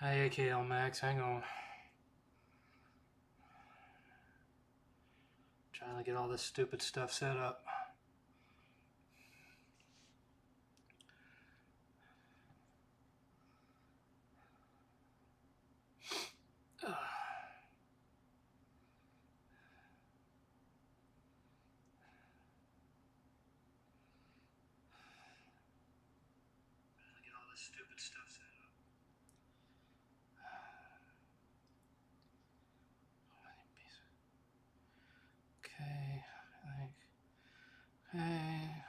Hey, AKL Max, hang on. Trying to get all this stupid stuff set up. Okay, hey,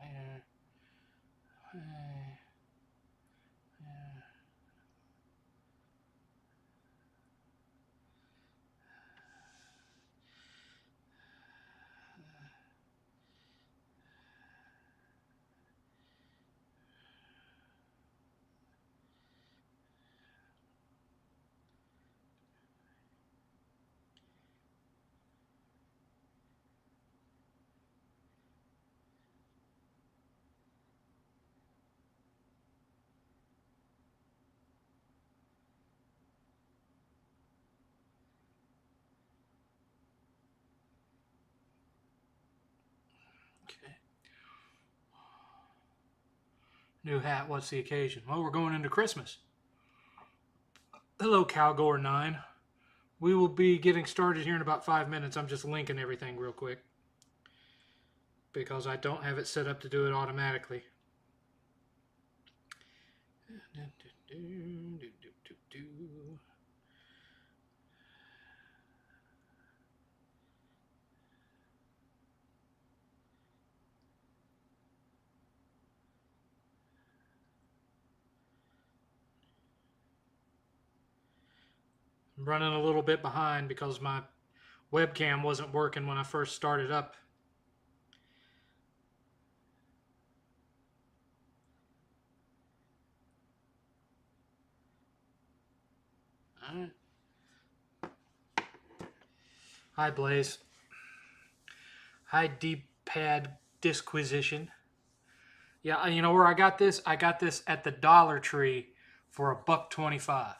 here, hey, yeah. Okay. New hat, what's the occasion? Well, we're going into Christmas. Hello, Calgore9. We will be getting started here in about 5 minutes. I'm just linking everything real quick because I don't have it set up to do it automatically. I'm running a little bit behind because my webcam wasn't working when I first started up. All right. Hi, Blaze. Hi, D-pad disquisition. Yeah, you know where I got this? I got this at the Dollar Tree for $1.25.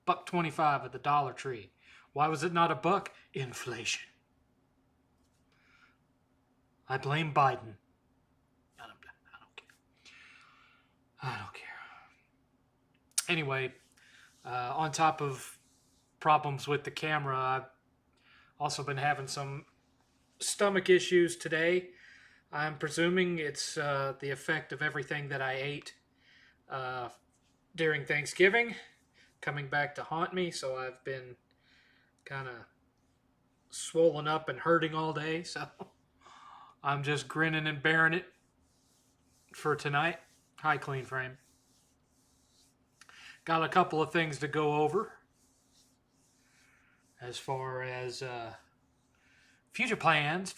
$1.25 at the Dollar Tree. Why was it not a buck? Inflation. I blame Biden. I don't care. I don't care. Anyway, on top of problems with the camera, I've also been having some stomach issues today. I'm presuming it's the effect of everything that I ate during Thanksgiving coming back to haunt me. So I've been kind of swollen up and hurting all day. So I'm just grinning and bearing it for tonight. Hi, Clean Frame. Got a couple of things to go over as far as future plans.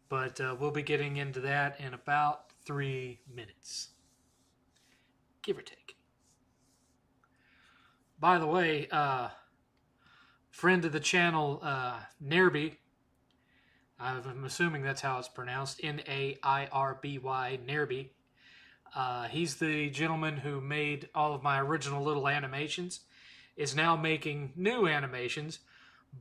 But we'll be getting into that in about 3 minutes, give or take. By the way, friend of the channel, Nairby, I'm assuming that's how it's pronounced, Nairby, Nairby. He's the gentleman who made all of my original little animations, is now making new animations,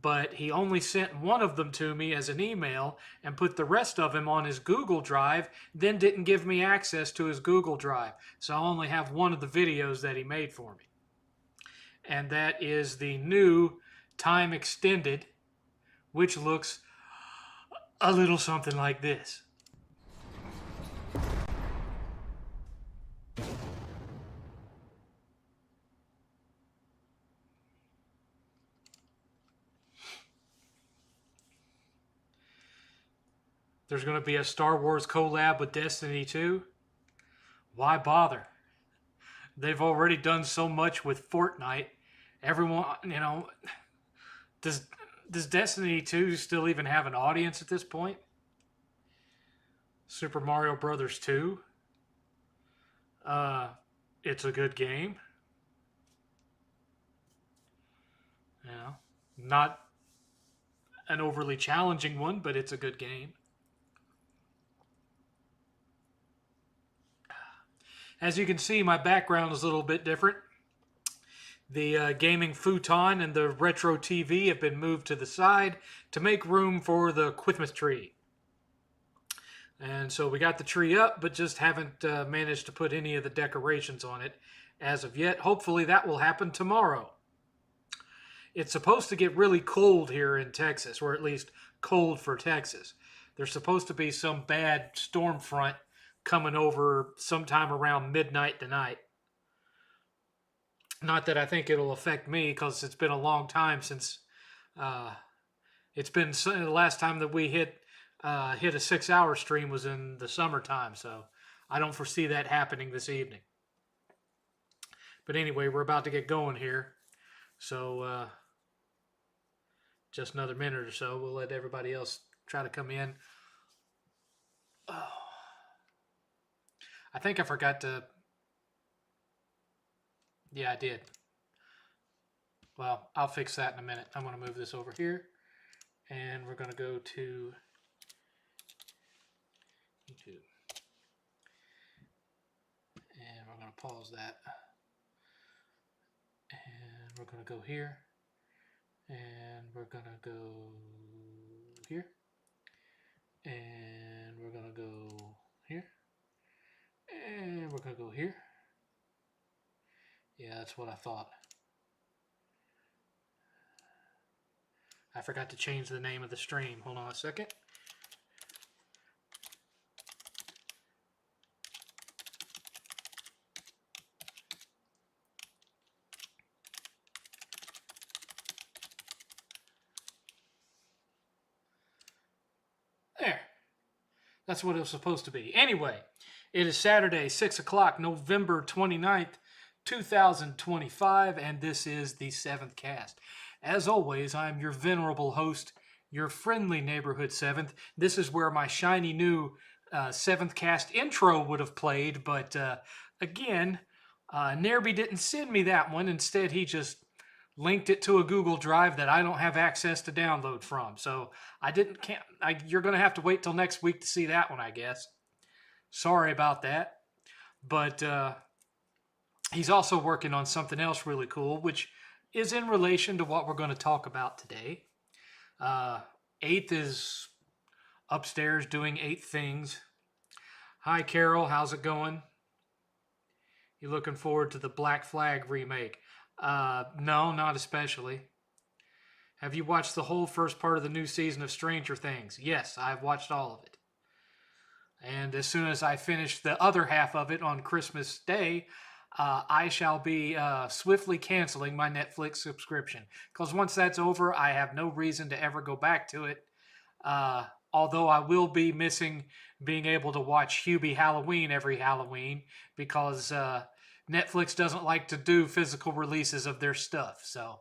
but he only sent one of them to me as an email and put the rest of them on his Google Drive, then didn't give me access to his Google Drive. So I only have one of the videos that he made for me. And that is the new Time Extended, which looks a little something like this. There's going to be a Star Wars collab with Destiny 2. Why bother? They've already done so much with Fortnite. Everyone, does Destiny 2 still even have an audience at this point? Super Mario Brothers 2. It's a good game. Not an overly challenging one, but it's a good game. As you can see, my background is a little bit different. The gaming futon and the retro TV have been moved to the side to make room for the Christmas tree. And so we got the tree up, but just haven't managed to put any of the decorations on it as of yet. Hopefully that will happen tomorrow. It's supposed to get really cold here in Texas, or at least cold for Texas. There's supposed to be some bad storm front coming over sometime around midnight tonight. Not that I think it'll affect me, because it's been a long time since it's been the last time that we hit a 6-hour stream was in the summertime, so I don't foresee that happening this evening. But anyway, we're about to get going here, so just another minute or so. We'll let everybody else try to come in. Oh, I think I forgot to. Yeah, I did. Well, I'll fix that in a minute. I'm going to move this over here, and we're going to go to YouTube. And we're going to pause that. And we're going to go here. And we're going to go here. And we're going to go here. And we're going to go here. Yeah, that's what I thought. I forgot to change the name of the stream. Hold on a second. There. That's what it was supposed to be. Anyway, it is Saturday, 6 o'clock, November 29th, 2025, and this is the 7thCast. As always, I'm your venerable host, your friendly neighborhood 7th. This is where my shiny new 7thCast intro would have played, but again, Nerby didn't send me that one. Instead, he just linked it to a Google Drive that I don't have access to download from. So you're going to have to wait till next week to see that one, I guess. Sorry about that. But he's also working on something else really cool, which is in relation to what we're going to talk about today. 8th is upstairs doing 8 things. Hi, Carol. How's it going? You looking forward to the Black Flag remake? No, not especially. Have you watched the whole first part of the new season of Stranger Things? Yes, I've watched all of it. And as soon as I finish the other half of it on Christmas Day, I shall be swiftly canceling my Netflix subscription. Because once that's over, I have no reason to ever go back to it. Although I will be missing being able to watch Hubie Halloween every Halloween, because Netflix doesn't like to do physical releases of their stuff. So,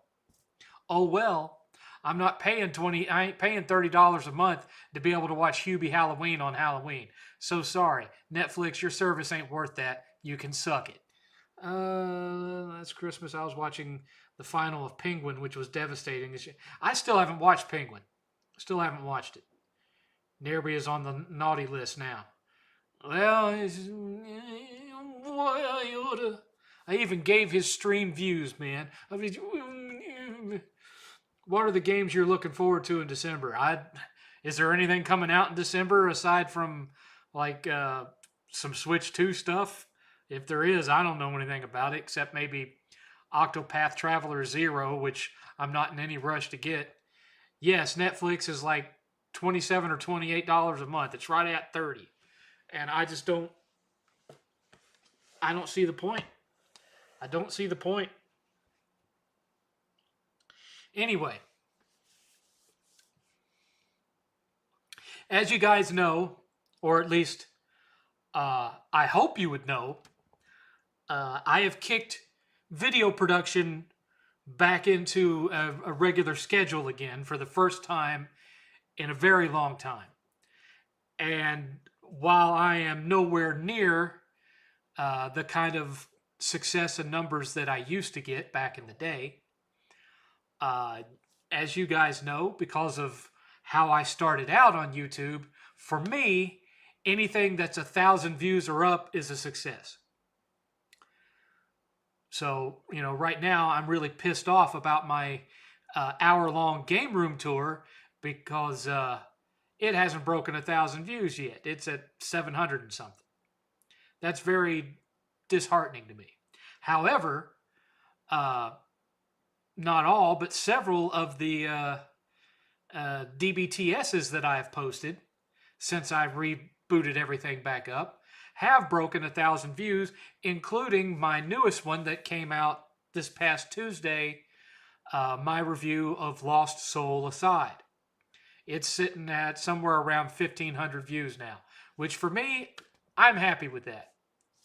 oh well. I'm not paying I ain't paying $30 a month to be able to watch Hubie Halloween on Halloween. So sorry, Netflix, your service ain't worth that. You can suck it. Last Christmas I was watching the final of Penguin, which was devastating. I still haven't watched Penguin. Still haven't watched it. Nerby is on the naughty list now. Well, I even gave his stream views, man. I mean, what are the games you're looking forward to in December? Is there anything coming out in December aside from like some Switch 2 stuff? If there is, I don't know anything about it except maybe Octopath Traveler 0, which I'm not in any rush to get. Yes, Netflix is like $27 or $28 a month. It's right at $30. And I don't see the point. I don't see the point. Anyway, as you guys know, or at least I hope you would know, I have kicked video production back into a regular schedule again for the first time in a very long time. And while I am nowhere near the kind of success and numbers that I used to get back in the day, as you guys know, because of how I started out on YouTube, for me, anything that's 1,000 views or up is a success. So, right now I'm really pissed off about my hour-long game room tour because it hasn't broken 1,000 views yet. It's at 700 and something. That's very disheartening to me. However, not all, but several of the DBTSs that I have posted since I've rebooted everything back up have broken 1,000 views, including my newest one that came out this past Tuesday, my review of Lost Soul Aside. It's sitting at somewhere around 1,500 views now, which for me, I'm happy with that.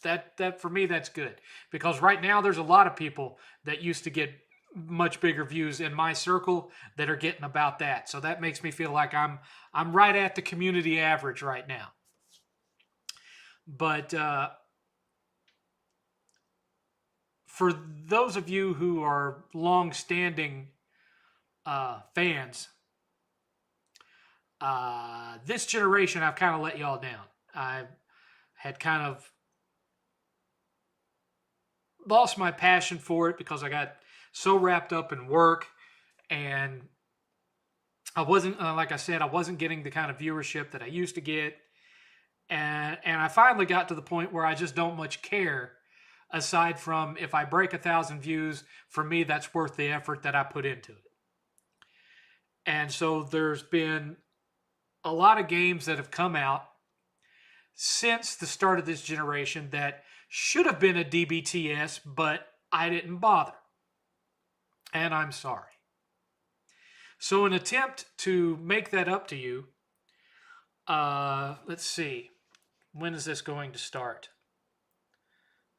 That for me, that's good, because right now there's a lot of people that used to get much bigger views in my circle that are getting about that. So that makes me feel like I'm right at the community average right now. But for those of you who are long-standing fans, this generation I've kind of let y'all down. I had kind of lost my passion for it because I got so wrapped up in work, and I wasn't, like I said, I wasn't getting the kind of viewership that I used to get. And I finally got to the point where I just don't much care, aside from if I break 1,000 views, for me, that's worth the effort that I put into it. And so there's been a lot of games that have come out since the start of this generation that should have been a DBTS, but I didn't bother. And I'm sorry. So in an attempt to make that up to you, let's see. When is this going to start?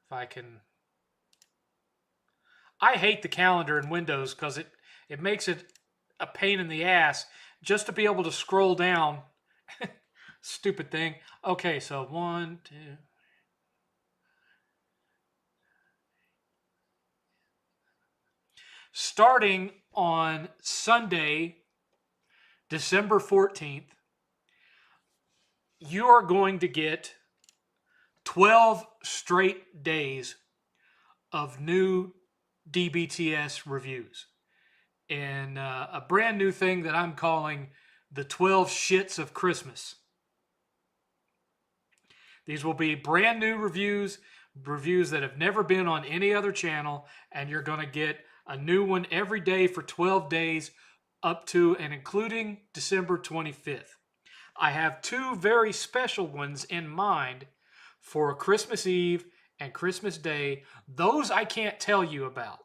If I can... I hate the calendar in Windows because it makes it a pain in the ass just to be able to scroll down. Stupid thing. Okay, so 1, 2... Starting on Sunday, December 14th, you are going to get 12 straight days of new DBTS reviews in a brand new thing that I'm calling the 12 Shits of Christmas. These will be brand new reviews that have never been on any other channel, and you're going to get a new one every day for 12 days up to and including December 25th. I have 2 very special ones in mind for Christmas Eve and Christmas Day. Those I can't tell you about.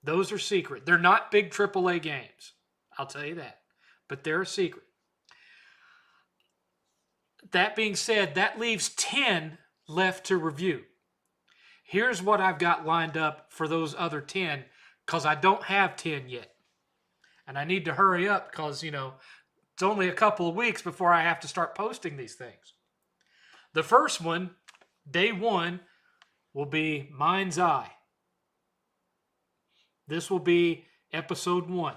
Those are secret. They're not big AAA games. I'll tell you that. But they're a secret. That being said, that leaves 10 left to review. Here's what I've got lined up for those other 10, because I don't have 10 yet. And I need to hurry up because, it's only a couple of weeks before I have to start posting these things. The first one, day 1, will be Mind's Eye. This will be episode 1.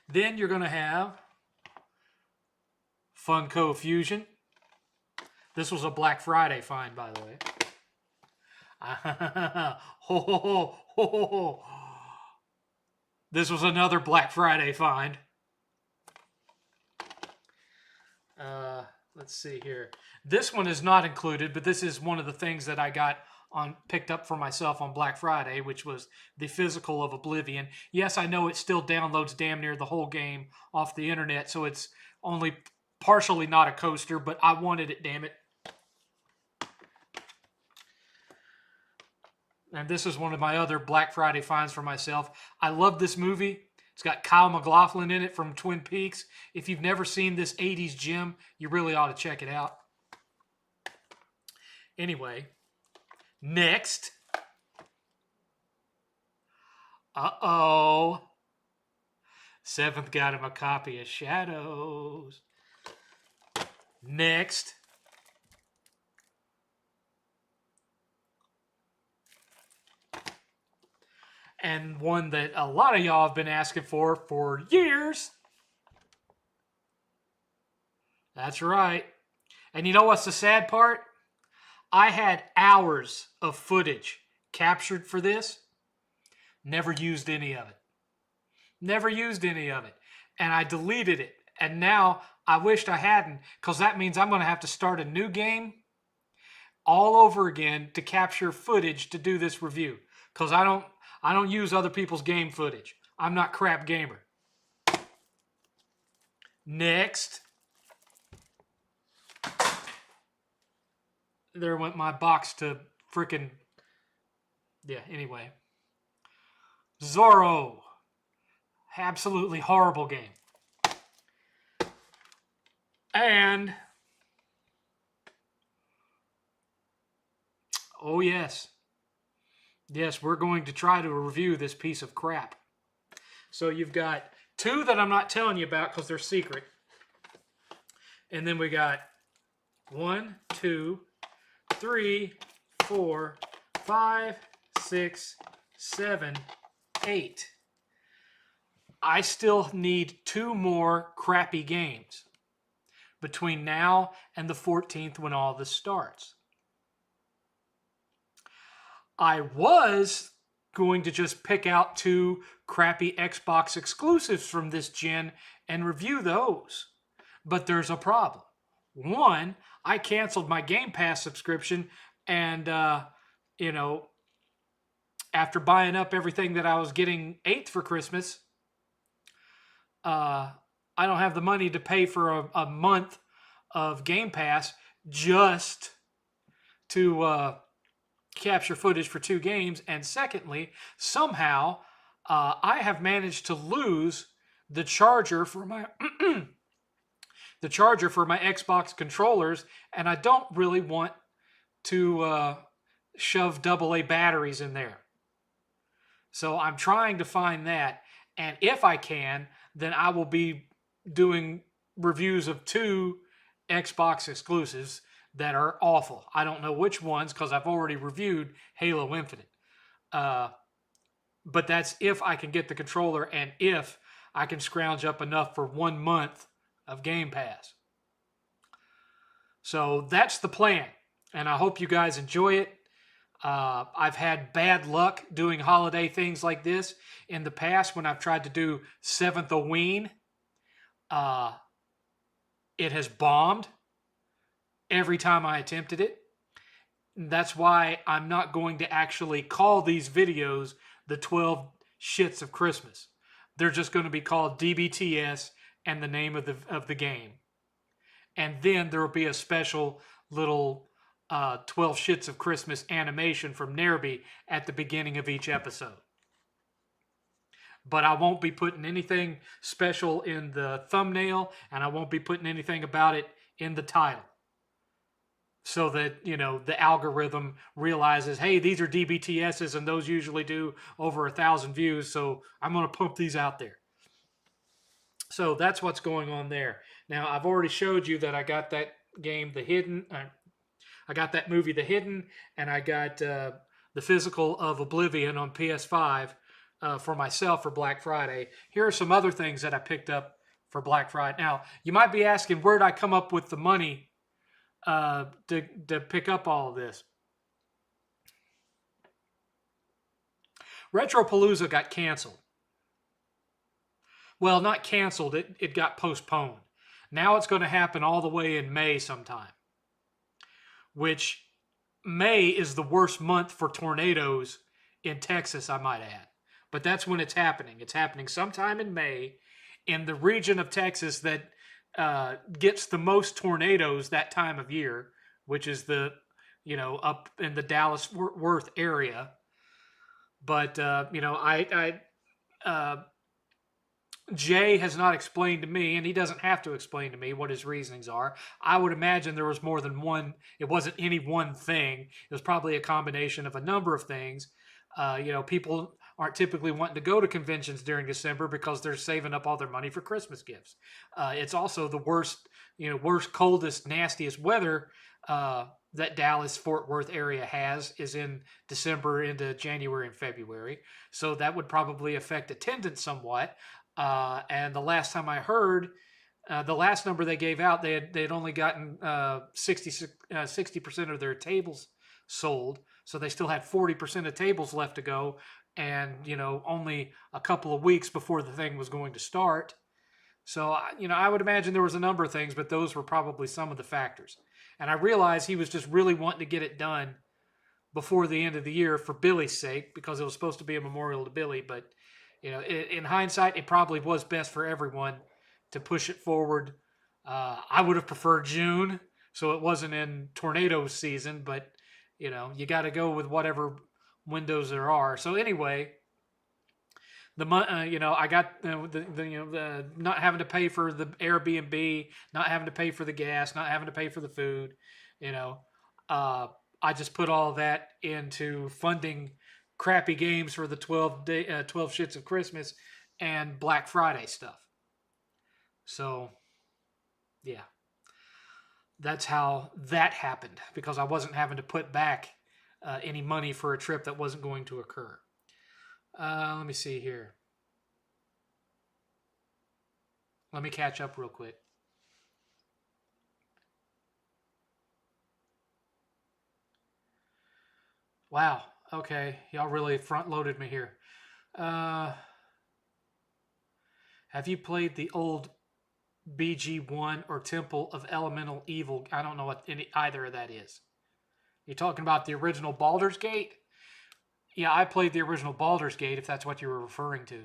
Then you're going to have Funko Fusion. This was a Black Friday find, by the way. This was another Black Friday find. Let's see here. This one is not included, but this is one of the things that I got picked up for myself on Black Friday, which was the Physical of Oblivion. Yes, I know it still downloads damn near the whole game off the internet, so it's only partially not a coaster, but I wanted it, damn it. And this is one of my other Black Friday finds for myself. I love this movie. It's got Kyle MacLachlan in it from Twin Peaks. If you've never seen this 80s gem, you really ought to check it out. Anyway, next. Uh-oh. 7th got him a copy of Shadows. Next. And one that a lot of y'all have been asking for years. That's right. And you know what's the sad part? I had hours of footage captured for this, never used any of it. Never used any of it. And I deleted it. And now I wished I hadn't, because that means I'm going to have to start a new game all over again to capture footage to do this review. Because I don't use other people's game footage. I'm not crap gamer. Next. There went my box to frickin'... Yeah, anyway. Zorro. Absolutely horrible game. And... oh, yes. Yes, we're going to try to review this piece of crap. So you've got two that I'm not telling you about because they're secret. And then we got 1, 2, 3, 4, 5, 6, 7, 8. I still need 2 more crappy games between now and the 14th when all this starts. I was going to just pick out 2 crappy Xbox exclusives from this gen and review those. But there's a problem. One, I canceled my Game Pass subscription and, after buying up everything that I was getting 8th for Christmas, I don't have the money to pay for a month of Game Pass just to capture footage for 2 games. And secondly, somehow I have managed to lose the charger for my the charger for my Xbox controllers, and I don't really want to shove AA batteries in there. So I'm trying to find that, and if I can, then I will be doing reviews of 2 Xbox exclusives that are awful. I don't know which ones because I've already reviewed Halo Infinite. But that's if I can get the controller and if I can scrounge up enough for 1 month of Game Pass. So that's the plan, and I hope you guys enjoy it. I've had bad luck doing holiday things like this in the past when I've tried to do 7th Halloween. It has bombed every time I attempted it. That's why I'm not going to actually call these videos the 12 shits of Christmas. They're just going to be called DBTS and the name of the game. And then there will be a special little 12 shits of Christmas animation from Nerby at the beginning of each episode. But I won't be putting anything special in the thumbnail, and I won't be putting anything about it in the title. So that, the algorithm realizes, hey, these are DBTSs, and those usually do over 1,000 views, so I'm going to pump these out there. So that's what's going on there. Now, I've already showed you that I got that game, The Hidden. I got that movie, The Hidden, and I got the physical of Oblivion on PS5 for myself for Black Friday. Here are some other things that I picked up for Black Friday. Now, you might be asking, where'd I come up with the money to pick up all of this? Retropalooza got canceled. Well, not canceled. It got postponed. Now it's going to happen all the way in May sometime. Which, May is the worst month for tornadoes in Texas, I might add. But that's when it's happening. It's happening sometime in May in the region of Texas that gets the most tornadoes that time of year, which is up in the Dallas-Fort Worth area. But, Jay has not explained to me, and he doesn't have to explain to me what his reasonings are. I would imagine there was more than one. It wasn't any one thing. It was probably a combination of a number of things. People aren't typically wanting to go to conventions during December because they're saving up all their money for Christmas gifts. It's also the worst, coldest, nastiest weather that Dallas-Fort Worth area has is in December into January and February. So that would probably affect attendance somewhat. And the last time I heard, The last number they gave out, they had only gotten 60% of their tables sold, so they still had 40% of tables left to go, and only a couple of weeks before the thing was going to start. So I would imagine there was a number of things, but those were probably some of the factors. And I realized he was just really wanting to get it done before the end of the year for Billy's sake, because it was supposed to be a memorial to Billy. But in hindsight, it probably was best for everyone to push it forward. I would have preferred June, so it wasn't in tornado season. But you got to go with whatever windows there are. So anyway, I got the not having to pay for the Airbnb, not having to pay for the gas, not having to pay for the food. You know, I just put all that into funding crappy games for the 12 shits of Christmas and Black Friday stuff. So, yeah, that's how that happened, because I wasn't having to put back any money for a trip that wasn't going to occur. Let me see here. Let me catch up real quick. Wow. Okay. Y'all really front loaded me here. Uh, have you played the old BG1 or Temple of Elemental Evil? I don't know what either of that is. You're talking about the original Baldur's Gate? Yeah, I played the original Baldur's Gate, if that's what you were referring to.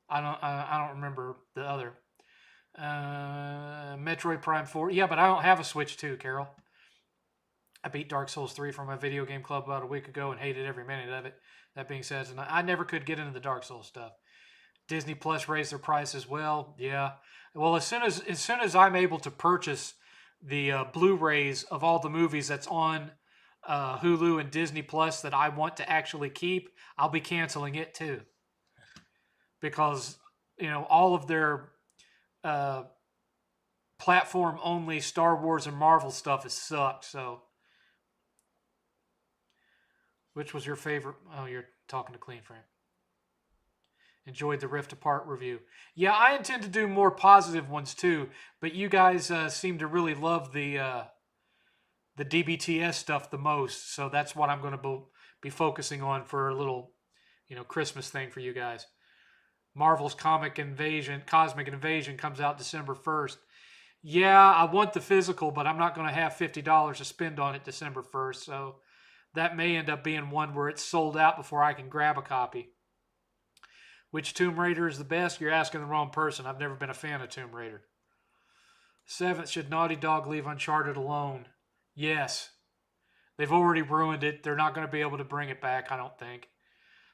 I don't remember the other. Metroid Prime 4. Yeah, but I don't have a Switch 2, Carol. I beat Dark Souls 3 from my video game club about a week ago and hated every minute of it. That being said, I never could get into the Dark Souls stuff. Disney Plus raised their price as well. Yeah. Well, as soon as I'm able to purchase the Blu-rays of all the movies that's on Hulu and Disney Plus that I want to actually keep, I'll be canceling it too. Because all of their platform only Star Wars and Marvel stuff has sucked. So, which was your favorite? Oh, you're talking to Clean Frame. Enjoyed the Rift Apart review. Yeah, I intend to do more positive ones too, but you guys seem to really love the DBTS stuff the most, so that's what I'm going to be focusing on for a little, Christmas thing for you guys. Marvel's Cosmic Invasion comes out December 1st. Yeah, I want the physical, but I'm not going to have $50 to spend on it December 1st, so that may end up being one where it's sold out before I can grab a copy. Which Tomb Raider is the best? You're asking the wrong person. I've never been a fan of Tomb Raider. 7th, should Naughty Dog leave Uncharted alone? Yes. They've already ruined it. They're not going to be able to bring it back, I don't think.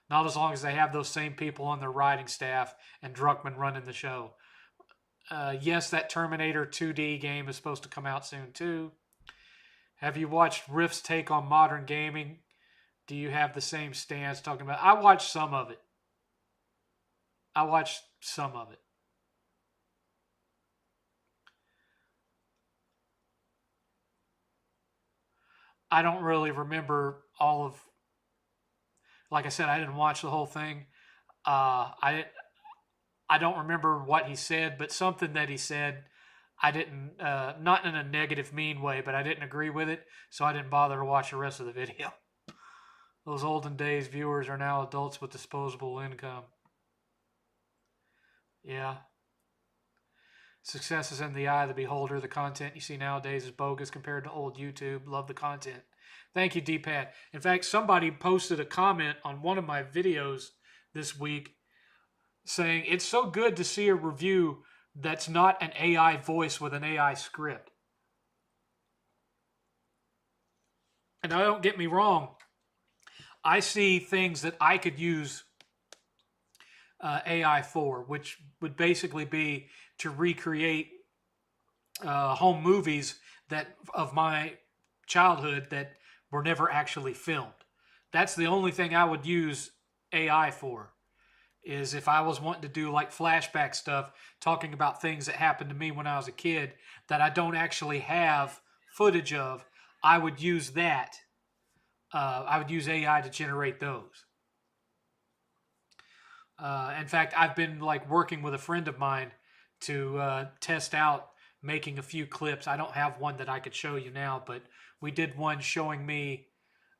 Not as long as they have those same people on their writing staff and Druckmann running the show. Yes, that Terminator 2D game is supposed to come out soon too. Have you watched Rift's take on modern gaming? Do you have the same stance talking about? I watched some of it. I don't really remember all of. Like I said, I didn't watch the whole thing. I don't remember what he said, but something that he said, I didn't. Not in a negative, mean way, but I didn't agree with it, so I didn't bother to watch the rest of the video. Those olden days viewers are now adults with disposable income. Yeah. Success is in the eye of the beholder. The content you see nowadays is bogus compared to old YouTube. Love the content. Thank you, D-Pad. In fact, somebody posted a comment on one of my videos this week saying, it's so good to see a review that's not an AI voice with an AI script. And now, don't get me wrong. I see things that I could use AI for, which would basically be to recreate home movies of my childhood that were never actually filmed. That's the only thing I would use AI for, is if I was wanting to do like flashback stuff, talking about things that happened to me when I was a kid that I don't actually have footage of, I would use that. I would use AI to generate those. In fact, I've been like working with a friend of mine to test out making a few clips. I don't have one that I could show you now, but we did one showing me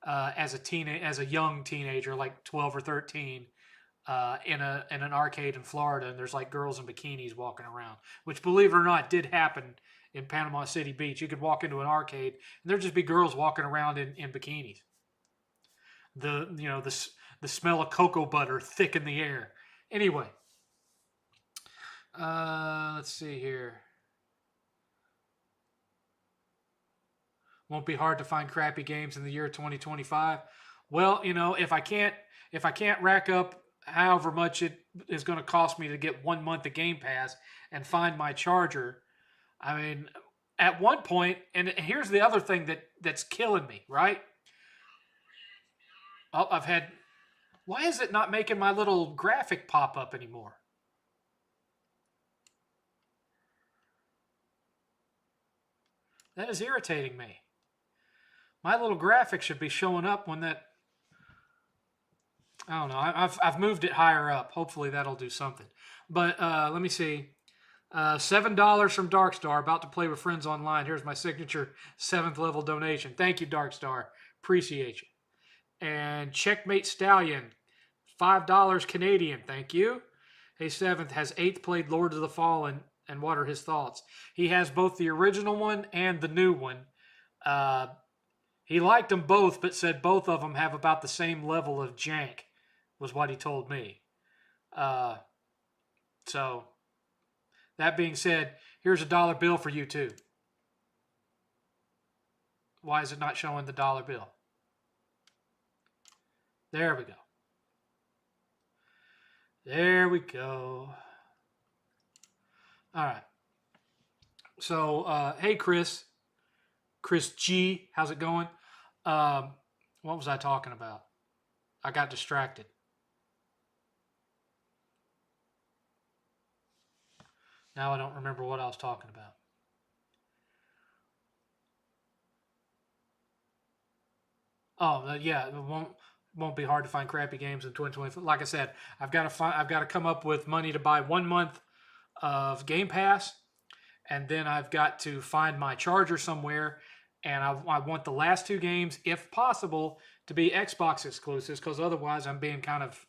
as a young teenager, like 12 or 13, in an arcade in Florida, and there's like girls in bikinis walking around, which, believe it or not, did happen in Panama City Beach. You could walk into an arcade and there'd just be girls walking around in bikinis. The smell of cocoa butter thick in the air. Anyway, let's see here. Won't be hard to find crappy games in the year 2025. Well, if I can't rack up however much it is going to cost me to get 1 month of Game Pass and find my charger, I mean, at one point, and here's the other thing that's killing me, right? Oh, why is it not making my little graphic pop up anymore? That is irritating me. My little graphic should be showing up when that... I don't know. I've moved it higher up. Hopefully that'll do something. But let me see. $7 from Darkstar. About to play with friends online. Here's my signature 7th level donation. Thank you, Darkstar. Appreciate you. And Checkmate Stallion. $5 Canadian. Thank you. Hey, 7th. Has 8th played Lords of the Fallen? And what are his thoughts? He has both the original one and the new one. He liked them both, but said both of them have about the same level of jank, was what he told me. So, that being said, here's a dollar bill for you too. Why is it not showing the dollar bill? There we go. There we go. All right. So, hey, Chris G, how's it going? What was I talking about? I got distracted. Now I don't remember what I was talking about. Oh, yeah, it won't be hard to find crappy games in 2020. Like I said, I've got to come up with money to buy 1 month of Game Pass, and then I've got to find my charger somewhere. And I want the last 2 games, if possible, to be Xbox exclusives, because otherwise I'm being kind of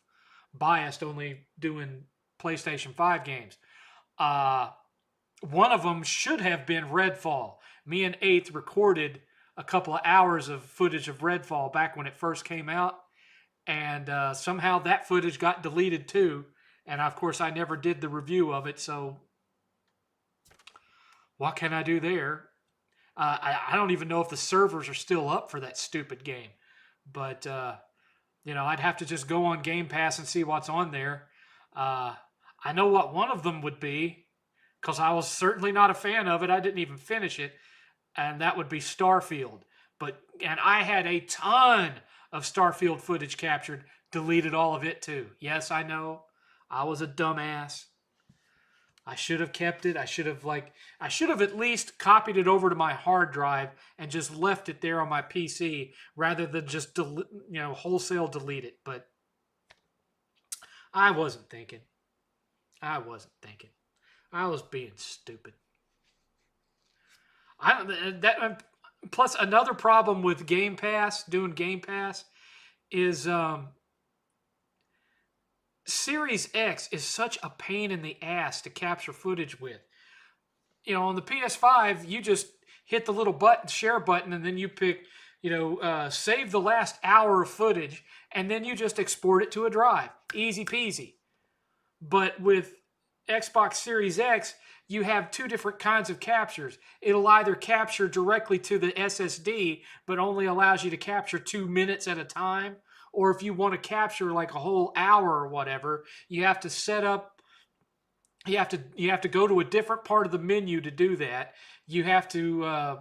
biased only doing PlayStation 5 games. One of them should have been Redfall. Me and 8th recorded a couple of hours of footage of Redfall back when it first came out, and somehow that footage got deleted too. And of course, I never did the review of it, so what can I do there? I don't even know if the servers are still up for that stupid game. But, I'd have to just go on Game Pass and see what's on there. I know what one of them would be, because I was certainly not a fan of it. I didn't even finish it. And that would be Starfield. And I had a ton of Starfield footage captured, deleted all of it too. Yes, I know. I was a dumbass. I should have kept it. I should have at least copied it over to my hard drive and just left it there on my PC rather than just wholesale delete it. But I wasn't thinking. I was being stupid. Plus another problem with Game Pass, doing Game Pass, is Series X is such a pain in the ass to capture footage with. On the PS5, you just hit the little share button, and then you pick, save the last hour of footage, and then you just export it to a drive. Easy peasy. But with Xbox Series X, you have 2 different kinds of captures. It'll either capture directly to the SSD, but only allows you to capture 2 minutes at a time. Or if you want to capture like a whole hour or whatever, you have to set up, you have to go to a different part of the menu to do that. You have to,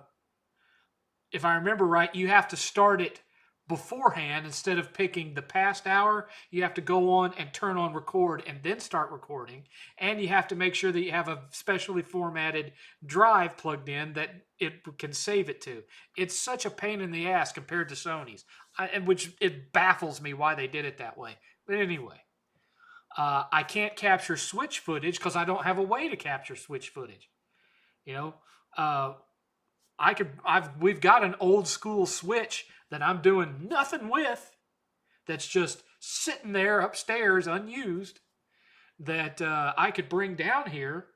if I remember right, you have to start it beforehand. Instead of picking the past hour, you have to go on and turn on record and then start recording. And you have to make sure that you have a specially formatted drive plugged in that it can save it to. It's such a pain in the ass compared to Sony's, which it baffles me why they did it that way. But anyway, I can't capture Switch footage because I don't have a way to capture Switch footage. You know, uh, we've got an old school Switch that I'm doing nothing with. That's just sitting there upstairs unused. That I could bring down here,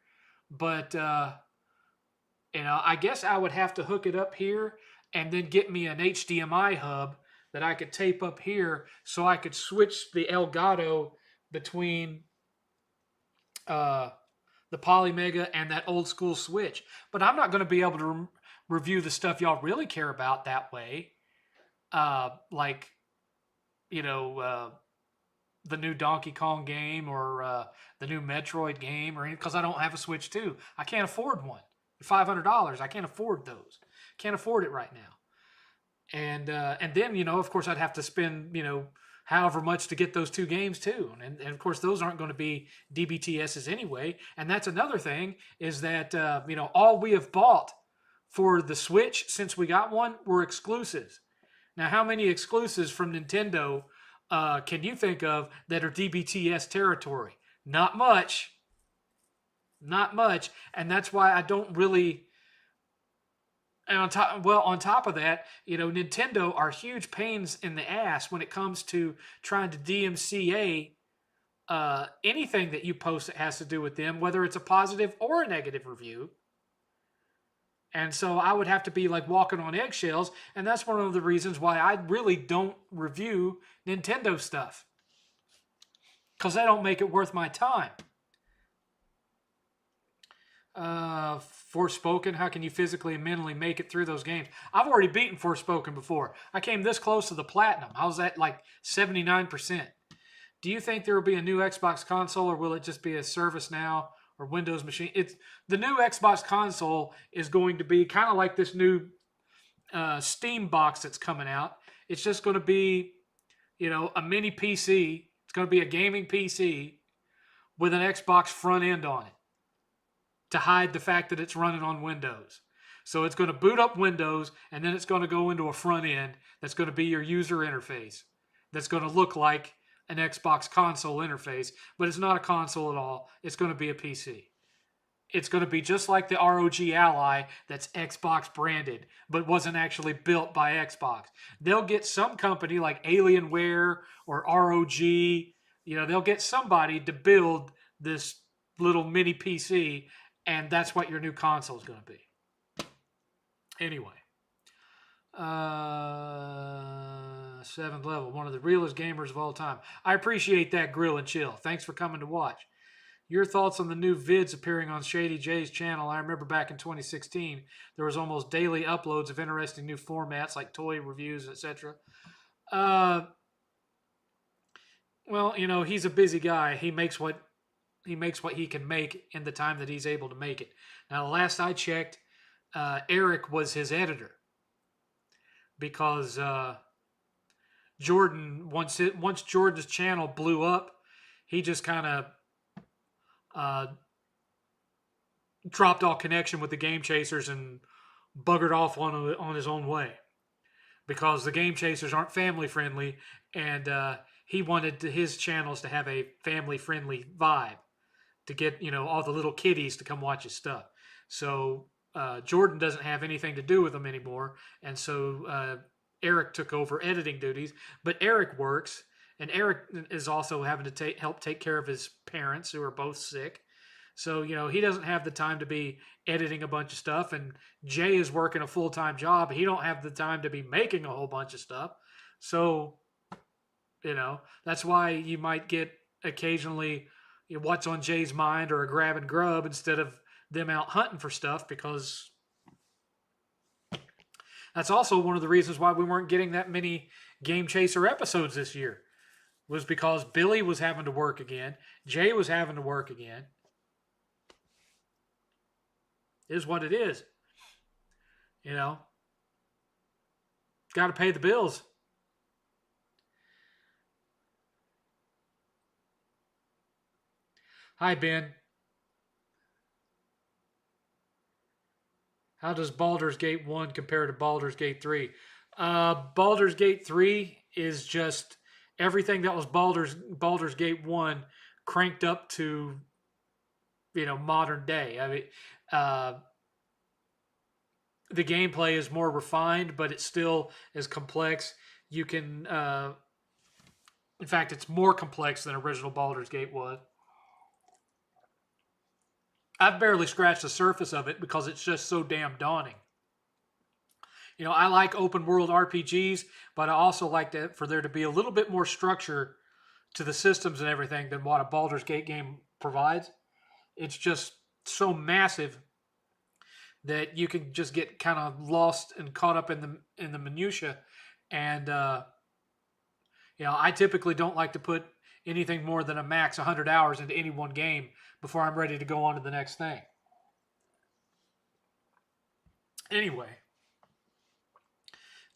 but I guess I would have to hook it up here and then get me an HDMI hub that I could tape up here so I could switch the Elgato between uh, the Polymega and that old school Switch. But I'm not going to be able to review the stuff y'all really care about that way. Like, you know, the new Donkey Kong game or the new Metroid game, or because I don't have a Switch 2. I can't afford one. $500. I can't afford those. Can't afford it right now. And then of course I'd have to spend however much to get those two games too. And of course those aren't going to be DBTSs anyway. And that's another thing is that all we have bought for the Switch since we got one were exclusives. Now, how many exclusives from Nintendo can you think of that are DBTS territory? Not much. Not much. And that's why I don't really. And on top of that, Nintendo are huge pains in the ass when it comes to trying to DMCA anything that you post that has to do with them, whether it's a positive or a negative review. And so I would have to be like walking on eggshells, and that's one of the reasons why I really don't review Nintendo stuff, because they don't make it worth my time. Forspoken, how can you physically and mentally make it through those games? I've already beaten Forspoken before. I came this close to the platinum. I was at like 79%. Do you think there will be a new Xbox console, or will it just be a service now or Windows machine? It's the new Xbox console is going to be kind of like this new Steam box that's coming out. It's just going to be, a mini PC. It's going to be a gaming PC with an Xbox front end on it to hide the fact that it's running on Windows. So it's going to boot up Windows, and then it's going to go into a front end that's going to be your user interface. That's going to look like an Xbox console interface, but it's not a console at all. It's going to be a PC. It's going to be just like the ROG Ally that's Xbox branded, but wasn't actually built by Xbox. They'll get some company like Alienware or ROG, they'll get somebody to build this little mini PC, and that's what your new console is going to be. Anyway. 7th level, one of the realest gamers of all time. I appreciate that, Grill and Chill. Thanks for coming to watch. Your thoughts on the new vids appearing on Shady J's channel? I remember back in 2016, there was almost daily uploads of interesting new formats like toy reviews, etc. Well, he's a busy guy. He makes what he can make in the time that he's able to make it. Now, the last I checked, Eric was his editor, because Jordan, once Jordan's channel blew up, he just kind of dropped all connection with the Game Chasers and buggered off on his own way, because the Game Chasers aren't family friendly, and he wanted his channels to have a family friendly vibe to get all the little kiddies to come watch his stuff. So Jordan doesn't have anything to do with them anymore, and so Eric took over editing duties. But Eric works, and Eric is also having to help take care of his parents, who are both sick. So he doesn't have the time to be editing a bunch of stuff, and Jay is working a full-time job. He don't have the time to be making a whole bunch of stuff. So that's why you might get occasionally what's on Jay's mind or a grab and grub instead of them out hunting for stuff, because that's also one of the reasons why we weren't getting that many Game Chaser episodes this year, was because Billy was having to work again. Jay was having to work again. It is what it is. Got to pay the bills. Hi, Ben. How does Baldur's Gate 1 compare to Baldur's Gate 3? Baldur's Gate 3 is just everything that was Baldur's Gate 1 cranked up to, modern day. I mean, uh, the gameplay is more refined, but it still is complex. You can, in fact, it's more complex than original Baldur's Gate was. I've barely scratched the surface of it because it's just so damn daunting. I like open world RPGs, but I also like for there to be a little bit more structure to the systems and everything than what a Baldur's Gate game provides. It's just so massive that you can just get kind of lost and caught up in the minutia. And I typically don't like to put anything more than a max 100 hours into any one game before I'm ready to go on to the next thing. Anyway,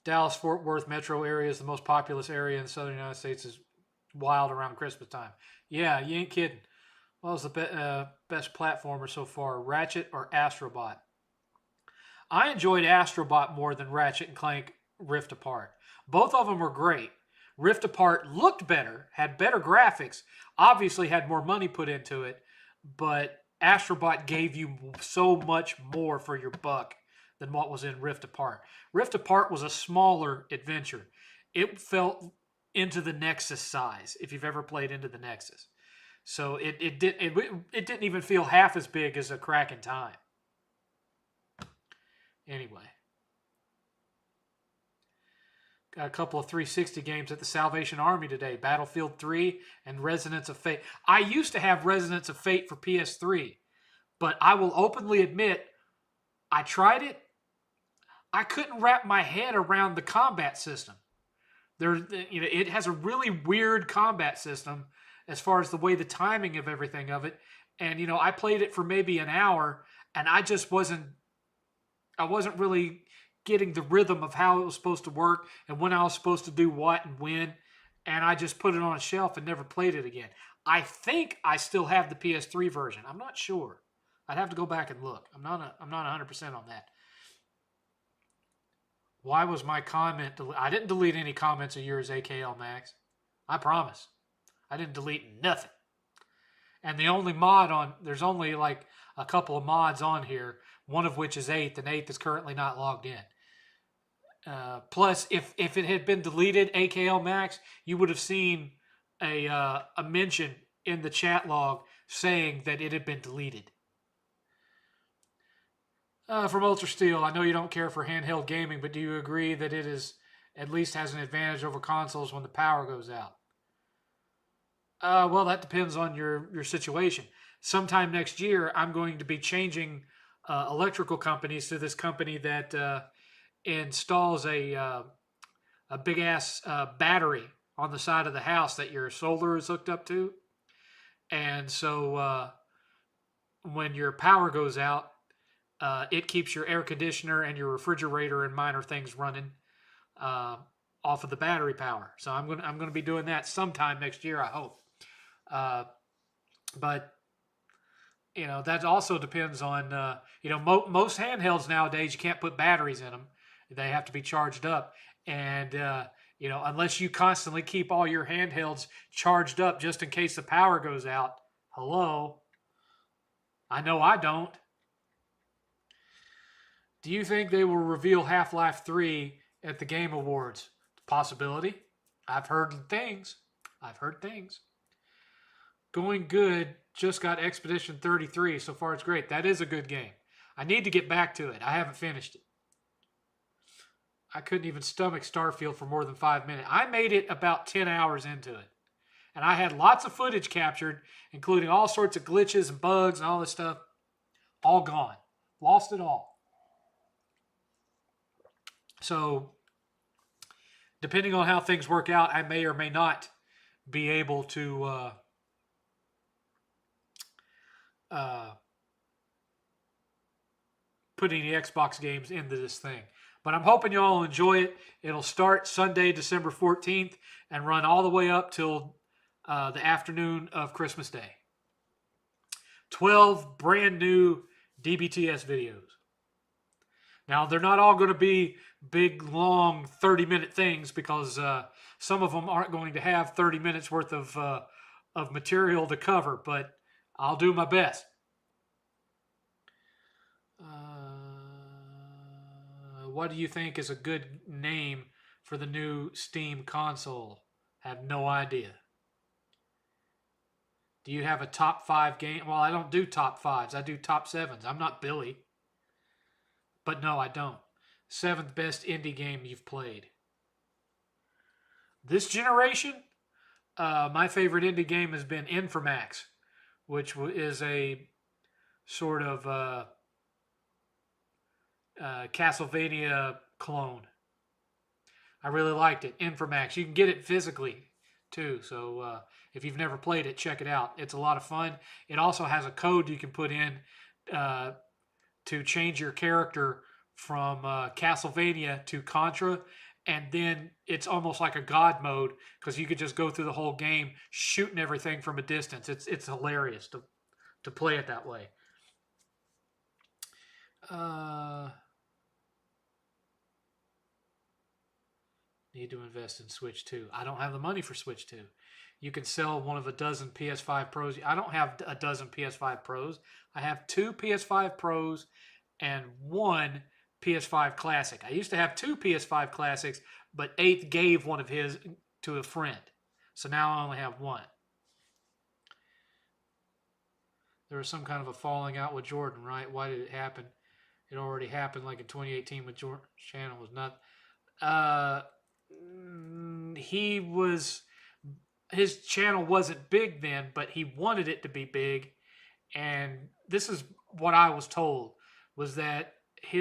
Dallas-Fort Worth metro area is the most populous area in the southern United States. Is wild around Christmas time. Yeah, you ain't kidding. What was the best platformer so far, Ratchet or Astrobot? I enjoyed Astrobot more than Ratchet and Clank Rift Apart. Both of them were great. Rift Apart looked better, had better graphics, obviously had more money put into it, but Astrobot gave you so much more for your buck than what was in Rift Apart. Rift Apart was a smaller adventure. It felt Into the Nexus size, if you've ever played Into the Nexus. So it didn't even feel half as big as A Crack in Time. Anyway. Got a couple of 360 games at the Salvation Army today. Battlefield 3 and Resonance of Fate. I used to have Resonance of Fate for PS3, but I will openly admit, I tried it. I couldn't wrap my head around the combat system. It has a really weird combat system as far as the way the timing of everything of it. And, I played it for maybe an hour, and I wasn't really getting the rhythm of how it was supposed to work and when I was supposed to do what and when. And I just put it on a shelf and never played it again. I think I still have the PS3 version. I'm not sure. I'd have to go back and look. I'm not 100% on that. Why was my comment I didn't delete any comments of yours, AKL Max. I promise. I didn't delete nothing. And the only there's only like a couple of mods on here, one of which is 8th, and 8th is currently not logged in. Plus, if it had been deleted, AKL Max, you would have seen a mention in the chat log saying that it had been deleted. From Ultra Steel, I know you don't care for handheld gaming, but do you agree that it at least has an advantage over consoles when the power goes out? Well, that depends on your situation. Sometime next year, I'm going to be changing electrical companies to this company that installs a big ass battery on the side of the house that your solar is hooked up to, and so when your power goes out, it keeps your air conditioner and your refrigerator and minor things running off of the battery power. So I'm gonna be doing that sometime next year, I hope. But that also depends on most handhelds nowadays you can't put batteries in them; they have to be charged up. And unless you constantly keep all your handhelds charged up just in case the power goes out. Hello, I know I don't. Do you think they will reveal Half-Life 3 at the Game Awards? Possibility. I've heard things. Going good. Just got Expedition 33. So far it's great. That is a good game. I need to get back to it. I haven't finished it. I couldn't even stomach Starfield for more than 5 minutes. I made it about 10 hours into it. And I had lots of footage captured, including all sorts of glitches and bugs and all this stuff. All gone. Lost it all. So, depending on how things work out, I may or may not be able to put any Xbox games into this thing. But I'm hoping you all enjoy it. It'll start Sunday, December 14th, and run all the way up till the afternoon of Christmas Day. 12 brand new DBTS videos. Now, they're not all going to be big, long, 30-minute things because some of them aren't going to have 30 minutes worth of of material to cover, but I'll do my best. What do you think is a good name for the new Steam console? Have no idea. Do you have a top 5 game? Well, I don't do top 5s. I do top 7s. I'm not Billy. But no, I don't. 7th best indie game you've played. This generation, my favorite indie game has been Infamax, which is a sort of Castlevania clone. I really liked it. Infamax. You can get it physically too. So if you've never played it, check it out. It's a lot of fun. It also has a code you can put in to change your character from Castlevania to Contra. And then it's almost like a god mode because you could just go through the whole game shooting everything from a distance. It's hilarious to play it that way. Need to invest in Switch 2. I don't have the money for Switch 2. You can sell one of a dozen PS5 Pros. I don't have a dozen PS5 Pros. I have 2 PS5 Pros and 1 PS5 Classic. I used to have 2 PS5 Classics, but 8th gave one of his to a friend. So now I only have 1. There was some kind of a falling out with Jordan, right? Why did it happen? It already happened like in 2018 with Jordan's channel was not. His channel wasn't big then, but he wanted it to be big. And this is what I was told, was that he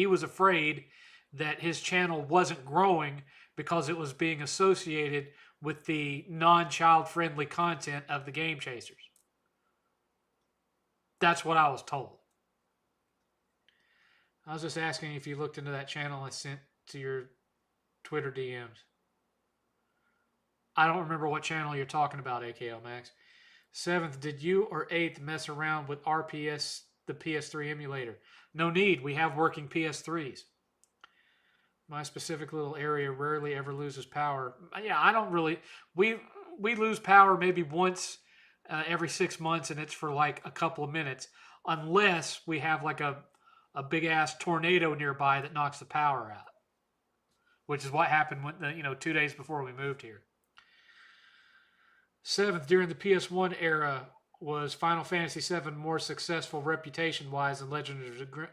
was afraid that his channel wasn't growing because it was being associated with the non-child friendly content of the Game Chasers. That's what I was told. I was just asking if you looked into that channel I sent to your Twitter DMs. I don't remember what channel you're talking about, AKL Max. 7th, did you or 8th mess around with RPS, the PS3 emulator? No need. We have working PS3s. My specific little area rarely ever loses power. Yeah, I don't really. We lose power maybe once every 6 months, and it's for like a couple of minutes, unless we have like a big ass tornado nearby that knocks the power out, which is what happened when 2 days before we moved here. 7th, during the PS1 era, was Final Fantasy VII more successful reputation-wise than Legend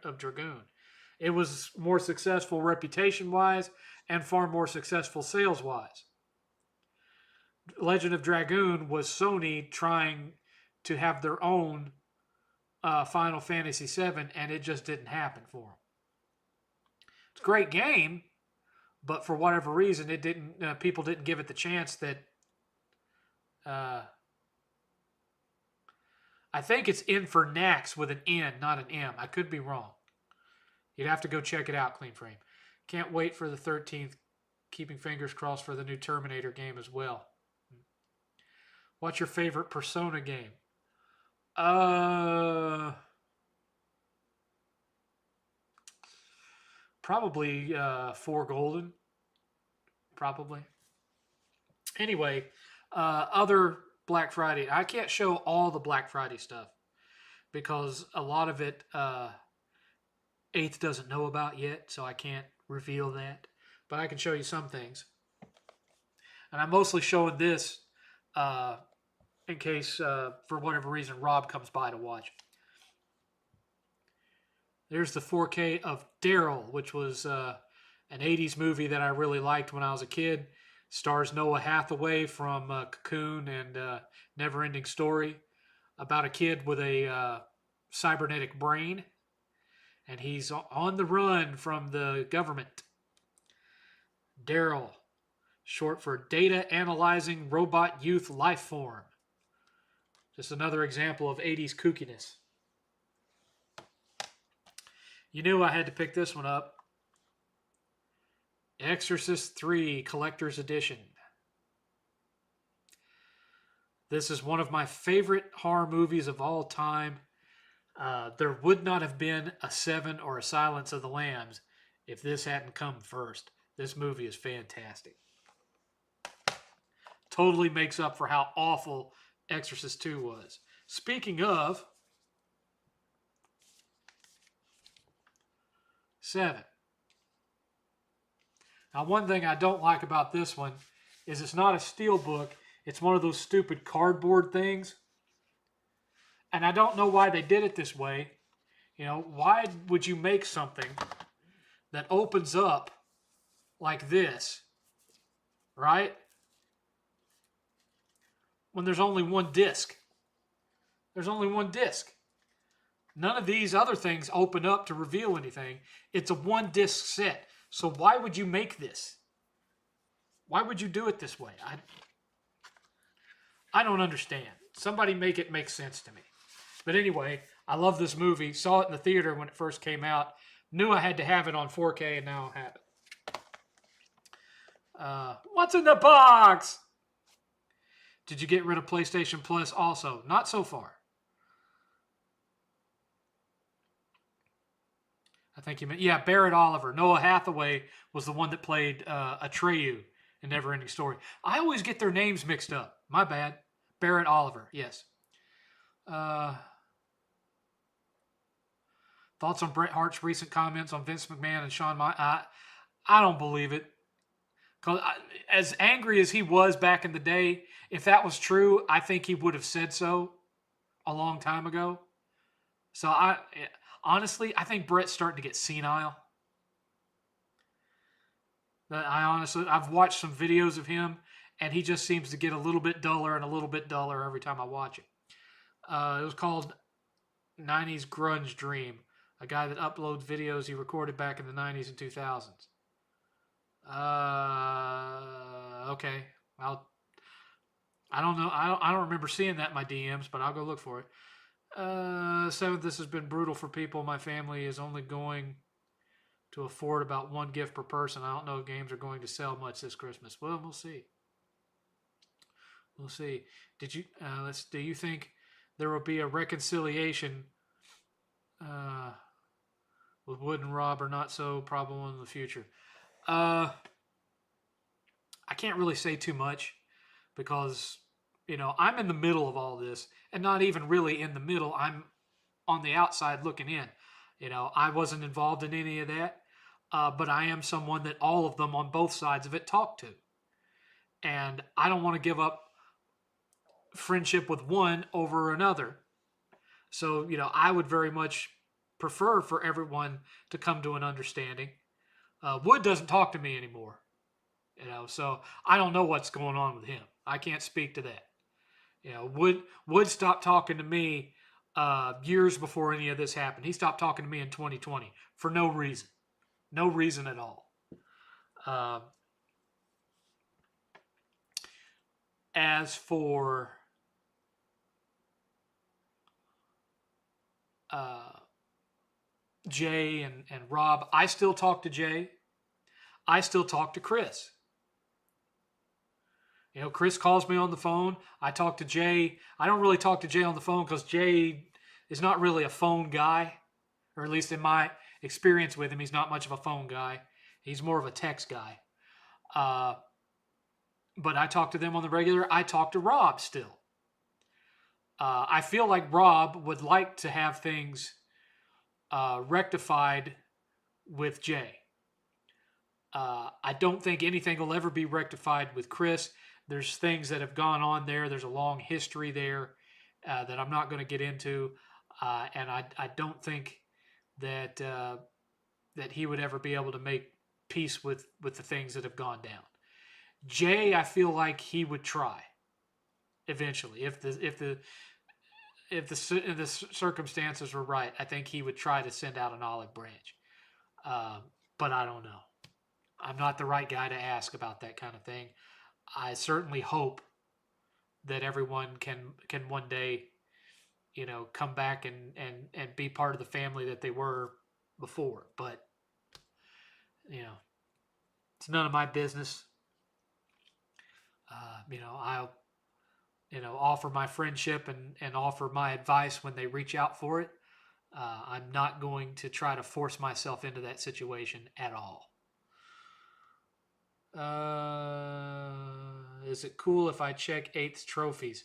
of Dragoon? It was more successful reputation-wise and far more successful sales-wise. Legend of Dragoon was Sony trying to have their own Final Fantasy VII, and it just didn't happen for them. It's a great game, but for whatever reason, it didn't. People didn't give it the chance that. I think it's Infernax with an N, not an M. I could be wrong. You'd have to go check it out, Clean Frame. Can't wait for the 13th. Keeping fingers crossed for the new Terminator game as well. What's your favorite Persona game? Probably 4 Golden. Probably. Anyway, other Black Friday. I can't show all the Black Friday stuff because a lot of it 8th doesn't know about yet, so I can't reveal that. But I can show you some things. And I'm mostly showing this in case, for whatever reason, Rob comes by to watch. There's the 4K of Daryl, which was an 80s movie that I really liked when I was a kid. Stars Noah Hathaway from Cocoon and Neverending Story, about a kid with a cybernetic brain, and he's on the run from the government. Daryl, short for Data Analyzing Robot Youth Life Form. Just another example of 80s kookiness. You knew I had to pick this one up. Exorcist 3 Collector's Edition. This is one of my favorite horror movies of all time. There would not have been a 7 or a Silence of the Lambs if this hadn't come first. This movie is fantastic. totally makes up for how awful Exorcist 2 was. Speaking of 7. Now, one thing I don't like about this one is it's not a steel book. It's one of those stupid cardboard things. And I don't know why they did it this way. You know, why would you make something that opens up like this, right? When there's only one disc. There's only one disc. None of these other things open up to reveal anything. It's a one disc set. So why would you make this? Why would you do it this way? I don't understand. Somebody make it make sense to me. But anyway, I love this movie. Saw it in the theater when it first came out. Knew I had to have it on 4K, and now I have it. What's in the box? Did you get rid of PlayStation Plus also? Not so far. I think you meant, yeah, Barrett Oliver. Noah Hathaway was the one that played Atreyu in Neverending Story. I always get their names mixed up. My bad. Barrett Oliver, yes. Thoughts on Bret Hart's recent comments on Vince McMahon and Shawn Michaels? I don't believe it. Because as angry as he was back in the day, if that was true, I think he would have said so a long time ago. So honestly, I think Bret's starting to get senile. I've watched some videos of him, and he just seems to get a little bit duller and a little bit duller every time I watch it. It was called 90s Grunge Dream, a guy that uploads videos he recorded back in the 90s and 2000s. Okay. I don't know. I don't remember seeing that in my DMs, but I'll go look for it. 7th, this has been brutal for people. My family is only going to afford about one gift per person. I don't know if games are going to sell much this Christmas. Well, we'll see. We'll see. Do you think there will be a reconciliation with Wood and Rob or not so probable in the future? I can't really say too much because, I'm in the middle of all this, and not even really in the middle. I'm on the outside looking in. I wasn't involved in any of that, but I am someone that all of them on both sides of it talk to. And I don't want to give up friendship with one over another. So, I would very much prefer for everyone to come to an understanding. Wood doesn't talk to me anymore, so I don't know what's going on with him. I can't speak to that. Wood stopped talking to me years before any of this happened. He stopped talking to me in 2020 for no reason. No reason at all. As for Jay and Rob, I still talk to Jay. I still talk to Chris. Chris calls me on the phone. I talk to Jay. I don't really talk to Jay on the phone because Jay is not really a phone guy, or at least in my experience with him, he's not much of a phone guy. He's more of a text guy. But I talk to them on the regular. I talk to Rob still. I feel like Rob would like to have things rectified with Jay. I don't think anything will ever be rectified with Chris. There's things that have gone on there. There's a long history there that I'm not going to get into. And I don't think that that he would ever be able to make peace with the things that have gone down. Jay, I feel like he would try eventually if the circumstances were right. I think he would try to send out an olive branch. But I don't know. I'm not the right guy to ask about that kind of thing. I certainly hope that everyone can one day, come back and be part of the family that they were before. But, it's none of my business. I'll, offer my friendship and offer my advice when they reach out for it. I'm not going to try to force myself into that situation at all. Is it cool if I check 8th trophies?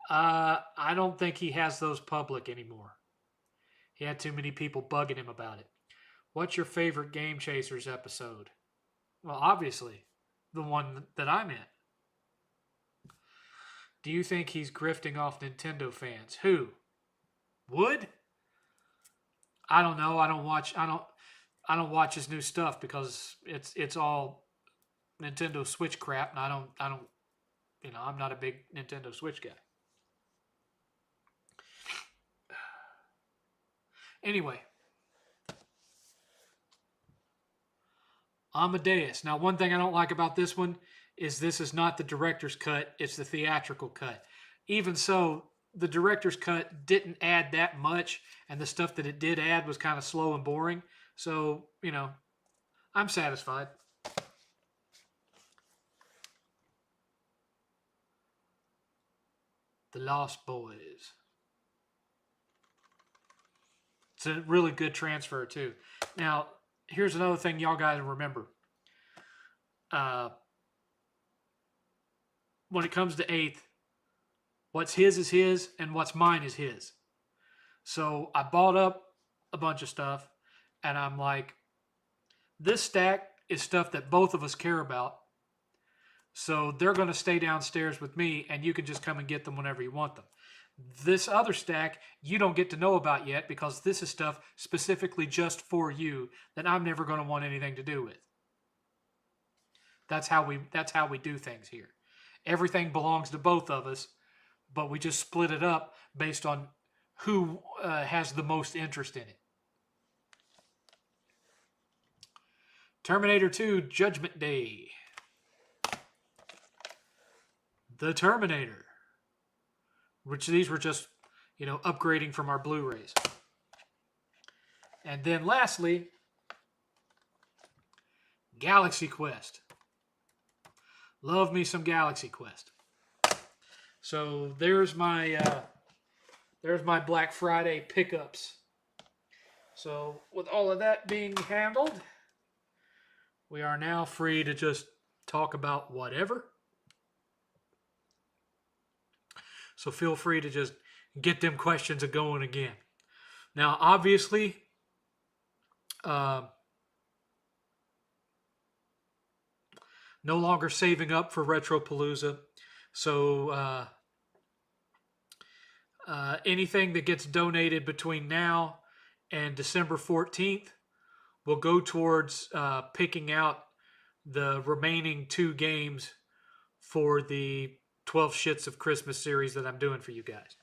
I don't think he has those public anymore. He had too many people bugging him about it. What's your favorite Game Chasers episode? Well, obviously, the one that I'm in. Do you think he's grifting off Nintendo fans? Who? Would? I don't know. I don't watch his new stuff because it's all Nintendo Switch crap, and I don't I'm not a big Nintendo Switch guy. Anyway, Amadeus. Now, one thing I don't like about this one is this is not the director's cut, it's the theatrical cut. Even so, the director's cut didn't add that much, and the stuff that it did add was kind of slow and boring. So, I'm satisfied. The Lost Boys. It's a really good transfer, too. Now, here's another thing y'all got to remember. When it comes to 8th, what's his is his, and what's mine is his. So I bought up a bunch of stuff, and I'm like, this stack is stuff that both of us care about. So they're going to stay downstairs with me, and you can just come and get them whenever you want them. This other stack, you don't get to know about yet because this is stuff specifically just for you that I'm never going to want anything to do with. That's how we do things here. Everything belongs to both of us, but we just split it up based on who has the most interest in it. Terminator 2 Judgment Day. The Terminator. Which these were just, upgrading from our Blu-rays. And then lastly, Galaxy Quest. Love me some Galaxy Quest. So there's my Black Friday pickups. So with all of that being handled, we are now free to just talk about whatever. So feel free to just get them questions going again. Now, obviously, no longer saving up for Retropalooza. So anything that gets donated between now and December 14th will go towards picking out the remaining 2 games for the 12 Shits of Christmas series that I'm doing for you guys.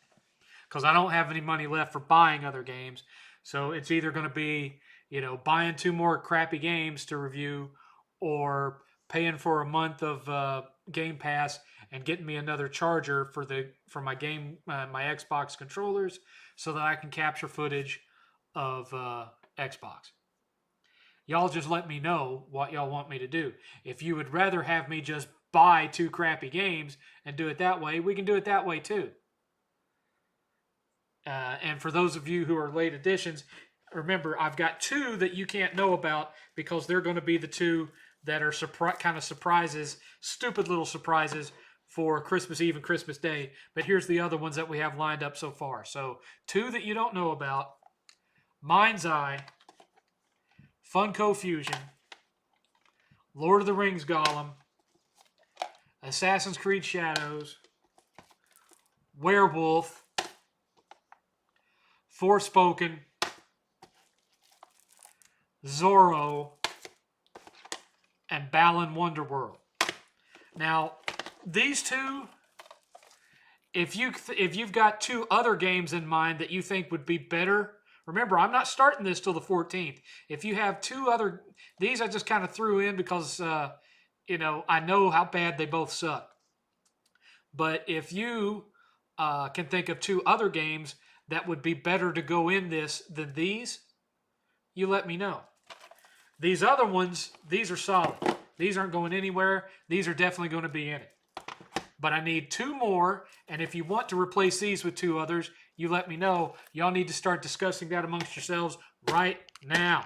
Because I don't have any money left for buying other games. So it's either going to be, buying 2 more crappy games to review or paying for a month of Game Pass and getting me another charger for my my Xbox controllers so that I can capture footage of Xbox. Y'all just let me know what y'all want me to do. If you would rather have me just buy 2 crappy games and do it that way, we can do it that way too. And for those of you who are late editions, remember, I've got 2 that you can't know about because they're going to be the 2 that are kind of surprises, stupid little surprises for Christmas Eve and Christmas Day. But here's the other ones that we have lined up so far. So 2 that you don't know about: Mind's Eye, Funko Fusion, Lord of the Rings Gollum, Assassin's Creed Shadows, Werewolf, Forspoken, Zorro, and Balan Wonderworld. Now, these 2, if you've got 2 other games in mind that you think would be better, remember, I'm not starting this till the 14th. If you have 2 other, these I just kind of threw in because I know how bad they both suck. But if you can think of 2 other games that would be better to go in this than these, you let me know. These other ones, these are solid. These aren't going anywhere. These are definitely going to be in it. But I need 2 more, and if you want to replace these with 2 others, you let me know. Y'all need to start discussing that amongst yourselves right now.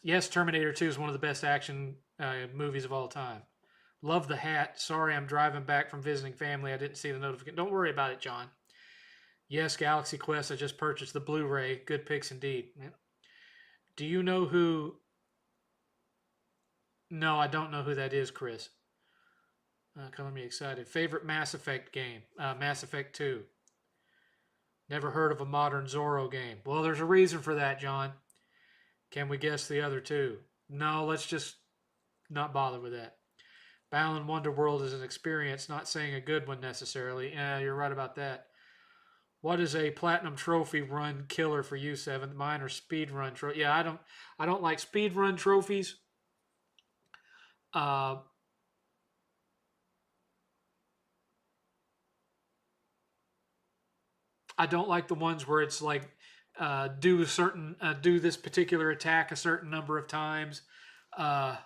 Yes, Terminator 2 is one of the best action movies of all time. Love the hat. Sorry, I'm driving back from visiting family. I didn't see the notification. Don't worry about it, John. Yes, Galaxy Quest. I just purchased the Blu-ray. Good picks indeed. Do you know who? No, I don't know who that is, Chris. Color me excited. Favorite Mass Effect game? Mass Effect 2. Never heard of a modern Zorro game. Well, there's a reason for that, John. Can we guess the other two? No, let's just not bother with that. Balan Wonderworld is an experience, not saying a good one necessarily. Yeah, you're right about that. What is a platinum trophy run killer for you, Seventh? Mine are speed run trophy. Yeah, I don't like speed run trophies. Uh, I don't like the ones where it's like do this particular attack a certain number of times. Uh,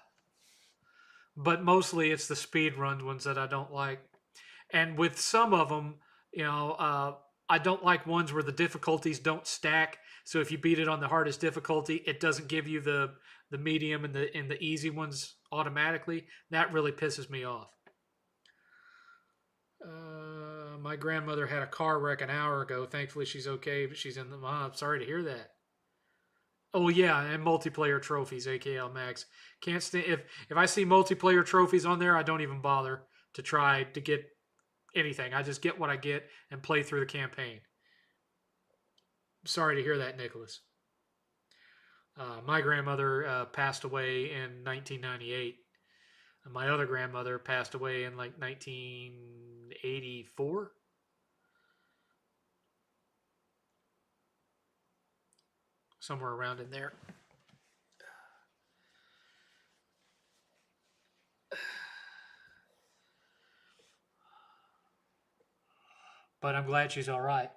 but mostly it's the speed run ones that I don't like. And with some of them, I don't like ones where the difficulties don't stack. So if you beat it on the hardest difficulty, it doesn't give you the medium and the easy ones automatically. That really pisses me off. My grandmother had a car wreck an hour ago. Thankfully, she's okay, but she's in the. I'm sorry to hear that. Oh yeah, and multiplayer trophies, AKL Max. Can't stand if I see multiplayer trophies on there, I don't even bother to try to get anything. I just get what I get and play through the campaign. Sorry to hear that, Nicholas. My grandmother passed away in 1998. And my other grandmother passed away in like 1984. Somewhere around in there. But I'm glad she's all right.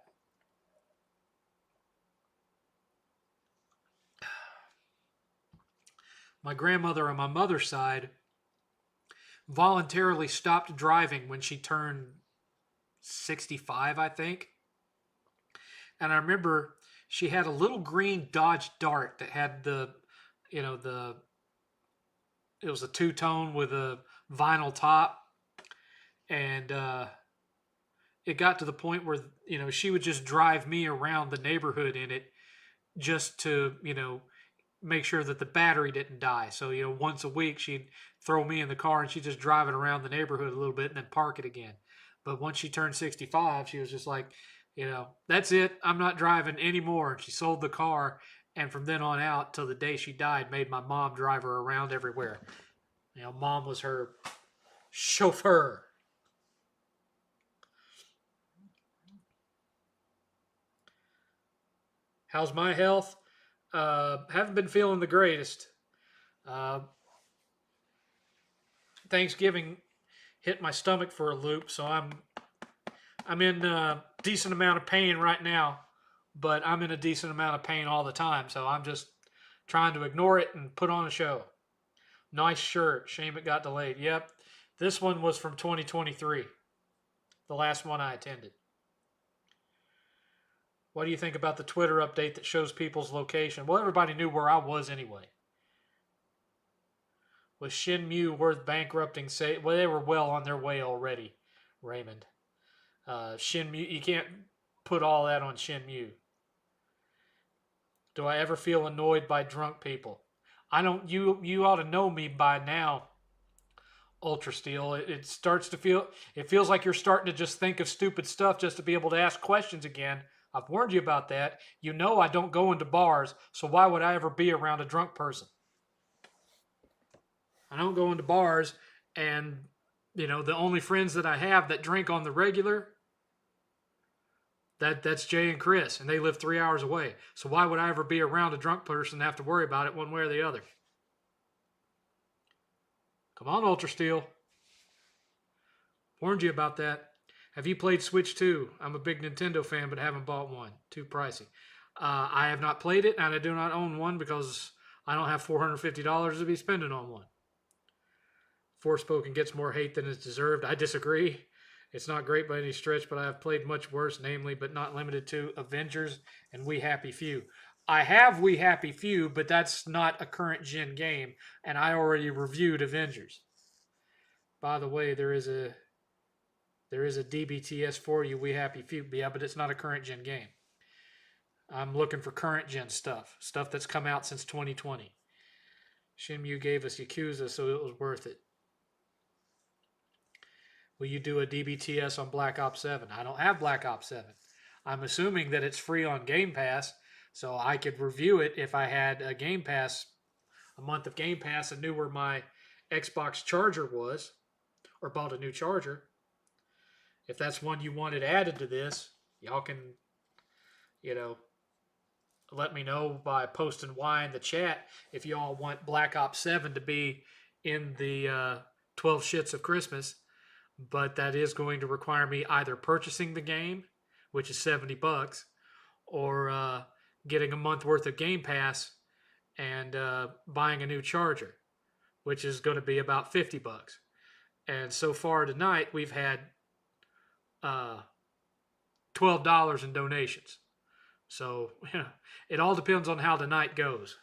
My grandmother on my mother's side voluntarily stopped driving when she turned 65, I think. And I remember she had a little green Dodge Dart that had it was a two-tone with a vinyl top. And it got to the point where, she would just drive me around the neighborhood in it just to, make sure that the battery didn't die. So, once a week she'd throw me in the car and she'd just drive it around the neighborhood a little bit and then park it again. But once she turned 65, she was just like, that's it. I'm not driving anymore. And she sold the car. And from then on out till the day she died, made my mom drive her around everywhere. Mom was her chauffeur. How's my health? Haven't been feeling the greatest. Uh, Thanksgiving hit my stomach for a loop, so I'm in a decent amount of pain right now, but I'm in a decent amount of pain all the time, so I'm just trying to ignore it and put on a show. Nice shirt. Shame it got delayed. Yep. This one was from 2023, the last one I attended. What do you think about the Twitter update that shows people's location? Well, everybody knew where I was anyway. Was Shenmue worth bankrupting? Well, they were well on their way already, Raymond. Shenmue, you can't put all that on Shenmue. Do I ever feel annoyed by drunk people? I don't. You ought to know me by now, Ultra Steel. It starts to feel. It feels like you're starting to just think of stupid stuff just to be able to ask questions again. I've warned you about that. I don't go into bars, so why would I ever be around a drunk person? I don't go into bars, and the only friends that I have that drink on the regular, that's Jay and Chris, and they live 3 hours away. So why would I ever be around a drunk person and have to worry about it one way or the other? Come on, Ultra Steel. Warned you about that. Have you played Switch 2? I'm a big Nintendo fan, but haven't bought one. Too pricey. I have not played it, and I do not own one because I don't have $450 to be spending on one. Forspoken gets more hate than it's deserved. I disagree. It's not great by any stretch, but I have played much worse, namely, but not limited to, Avengers and We Happy Few. I have We Happy Few, but that's not a current gen game, and I already reviewed Avengers. By the way, there is a DBTS for you, We Happy Few, yeah, but it's not a current gen game. I'm looking for current gen stuff that's come out since 2020. Shinmu gave us Yakuza, so it was worth it. Will you do a DBTS on Black Ops 7? I don't have Black Ops 7. I'm assuming that it's free on Game Pass, so I could review it if I had a Game Pass, a month of Game Pass, and knew where my Xbox charger was, or bought a new charger. If that's one you wanted added to this, y'all can, let me know by posting Y in the chat if y'all want Black Ops 7 to be in the 12 Shits of Christmas. But that is going to require me either purchasing the game, which is $70, or getting a month worth of Game Pass and buying a new charger, which is going to be about $50. And so far tonight, we've had $12 in donations. So it all depends on how the night goes.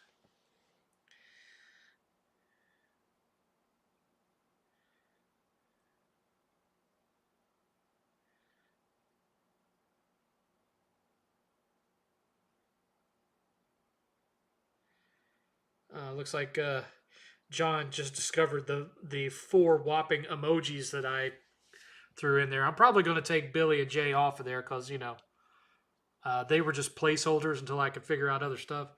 Looks like John just discovered the 4 whopping emojis that I threw in there. I'm probably going to take Billy and Jay off of there because, they were just placeholders until I could figure out other stuff.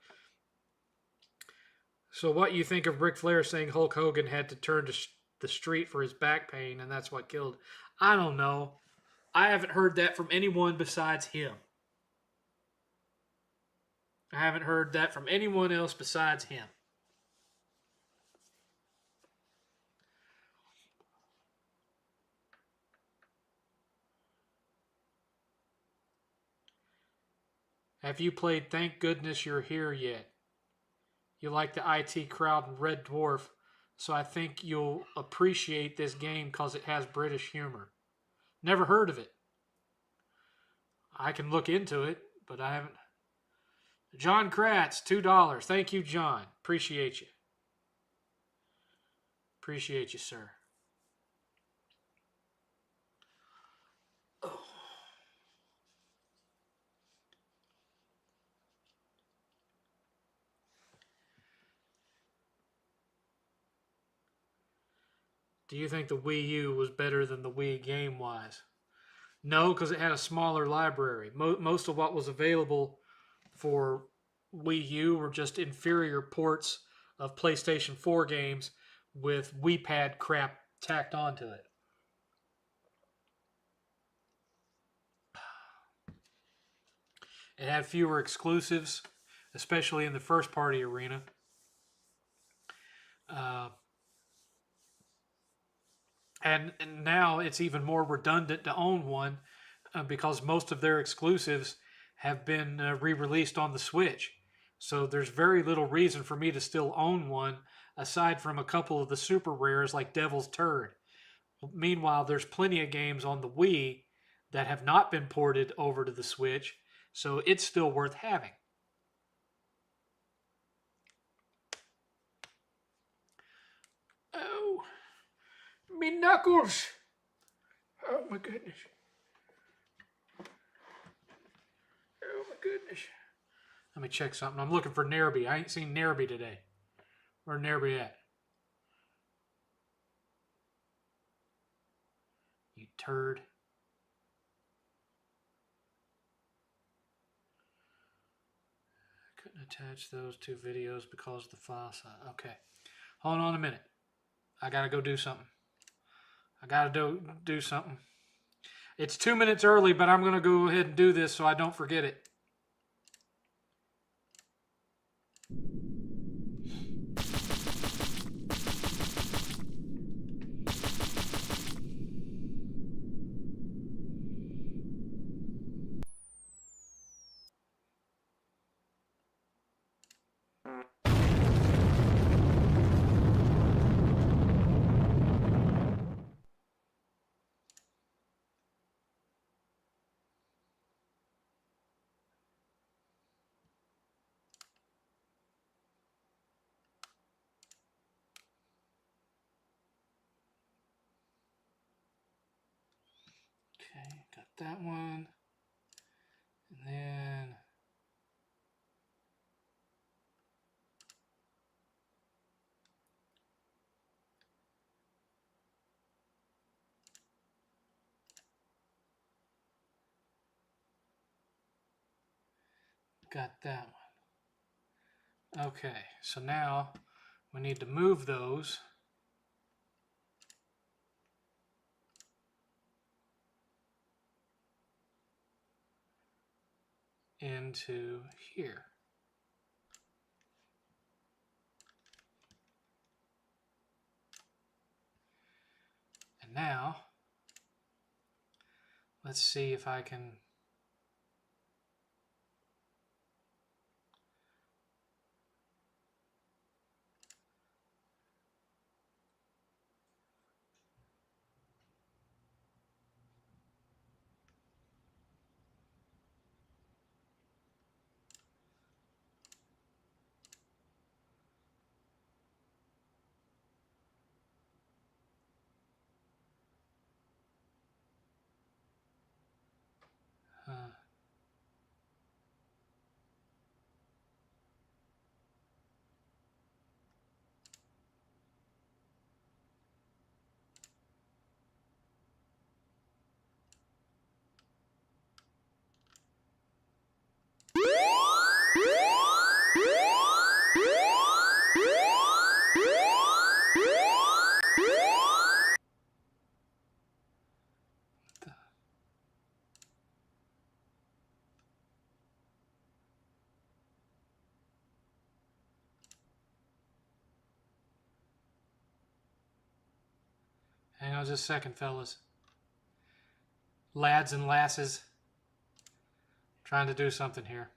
So what you think of Ric Flair saying Hulk Hogan had to turn to the street for his back pain and that's what killed? I don't know. I haven't heard that from anyone besides him. I haven't heard that from anyone else besides him. Have you played Thank Goodness You're Here yet? You like the IT crowd and Red Dwarf, so I think you'll appreciate this game because it has British humor. Never heard of it. I can look into it, but I haven't. John Kratz, $2. Thank you, John. Appreciate you. Appreciate you, sir. Oh. Do you think the Wii U was better than the Wii game-wise? No, because it had a smaller library. Most of what was available for Wii U were just inferior ports of PlayStation 4 games with Wii Pad crap tacked onto it. It had fewer exclusives, especially in the first-party arena. And now it's even more redundant to own one because most of their exclusives have been re-released on the Switch. So there's very little reason for me to still own one aside from a couple of the super rares like Devil's Turd. Meanwhile, there's plenty of games on the Wii that have not been ported over to the Switch, so it's still worth having. Oh, me knuckles! Oh my goodness. Oh my goodness. Let me check something. I'm looking for Nerby. I ain't seen Nerby today. Where Nerby at? You turd. I couldn't attach those 2 videos because of the file size. Okay. Hold on a minute. I gotta go do something. I gotta do something. It's 2 minutes early, but I'm gonna go ahead and do this so I don't forget it. that one. And then got that one. Okay, so now we need to move those into here. And now, let's see if I can hang on just a second, fellas. Lads and lasses. Trying to do something here.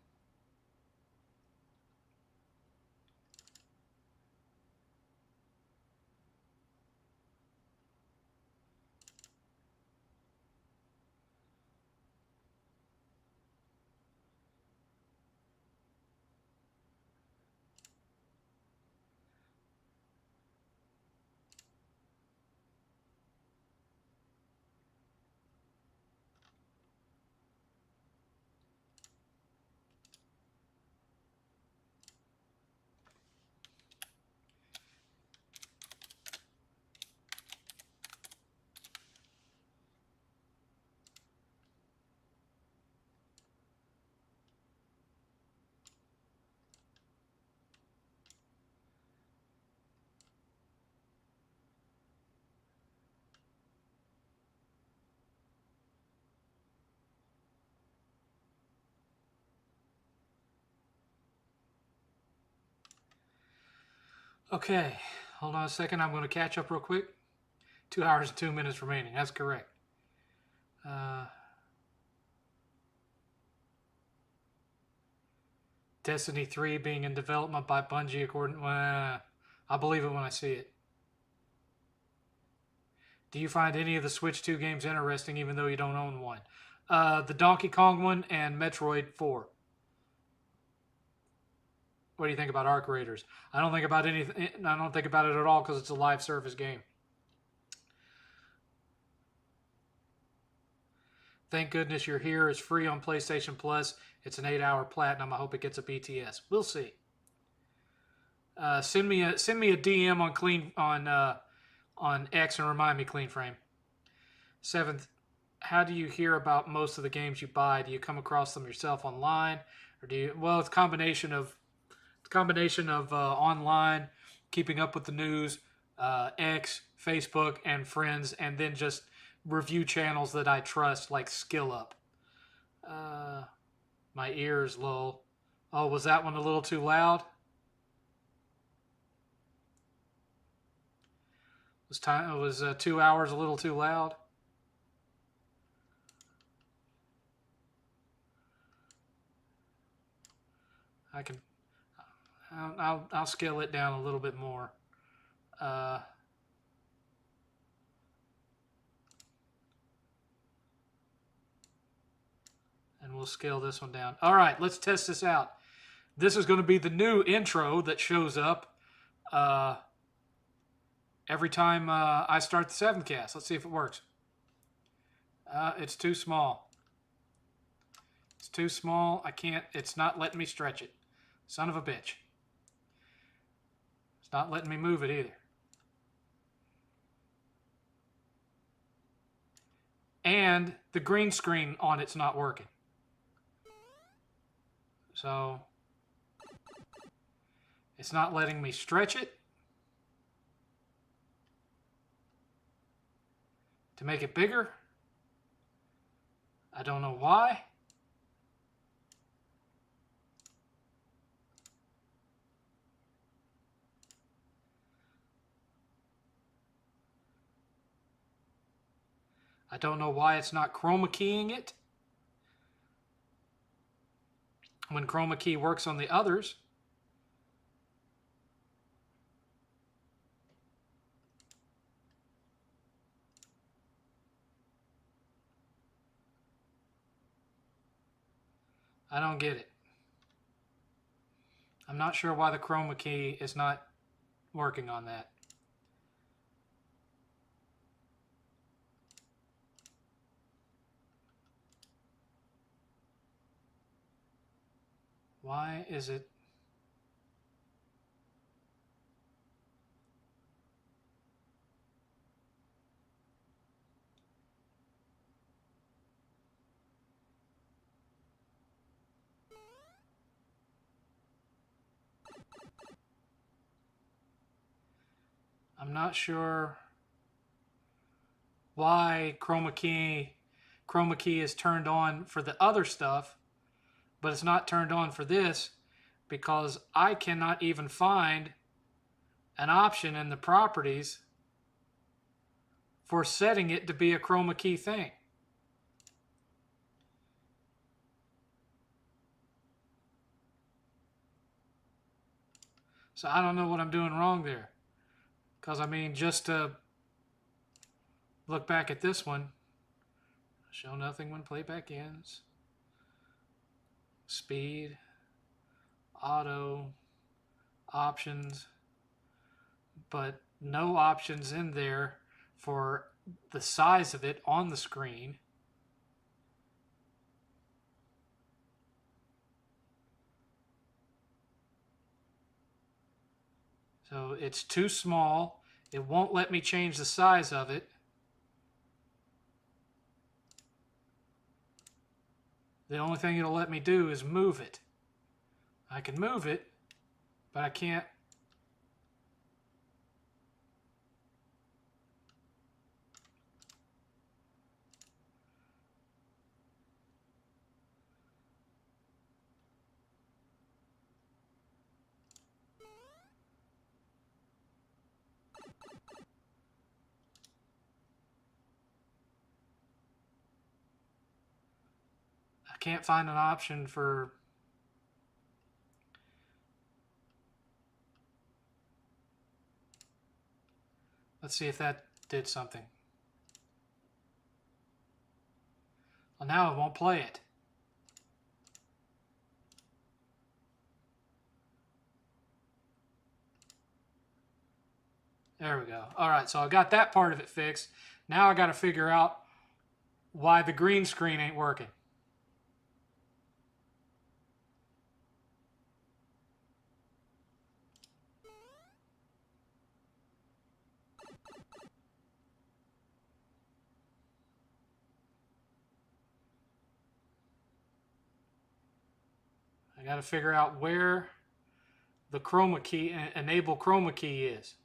Okay, hold on a second. I'm going to catch up real quick. 2 hours and 2 minutes remaining. That's correct. Destiny 3 being in development by Bungie, according. I believe it when I see it. Do you find any of the Switch 2 games interesting, even though you don't own one? The Donkey Kong one and Metroid 4. What do you think about Arc Raiders? I don't think about anything. I don't think about it at all because it's a live service game. Thank goodness you're here. It's free on PlayStation Plus. It's an 8-hour platinum. I hope it gets a BTS. We'll see. Send me a DM on X and remind me, Clean Frame. 7th, how do you hear about most of the games you buy? Do you come across them yourself online, or do you? Well, it's a combination of online, keeping up with the news, X, Facebook, and friends, and then just review channels that I trust, like Skill Up. My ears, lol. Oh, was that one a little too loud? Was 2 hours a little too loud? I can. I'll scale it down a little bit more. And we'll scale this one down. All right, let's test this out. This is going to be the new intro that shows up every time I start the 7thCast. Let's see if it works. It's too small. It's too small. I can't. It's not letting me stretch it. Son of a bitch. It's not letting me move it either. And the green screen on it's not working. So it's not letting me stretch it to make it bigger. I don't know why. I don't know why it's not chroma keying it when chroma key works on the others. I don't get it. I'm not sure why the chroma key is not working on that. Why is it? I'm not sure why chroma key is turned on for the other stuff, but it's not turned on for this, because I cannot even find an option in the properties for setting it to be a chroma key thing. So I don't know what I'm doing wrong there. Because, I mean, just to look back at this one, show nothing when playback ends, speed, auto, options, but no options in there for the size of it on the screen. So it's too small. It won't let me change the size of it. The only thing it'll let me do is move it. I can move it, but I can't. I can't find an option for. Let's see if that did something. Well, now it won't play it. There we go. All right, so I got that part of it fixed. Now I got to figure out why the green screen ain't working. I got to figure out where the chroma key, enable chroma key is.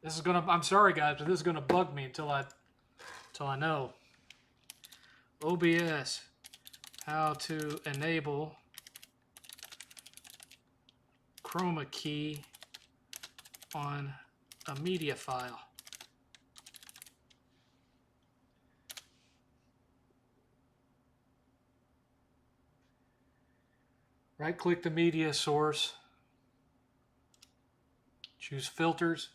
This is gonna. I'm sorry, guys, but this is gonna bug me until I know. OBS, how to enable chroma key on a media file. Right-click the media source. Choose filters.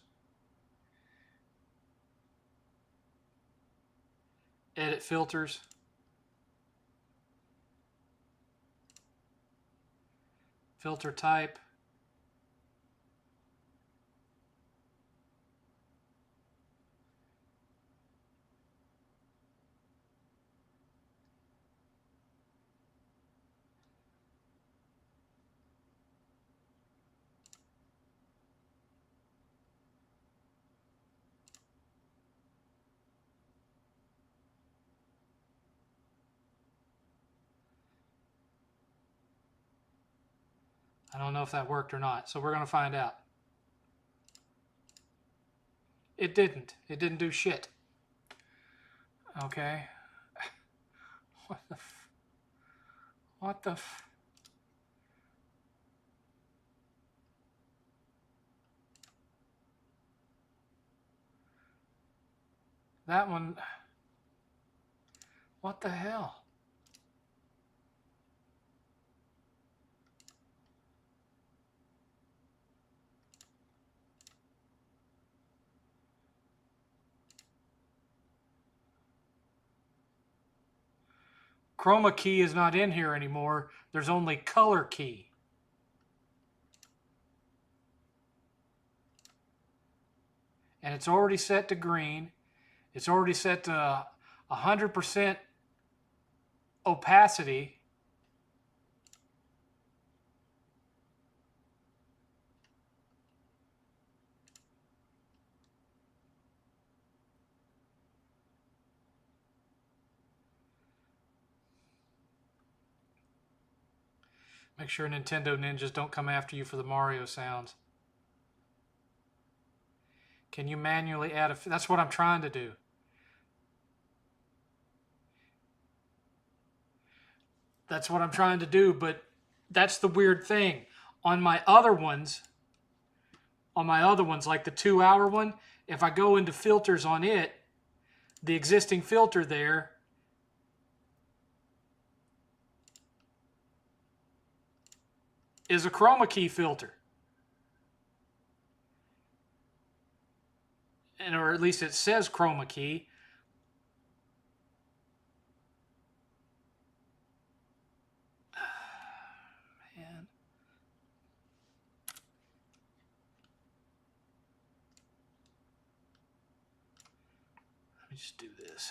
Edit filters. Filter type. I don't know if that worked or not, so we're going to find out. It didn't. It didn't do shit. Okay. What the What the That one... What the hell? Chroma key is not in here anymore. There's only color key. And it's already set to green. It's already set to 100% opacity. Make sure Nintendo ninjas don't come after you for the Mario sounds. Can you manually add a... That's what I'm trying to do. That's what I'm trying to do, but that's the weird thing. On my other ones, like the 2-hour one, if I go into filters on it, the existing filter there is a chroma key filter. And, or at least it says chroma key. Man. Let me just do this.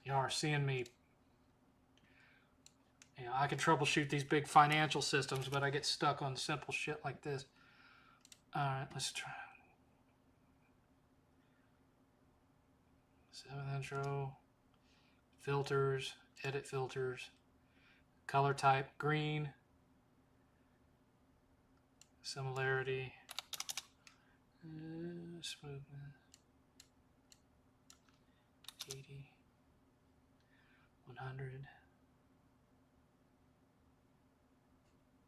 Y'all are seeing me. You know, I can troubleshoot these big financial systems, but I get stuck on simple shit like this. All right, let's try. 7th intro, filters, edit filters, color type green, similarity, smoothness, 80, 100,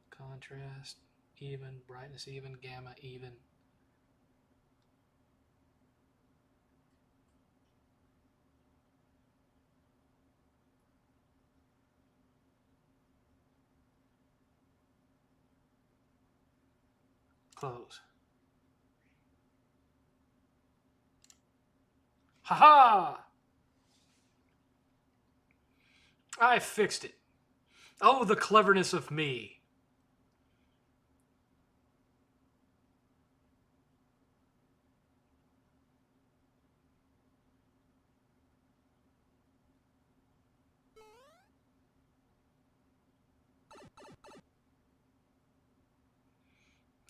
contrast, even, brightness even, gamma even. Close. Haha! I fixed it. Oh, the cleverness of me.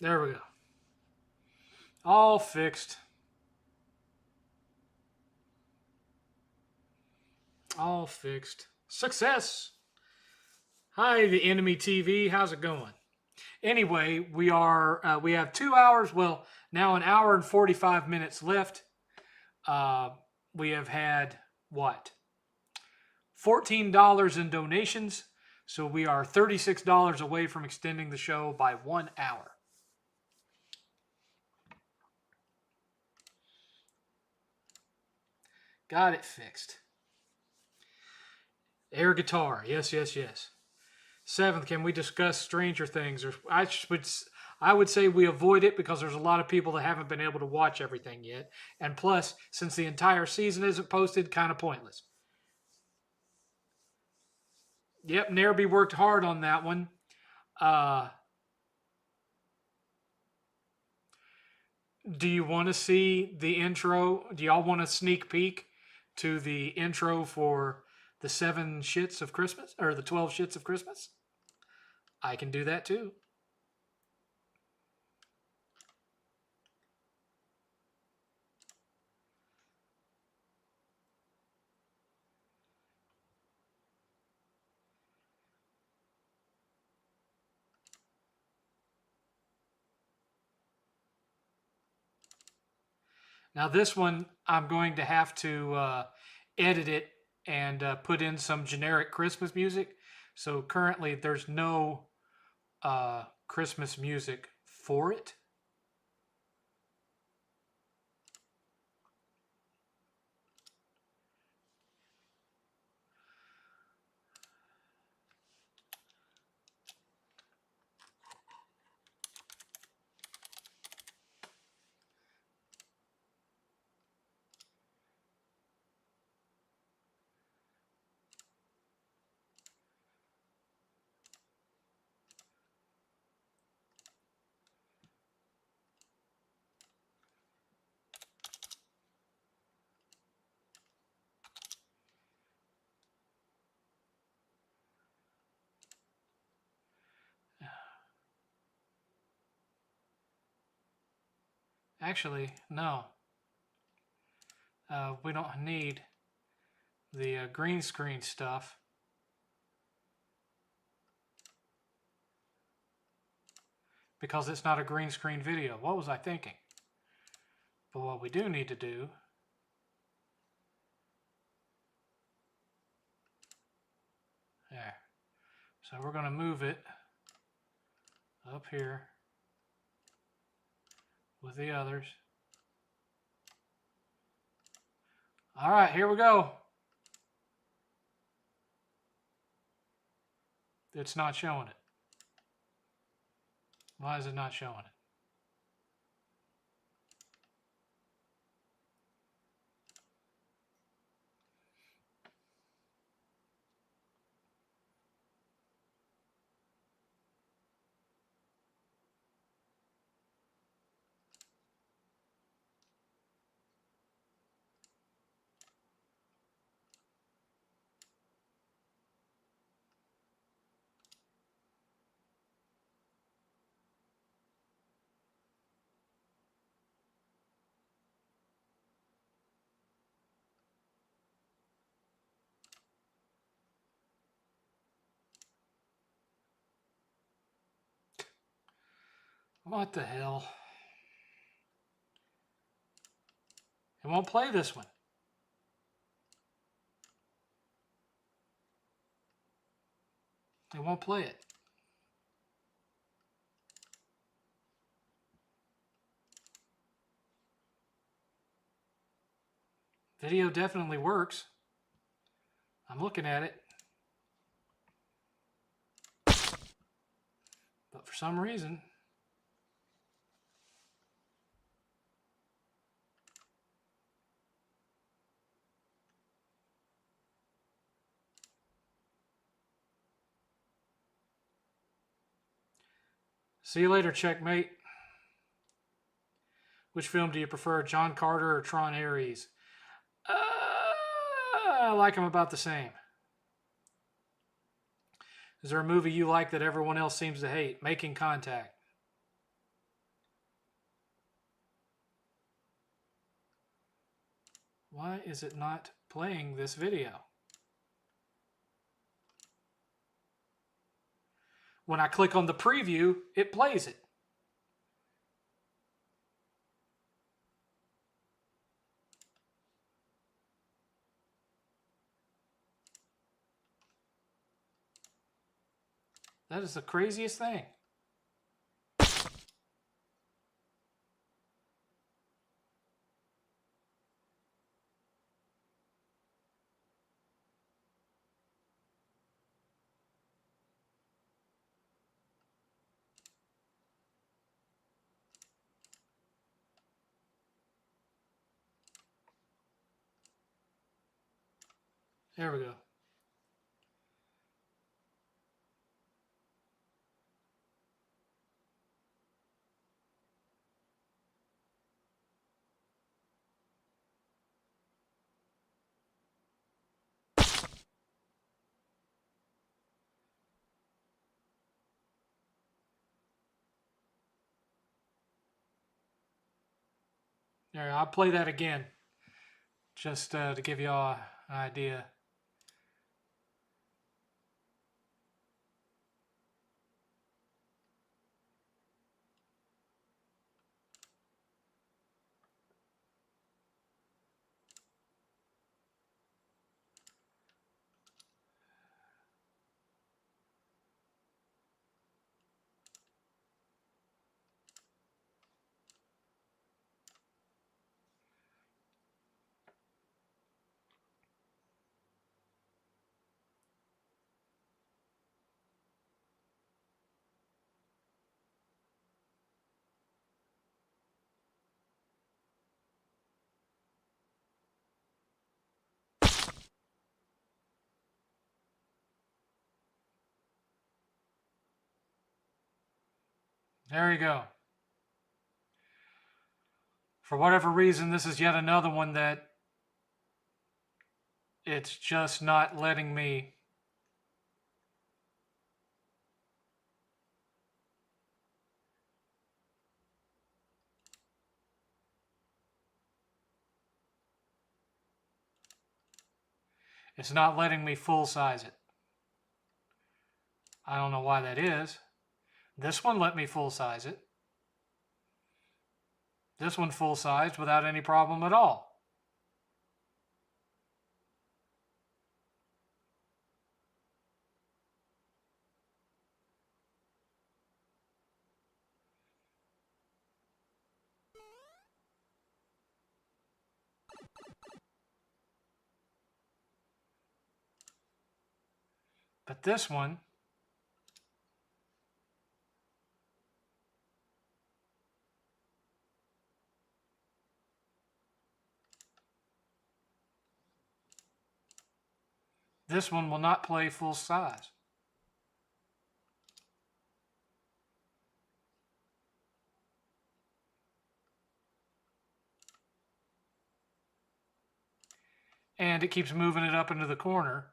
There we go. All fixed. All fixed. Success! Hi, the enemy TV. How's it going? Anyway, we have 2 hours. Well, now an hour and 45 minutes left. We have had what? $14 in donations. So we are $36 away from extending the show by 1 hour. Got it fixed. Air guitar. Yes, yes, yes. 7th, can we discuss Stranger Things? Or I would say we avoid it because there's a lot of people that haven't been able to watch everything yet. And plus, since the entire season isn't posted, kind of pointless. Yep, Nerby worked hard on that one. Uh, do you want to see the intro? Do y'all want a sneak peek to the intro for the 7 shits of Christmas or the 12 shits of Christmas? I can do that too. Now this one, I'm going to have to edit it and put in some generic Christmas music. So currently, there's no Christmas music for it. Actually, no. We don't need the green screen stuff. Because it's not a green screen video. What was I thinking? But what we do need to do there. So we're going to move it up here with the others. All right, here we go. It's not showing it. Why is it not showing it? What the hell? It won't play this one. It won't play it. Video definitely works. I'm looking at it. But for some reason, see you later, checkmate. Which film do you prefer, John Carter or Tron Ares? I like them about the same. Is there a movie you like that everyone else seems to hate? Making Contact. Why is it not playing this video? When I click on the preview, it plays it. That is the craziest thing. There we go. There, I'll play that again just to give y'all an idea. There you go. For whatever reason, this is yet another one that it's just not letting me. It's not letting me full size it. I don't know why that is. This one let me full size it. This one full sized without any problem at all. But this one, will not play full size. And it keeps moving it up into the corner.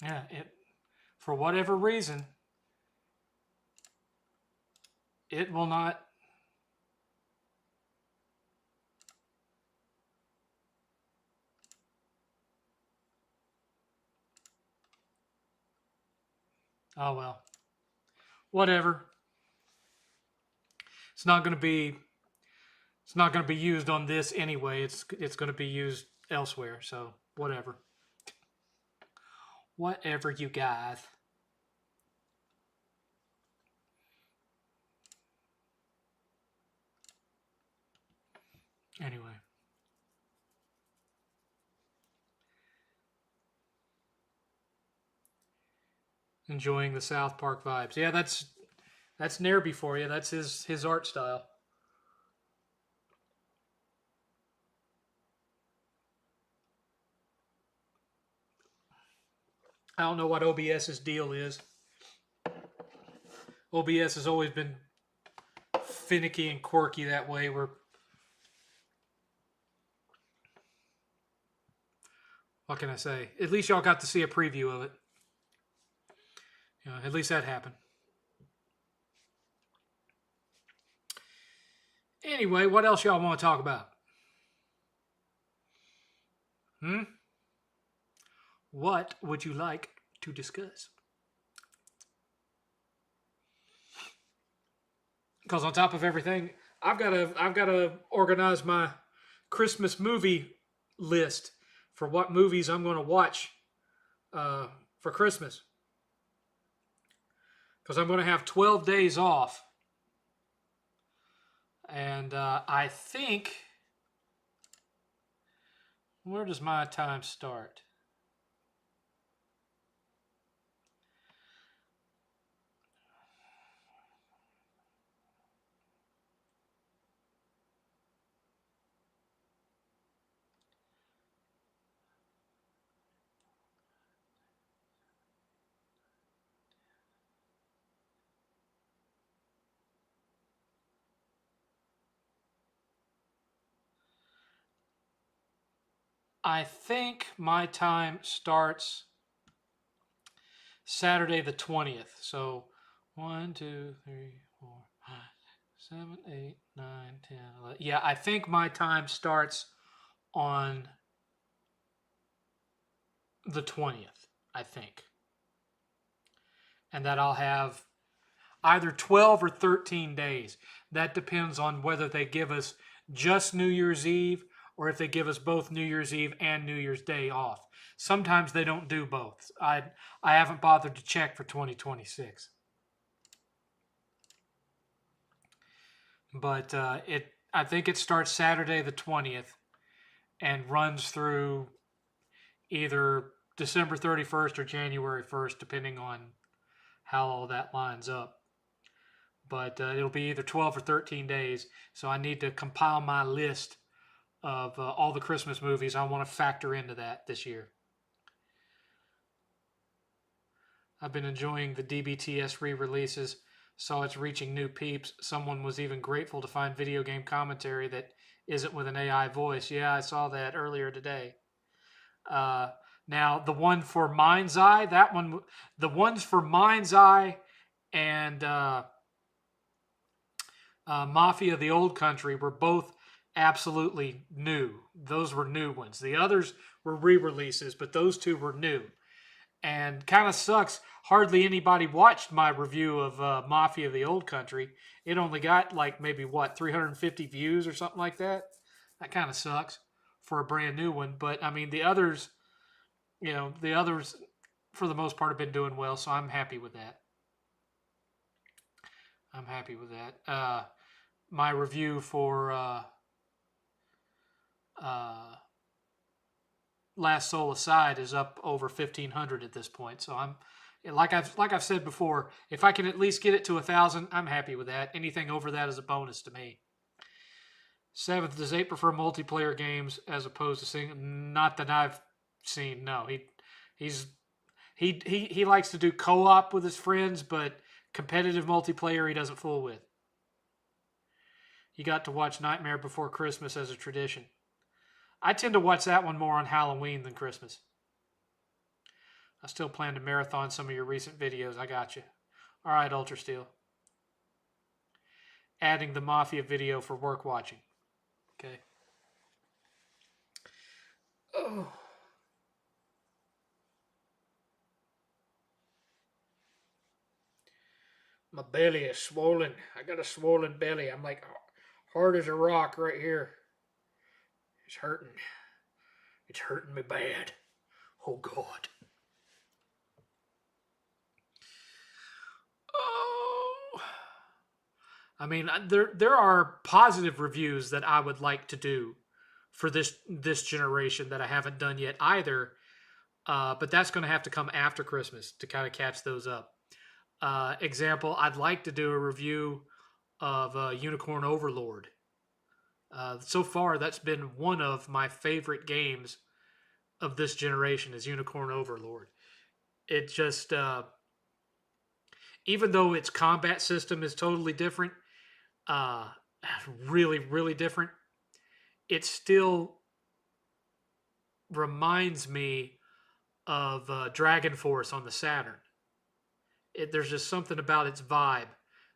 Yeah, for whatever reason, it will not. Oh well. Whatever. It's not going to be used on this anyway. It's going to be used elsewhere. So, whatever. Whatever, you guys. Anyway. Enjoying the South Park vibes. Yeah, that's Nerby for you. That's his art style. I don't know what OBS's deal is. OBS has always been finicky and quirky that way. What can I say? At least y'all got to see a preview of it. You know, at least that happened. Anyway, what else y'all want to talk about? What would you like to discuss? Because on top of everything, I've got to organize my Christmas movie list for what movies I'm going to watch for Christmas. Because I'm going to have 12 days off. And I think... Where does my time start? I think my time starts Saturday the 20th. So 1, 2, 3, 4, 5, 7, 8, 9, 10, 11. Yeah, I think my time starts on the 20th, I think. And that I'll have either 12 or 13 days. That depends on whether they give us just New Year's Eve or if they give us both New Year's Eve and New Year's Day off. Sometimes they don't do both. I haven't bothered to check for 2026. But I think it starts Saturday the 20th and runs through either December 31st or January 1st, depending on how all that lines up. But it'll be either 12 or 13 days. So I need to compile my list of all the Christmas movies I want to factor into that this year. I've been enjoying the DBTS re-releases. Saw it's reaching new peeps. Someone was even grateful to find video game commentary that isn't with an AI voice. Yeah, I saw that earlier today. Now, the one for Mind's Eye, the ones for Mind's Eye and Mafia of the Old Country were both absolutely new. Those were new ones. The others were re-releases, but those two were new. And kind of sucks. Hardly anybody watched my review of Mafia of the Old Country. It only got like maybe 350 views or something like that. That kind of sucks for a brand new one. But I mean, the others for the most part have been doing well, so I'm happy with that. My review for Last Soul Aside is up over 1,500 at this point. So I'm like I've said before, if I can at least get it to 1,000, I'm happy with that. Anything over that is a bonus to me. 7th, does 8 prefer multiplayer games as opposed to single? Not that I've seen. No, he likes to do co-op with his friends, but competitive multiplayer he doesn't fool with. You got to watch Nightmare Before Christmas as a tradition. I tend to watch that one more on Halloween than Christmas. I still plan to marathon some of your recent videos. I got you. All right, Ultra Steel. Adding the Mafia video for work watching. Okay. Oh. My belly is swollen. I got a swollen belly. I'm like hard as a rock right here. It's hurting. It's hurting me bad. Oh, God. Oh. I mean, there are positive reviews that I would like to do for this generation that I haven't done yet either. But that's going to have to come after Christmas to kind of catch those up. Example, I'd like to do a review of Unicorn Overlord. So far, that's been one of my favorite games of this generation is Unicorn Overlord. It just, even though its combat system is totally different, really, really different, it still reminds me of Dragon Force on the Saturn. There's just something about its vibe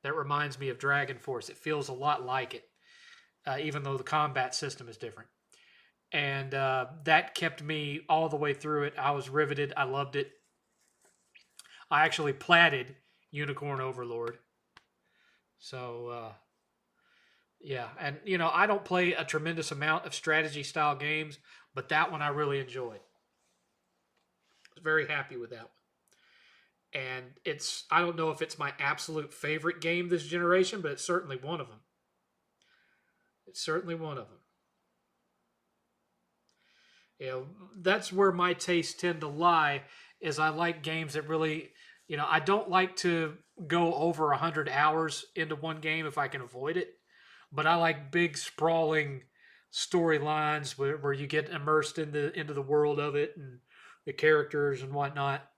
that reminds me of Dragon Force. It feels a lot like it. Even though the combat system is different. And that kept me all the way through it. I was riveted. I loved it. I actually platted Unicorn Overlord. So, Yeah, and I don't play a tremendous amount of strategy style games, but that one I really enjoyed. I was very happy with that one. And I don't know if it's my absolute favorite game this generation, but it's certainly one of them. It's certainly one of them. That's where my tastes tend to lie. Is I like games that really, I don't like to go over 100 hours into one game if I can avoid it. But I like big sprawling storylines where you get immersed into the world of it and the characters and whatnot.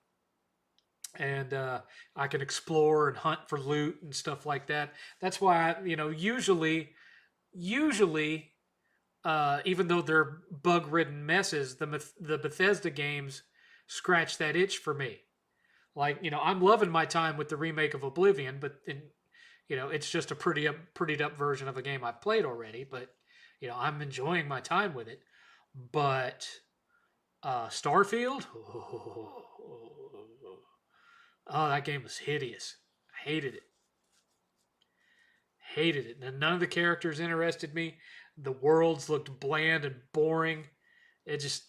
And I can explore and hunt for loot and stuff like that. That's why usually, even though they're bug-ridden messes, the Bethesda games scratch that itch for me. Like, I'm loving my time with the remake of Oblivion, but it's just a prettied up version of a game I've played already. But I'm enjoying my time with it. But Starfield, oh, that game was hideous. I hated it. Hated it. And none of the characters interested me. The worlds looked bland and boring. It just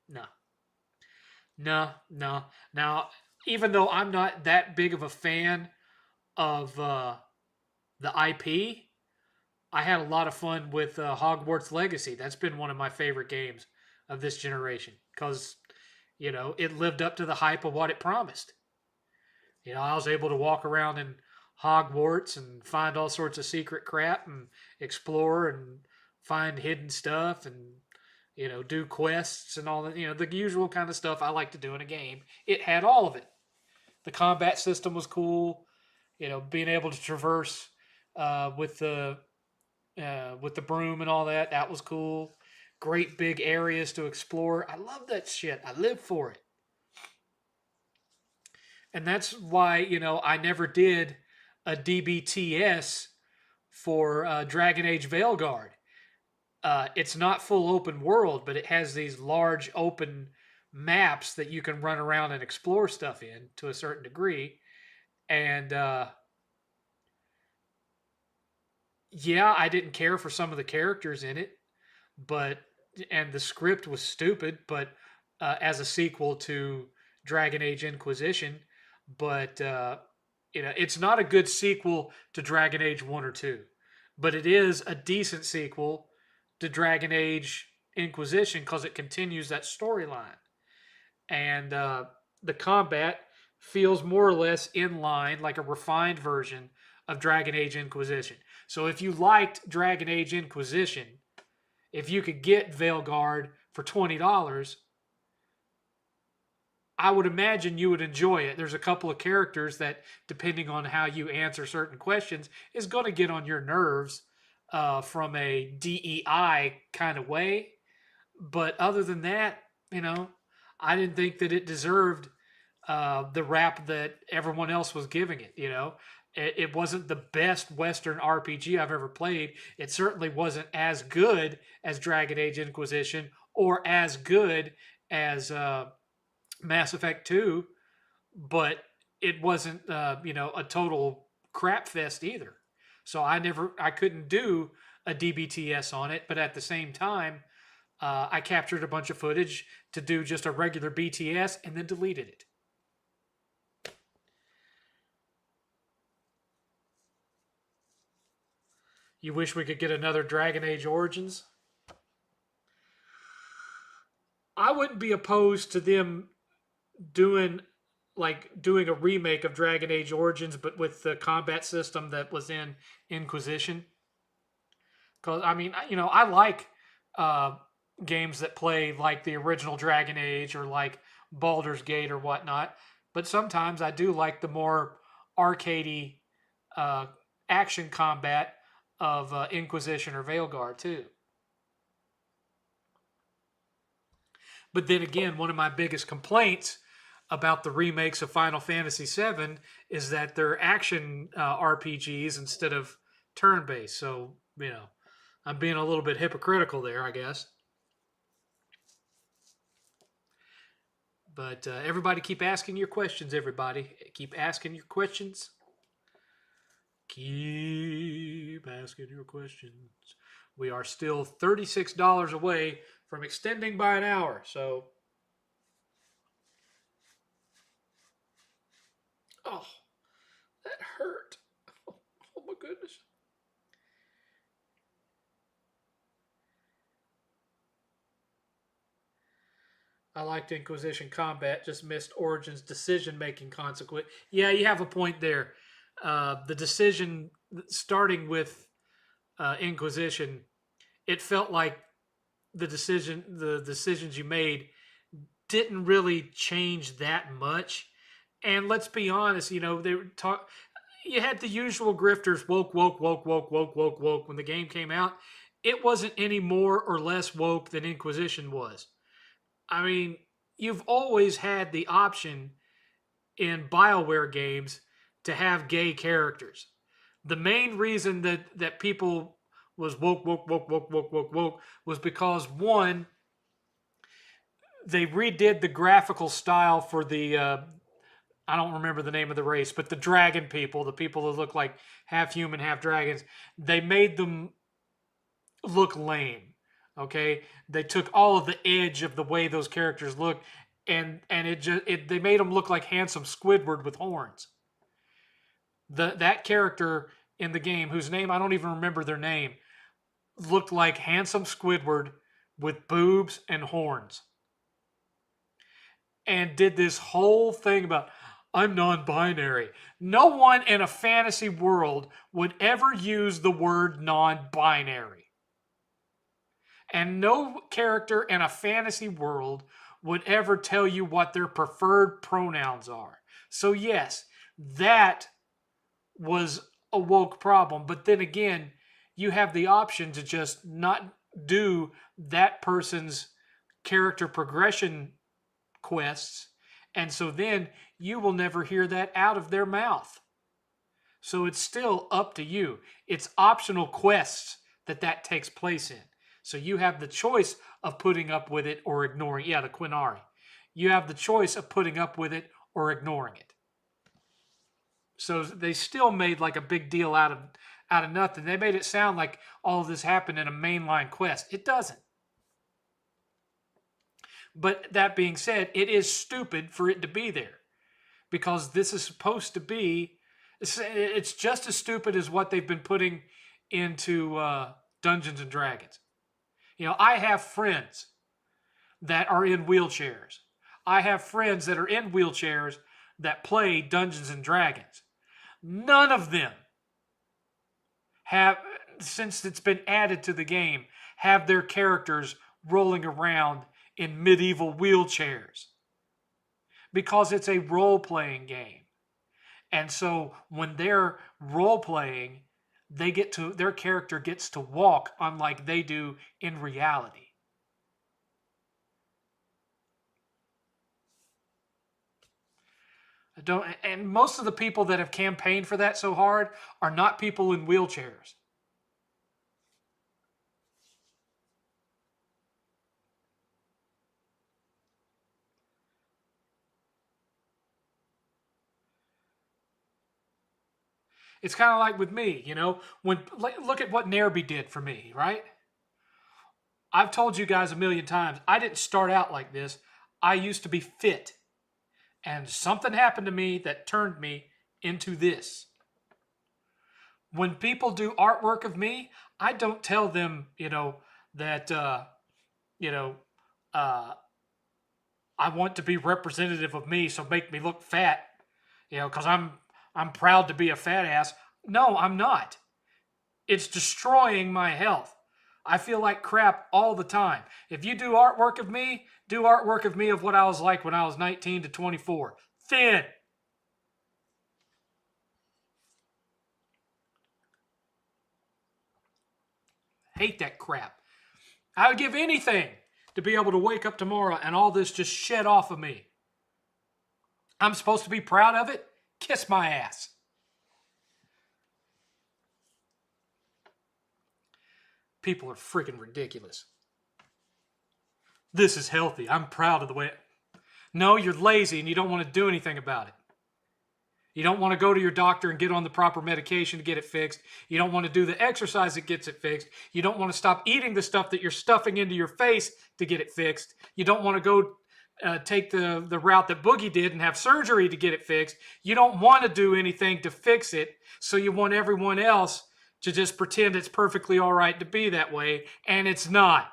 no, no, no. Now, even though I'm not that big of a fan of the IP, I had a lot of fun with Hogwarts Legacy. That's been one of my favorite games of this generation because it lived up to the hype of what it promised. I was able to walk around in Hogwarts and find all sorts of secret crap and explore and find hidden stuff and do quests and all that, the usual kind of stuff I like to do in a game. It had all of it. The combat system was cool. Being able to traverse with the broom and all that, that was cool. Great big areas to explore. I love that shit. I live for it. And that's why I never did a DBTS for Dragon Age Veilguard. It's not full open world, but it has these large open maps that you can run around and explore stuff in to a certain degree. And yeah, I didn't care for some of the characters in it, but and the script was stupid, but as a sequel to Dragon Age Inquisition, but it's not a good sequel to Dragon Age 1 or 2, but it is a decent sequel to Dragon Age Inquisition because it continues that storyline. And the combat feels more or less in line, like a refined version of Dragon Age Inquisition. So if you liked Dragon Age Inquisition, if you could get Veilguard for $20, I would imagine you would enjoy it. There's a couple of characters that, depending on how you answer certain questions, is going to get on your nerves from a DEI kind of way. But other than that, I didn't think that it deserved the rap that everyone else was giving it. It wasn't the best Western RPG I've ever played. It certainly wasn't as good as Dragon Age Inquisition or as good as Mass Effect 2, but it wasn't a total crap fest either. So I couldn't do a DBTS on it, but at the same time, I captured a bunch of footage to do just a regular BTS and then deleted it. You wish we could get another Dragon Age Origins? I wouldn't be opposed to them doing doing a remake of Dragon Age Origins, but with the combat system that was in Inquisition. Because I mean, I like uh, games that play like the original Dragon Age or like Baldur's Gate or whatnot. But sometimes I do like the more arcadey uh, action combat of Inquisition or Veilguard too. But then again, one of my biggest complaints about the remakes of Final Fantasy VII is that they're action RPGs instead of turn based. So, I'm being a little bit hypocritical there, I guess. But everybody keep asking your questions, everybody. Keep asking your questions. Keep asking your questions. We are still $36 away from extending by an hour. So, oh, that hurt. Oh my goodness. I liked Inquisition Combat, just missed Origins decision making consequence. Yeah, you have a point there. The decision starting with Inquisition, it felt like the decisions you made didn't really change that much. And let's be honest, they were talk. You had the usual grifters woke when the game came out. It wasn't any more or less woke than Inquisition was. I mean, you've always had the option in BioWare games to have gay characters. The main reason that people was woke was because one, they redid the graphical style for the I don't remember the name of the race, but the dragon people, the people that look like half human, half dragons, they made them look lame. Okay, they took all of the edge of the way those characters look, and they made them look like handsome Squidward with horns. That character in the game, whose name I don't even remember their name, looked like handsome Squidward with boobs and horns, and did this whole thing about I'm non-binary. No one in a fantasy world would ever use the word non-binary. And no character in a fantasy world would ever tell you what their preferred pronouns are. So yes, that was a woke problem. But then again, you have the option to just not do that person's character progression quests. And so then you will never hear that out of their mouth. So it's still up to you. It's optional quests that takes place in. So you have the choice of putting up with it or ignoring it. Yeah, the Quinari. You have the choice of putting up with it or ignoring it. So they still made like a big deal out of nothing. They made it sound like all of this happened in a mainline quest. It doesn't. But that being said, it is stupid for it to be there. Because this is supposed to be... It's just as stupid as what they've been putting into Dungeons and Dragons. I have friends that are in wheelchairs. I have friends that are in wheelchairs that play Dungeons and Dragons. None of them have, since it's been added to the game, have their characters rolling around in medieval wheelchairs. Because it's a role-playing game. And so when they're role-playing, their character gets to walk unlike they do in reality. And most of the people that have campaigned for that so hard are not people in wheelchairs. It's kind of like with me, look at what Nerby did for me, right? I've told you guys a million times, I didn't start out like this. I used to be fit. And something happened to me that turned me into this. When people do artwork of me, I don't tell them, that, I want to be representative of me, so make me look fat, because I'm proud to be a fat ass. No, I'm not. It's destroying my health. I feel like crap all the time. If you do artwork of me, do artwork of me of what I was like when I was 19 to 24. Thin. Hate that crap. I would give anything to be able to wake up tomorrow and all this just shed off of me. I'm supposed to be proud of it? Kiss my ass. People are freaking ridiculous. This is healthy. I'm proud of the way... No, you're lazy and you don't want to do anything about it. You don't want to go to your doctor and get on the proper medication to get it fixed. You don't want to do the exercise that gets it fixed. You don't want to stop eating the stuff that you're stuffing into your face to get it fixed. You don't want to go take the route that Boogie did and have surgery to get it fixed. You don't want to do anything to fix it, so you want everyone else to just pretend it's perfectly all right to be that way, and it's not.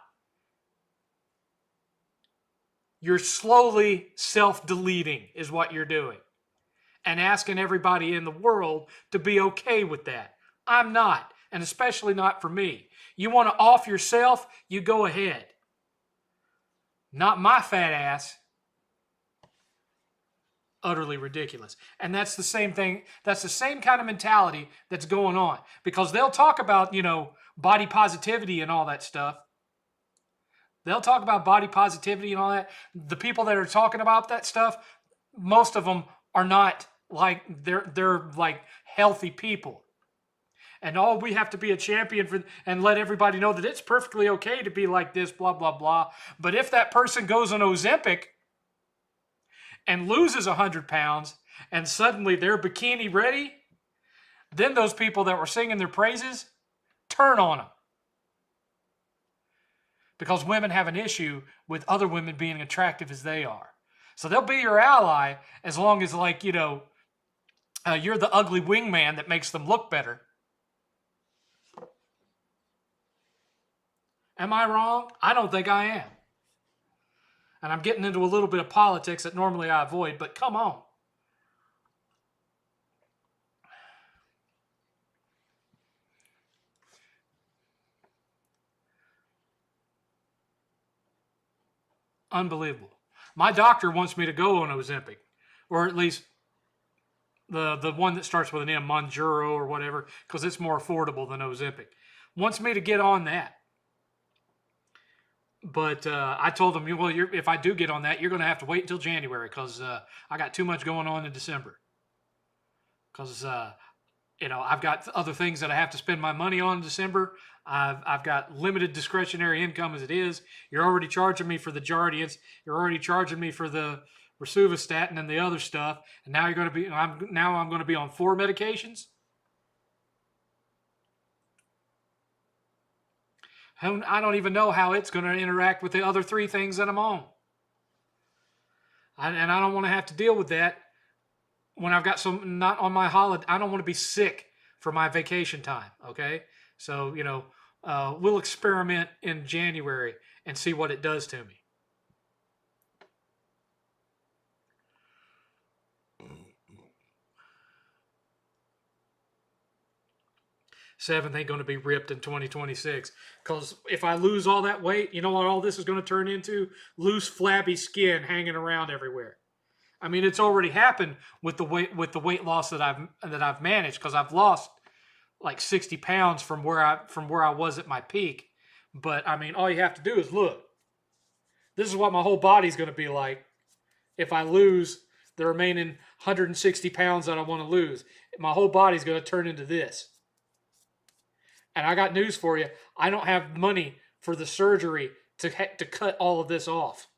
You're slowly self-deleting is what you're doing, and asking everybody in the world to be okay with that. I'm not, and especially not for me. You want to off yourself, you go ahead. Not my fat ass. Utterly ridiculous. And that's the same thing. That's the same kind of mentality that's going on. Because they'll talk about, body positivity and all that stuff. They'll talk about body positivity and all that. The people that are talking about that stuff, most of them are not like, they're like healthy people. And we have to be a champion for and let everybody know that it's perfectly okay to be like this, blah, blah, blah. But if that person goes on Ozempic and loses 100 pounds and suddenly they're bikini ready, then those people that were singing their praises turn on them. Because women have an issue with other women being attractive as they are. So they'll be your ally as long as, you're the ugly wingman that makes them look better. Am I wrong? I don't think I am. And I'm getting into a little bit of politics that normally I avoid, but come on. Unbelievable. My doctor wants me to go on Ozempic, or at least the one that starts with an M, Monjuro or whatever, because it's more affordable than Ozempic. Wants me to get on that. But I told him, if I do get on that, you're going to have to wait until January because I got too much going on in December. Because, I've got other things that I have to spend my money on in December. I've got limited discretionary income as it is. You're already charging me for the Jardiance. You're already charging me for the Rosuvastatin and the other stuff. And now I'm going to be on 4 medications. I don't even know how it's going to interact with the other 3 things that I'm on. And I don't want to have to deal with that when I've got some not on my holiday. I don't want to be sick for my vacation time, okay? So, we'll experiment in January and see what it does to me. Seventh ain't going to be ripped in 2026. Because if I lose all that weight, you know what all this is going to turn into? Loose, flabby skin hanging around everywhere. I mean, it's already happened with the weight loss that I've managed, because I've lost like 60 pounds from where I was at my peak. But I mean, all you have to do is look. This is what my whole body's going to be like if I lose the remaining 160 pounds that I want to lose. My whole body's going to turn into this. And I got news for you. I don't have money for the surgery to cut all of this off.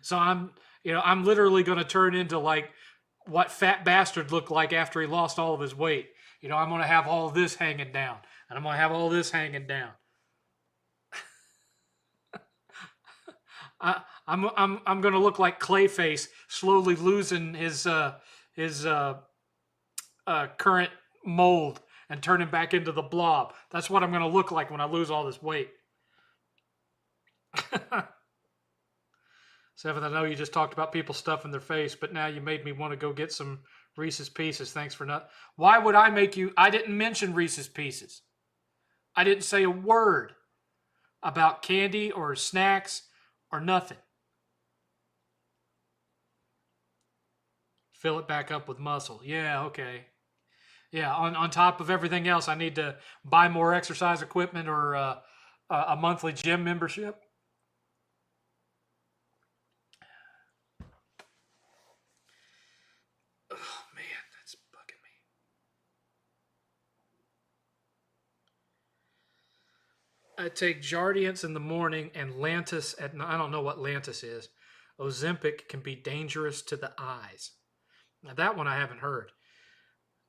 So I'm literally going to turn into like what Fat Bastard looked like after he lost all of his weight. I'm going to have all of this hanging down, and I'm going to have all this hanging down. I'm going to look like Clayface, slowly losing his current mold and turning back into the Blob. That's what I'm going to look like when I lose all this weight. Seventh, I know you just talked about people stuffing their face, but now you made me want to go get some Reese's Pieces. Thanks for not. Why would I make you? I didn't mention Reese's Pieces. I didn't say a word about candy or snacks or nothing. Fill it back up with muscle. Yeah, okay. Yeah, on top of everything else, I need to buy more exercise equipment or a monthly gym membership. Oh, man, that's bugging me. I take Jardiance in the morning and Lantus at night. I don't know what Lantus is. Ozempic can be dangerous to the eyes. Now, that one I haven't heard.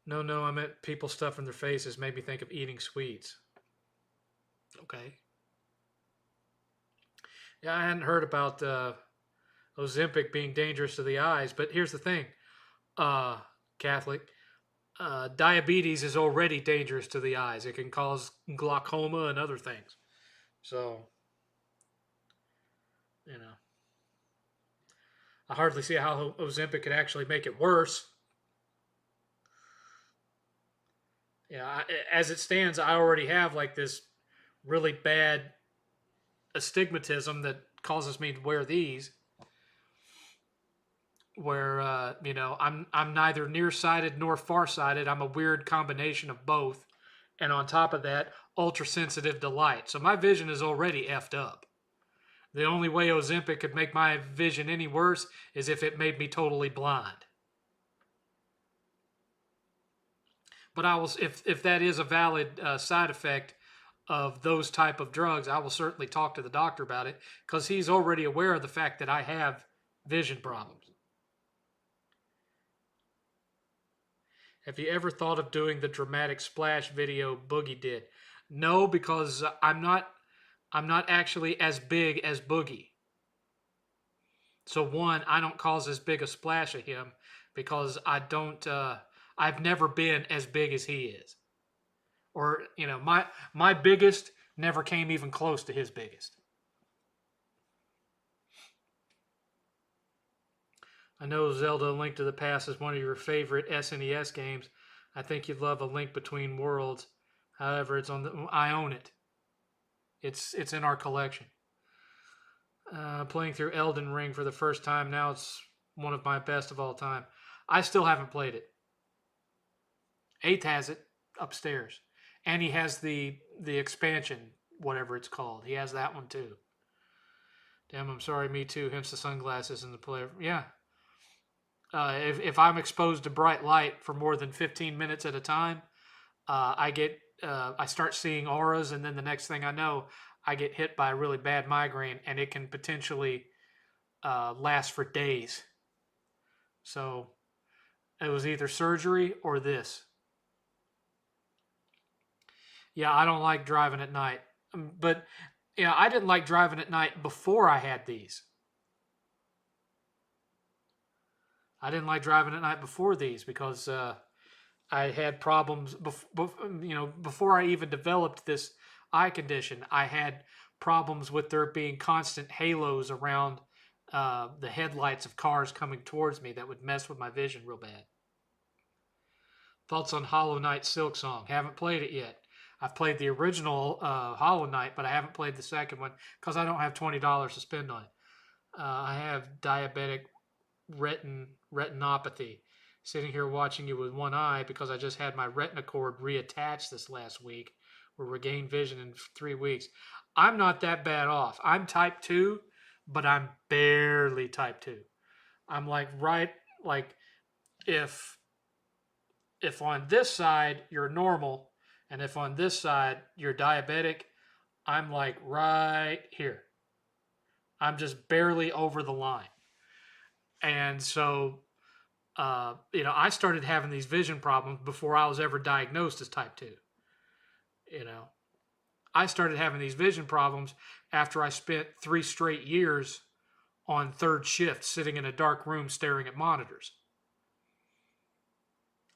No, I meant people stuffing their faces made me think of eating sweets. Okay. Yeah, I hadn't heard about Ozempic being dangerous to the eyes, but here's the thing, uh, Catholic. Diabetes is already dangerous to the eyes. It can cause glaucoma and other things. So, you know, I hardly see how Ozempic could actually make it worse. Yeah, as it stands, I already have like this really bad astigmatism that causes me to wear these. Where I'm neither nearsighted nor farsighted. I'm a weird combination of both, and on top of that, ultra sensitive to light. So my vision is already effed up. The only way Ozempic could make my vision any worse is if it made me totally blind. But I will, if that is a valid side effect of those type of drugs, I will certainly talk to the doctor about it because he's already aware of the fact that I have vision problems. Have you ever thought of doing the dramatic splash video Boogie did? No, because I'm not actually as big as Boogie. So one, I don't cause as big a splash of him because I've never been as big as he is. Or, my biggest never came even close to his biggest. I know Zelda: A Link to the Past is one of your favorite SNES games. I think you'd love A Link Between Worlds. However, I own it. It's in our collection. Playing through Elden Ring for the first time. Now it's one of my best of all time. I still haven't played it. 8th has it upstairs. And he has the expansion, whatever it's called. He has that one too. Damn, I'm sorry, me too. Hence the sunglasses and the player. Yeah. If I'm exposed to bright light for more than 15 minutes at a time, I start seeing auras, and then the next thing I know, I get hit by a really bad migraine, and it can potentially last for days. So it was either surgery or this. Yeah, I don't like driving at night, but I didn't like driving at night before I had these. I didn't like driving at night before these because I had problems. Before I even developed this eye condition, I had problems with there being constant halos around the headlights of cars coming towards me that would mess with my vision real bad. Thoughts on Hollow Knight Silksong? Haven't played it yet. I've played the original Hollow Knight, but I haven't played the second one because I don't have $20 to spend on it. I have diabetic retinopathy. Sitting here watching you with one eye because I just had my retina cord reattached this last week. Will regain vision in 3 weeks. I'm not that bad off. I'm type 2, but I'm barely type 2. I'm if on this side you're normal and if on this side you're diabetic, I'm like right here. I'm just barely over the line. And so I started having these vision problems before I was ever diagnosed as type 2. I started having these vision problems after I spent 3 straight years on third shift sitting in a dark room staring at monitors.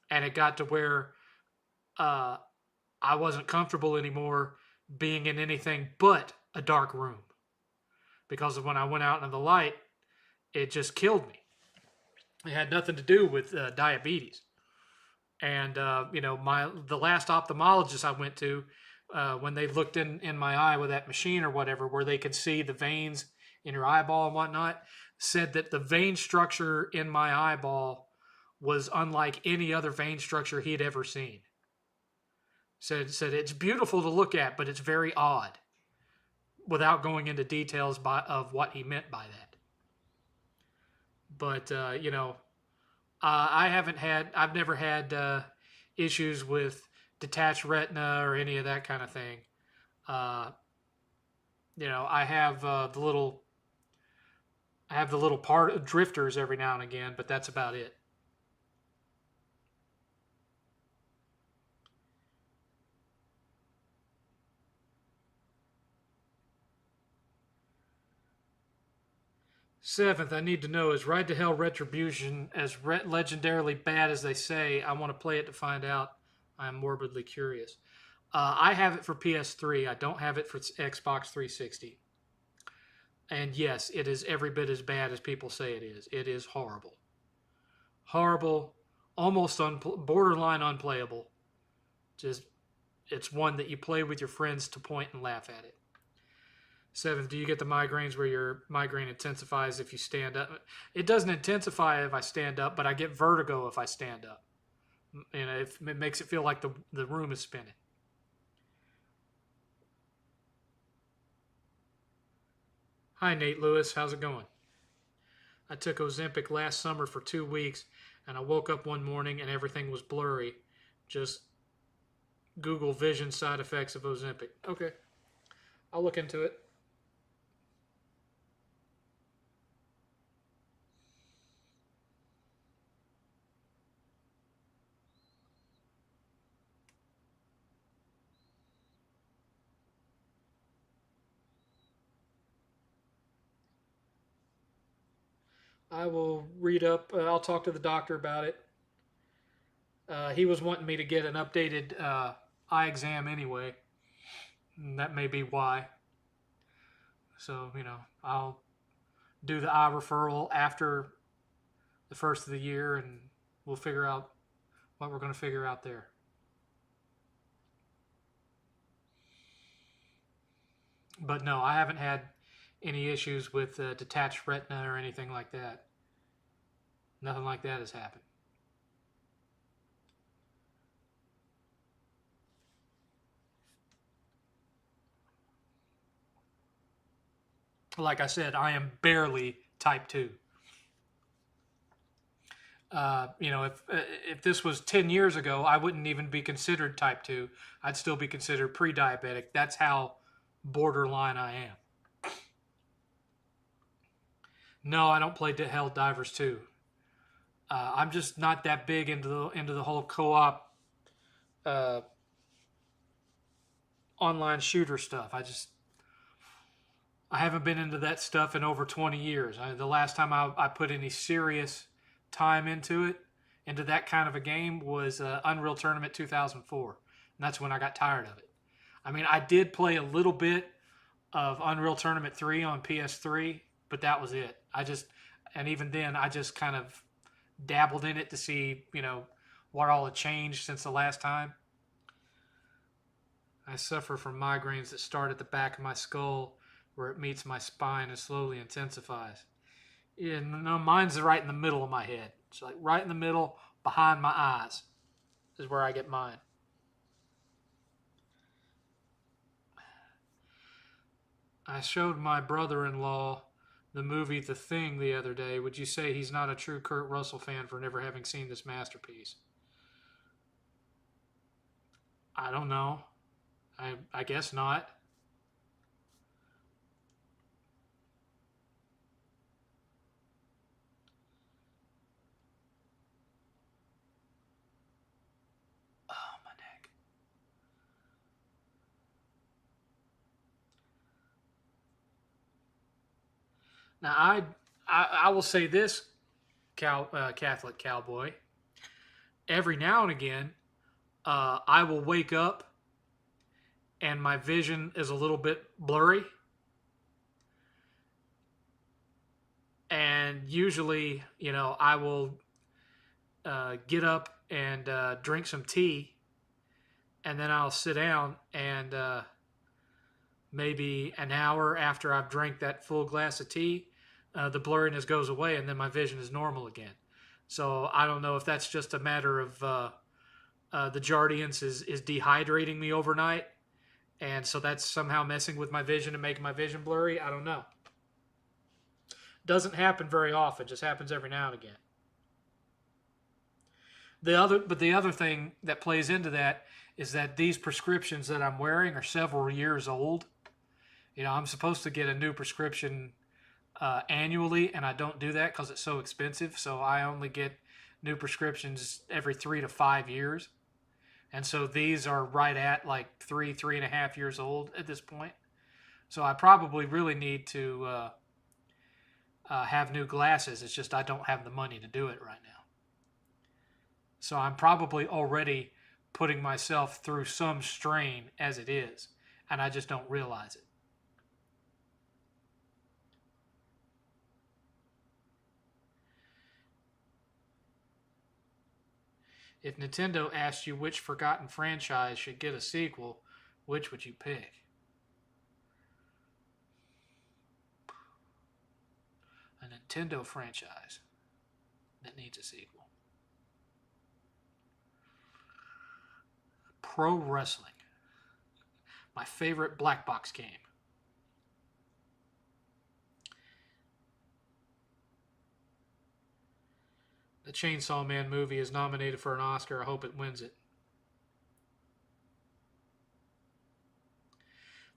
And it got to where I wasn't comfortable anymore being in anything but a dark room. Because when I went out into the light, it just killed me. It had nothing to do with diabetes. And, the last ophthalmologist I went to, when they looked in my eye with that machine or whatever, where they could see the veins in your eyeball and whatnot, said that the vein structure in my eyeball was unlike any other vein structure he had ever seen. Said it's beautiful to look at, but it's very odd, without going into details of what he meant by that. But, I've never had issues with detached retina or any of that kind of thing. I have I have the little part of drifters every now and again, but that's about it. Seventh, I need to know, is Ride to Hell Retribution as legendarily bad as they say? I want to play it to find out. I'm morbidly curious. I have it for PS3. I don't have it for Xbox 360. And yes, it is every bit as bad as people say it is. It is horrible. Horrible, almost borderline unplayable. Just, it's one that you play with your friends to point and laugh at it. Seventh, do you get the migraines where your migraine intensifies if you stand up? It doesn't intensify if I stand up, but I get vertigo if I stand up. You know, it makes it feel like the room is spinning. Hi, Nate Lewis. How's it going? I took Ozempic last summer for 2 weeks, and I woke up one morning and everything was blurry. Just Google vision side effects of Ozempic. Okay. I'll look into it. I will read up. I'll talk to the doctor about it. He was wanting me to get an updated eye exam anyway. And that may be why. So, I'll do the eye referral after the first of the year and we'll figure out what we're going to figure out there. But no, I haven't had any issues with detached retina or anything like that. Nothing like that has happened. Like I said, I am barely type 2. If this was 10 years ago, I wouldn't even be considered type 2. I'd still be considered pre-diabetic. That's how borderline I am. No, I don't play Hell Divers 2. I'm just not that big into the whole co-op online shooter stuff. I haven't been into that stuff in over 20 years. The last time I put any serious time into that kind of a game was Unreal Tournament 2004. And that's when I got tired of it. I mean, I did play a little bit of Unreal Tournament 3 on PS3, but that was it. And even then, I just kind of dabbled in it to see, what all had changed since the last time. I suffer from migraines that start at the back of my skull where it meets my spine and slowly intensifies. Yeah, no, mine's right in the middle of my head. It's like right in the middle, behind my eyes, is where I get mine. I showed my brother-in-law the movie The Thing the other day. Would you say he's not a true Kurt Russell fan for never having seen this masterpiece? I don't know. I guess not. Oh, my neck. Now, I will say this, Catholic cowboy. Every now and again, I will wake up and my vision is a little bit blurry. And usually, I will get up and drink some tea, and then I'll sit down and maybe an hour after I've drank that full glass of tea, the blurriness goes away and then my vision is normal again. So I don't know if that's just a matter of the Jardiance is dehydrating me overnight, and so that's somehow messing with my vision and making my vision blurry. I don't know. Doesn't happen very often, just happens every now and again. The other thing that plays into that is that these prescriptions that I'm wearing are several years old. I'm supposed to get a new prescription annually, and I don't do that because it's so expensive. So I only get new prescriptions every 3 to 5 years. And so these are right at like 3.5 years old at this point. So I probably really need to have new glasses. It's just I don't have the money to do it right now. So I'm probably already putting myself through some strain as it is, and I just don't realize it. If Nintendo asked you which forgotten franchise should get a sequel, which would you pick? A Nintendo franchise that needs a sequel. Pro Wrestling. My favorite black box game. The Chainsaw Man movie is nominated for an Oscar. I hope it wins it.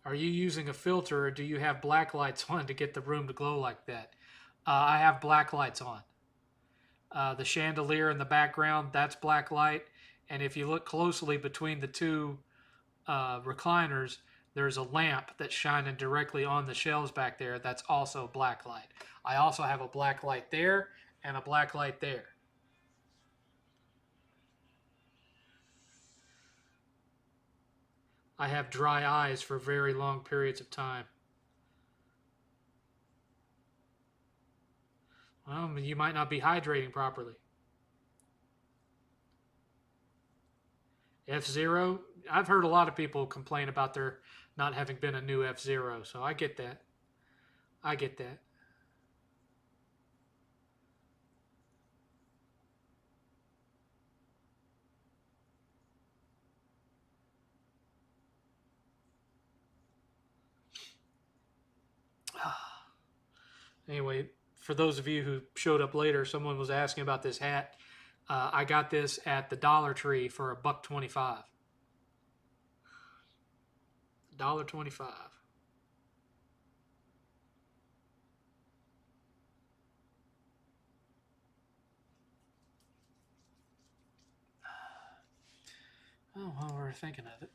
Are you using a filter or do you have black lights on to get the room to glow like that? I have black lights on. The chandelier in the background, that's black light. And if you look closely between the two recliners, there's a lamp that's shining directly on the shelves back there. That's also black light. I also have a black light there and a black light there. I have dry eyes for very long periods of time. Well, you might not be hydrating properly. F-Zero, I've heard a lot of people complain about there not having been a new F-Zero, so I get that. I get that. Anyway, for those of you who showed up later, someone was asking about this hat. I got this at the Dollar Tree for $1.25. $1.25. Oh, well, we're thinking of it.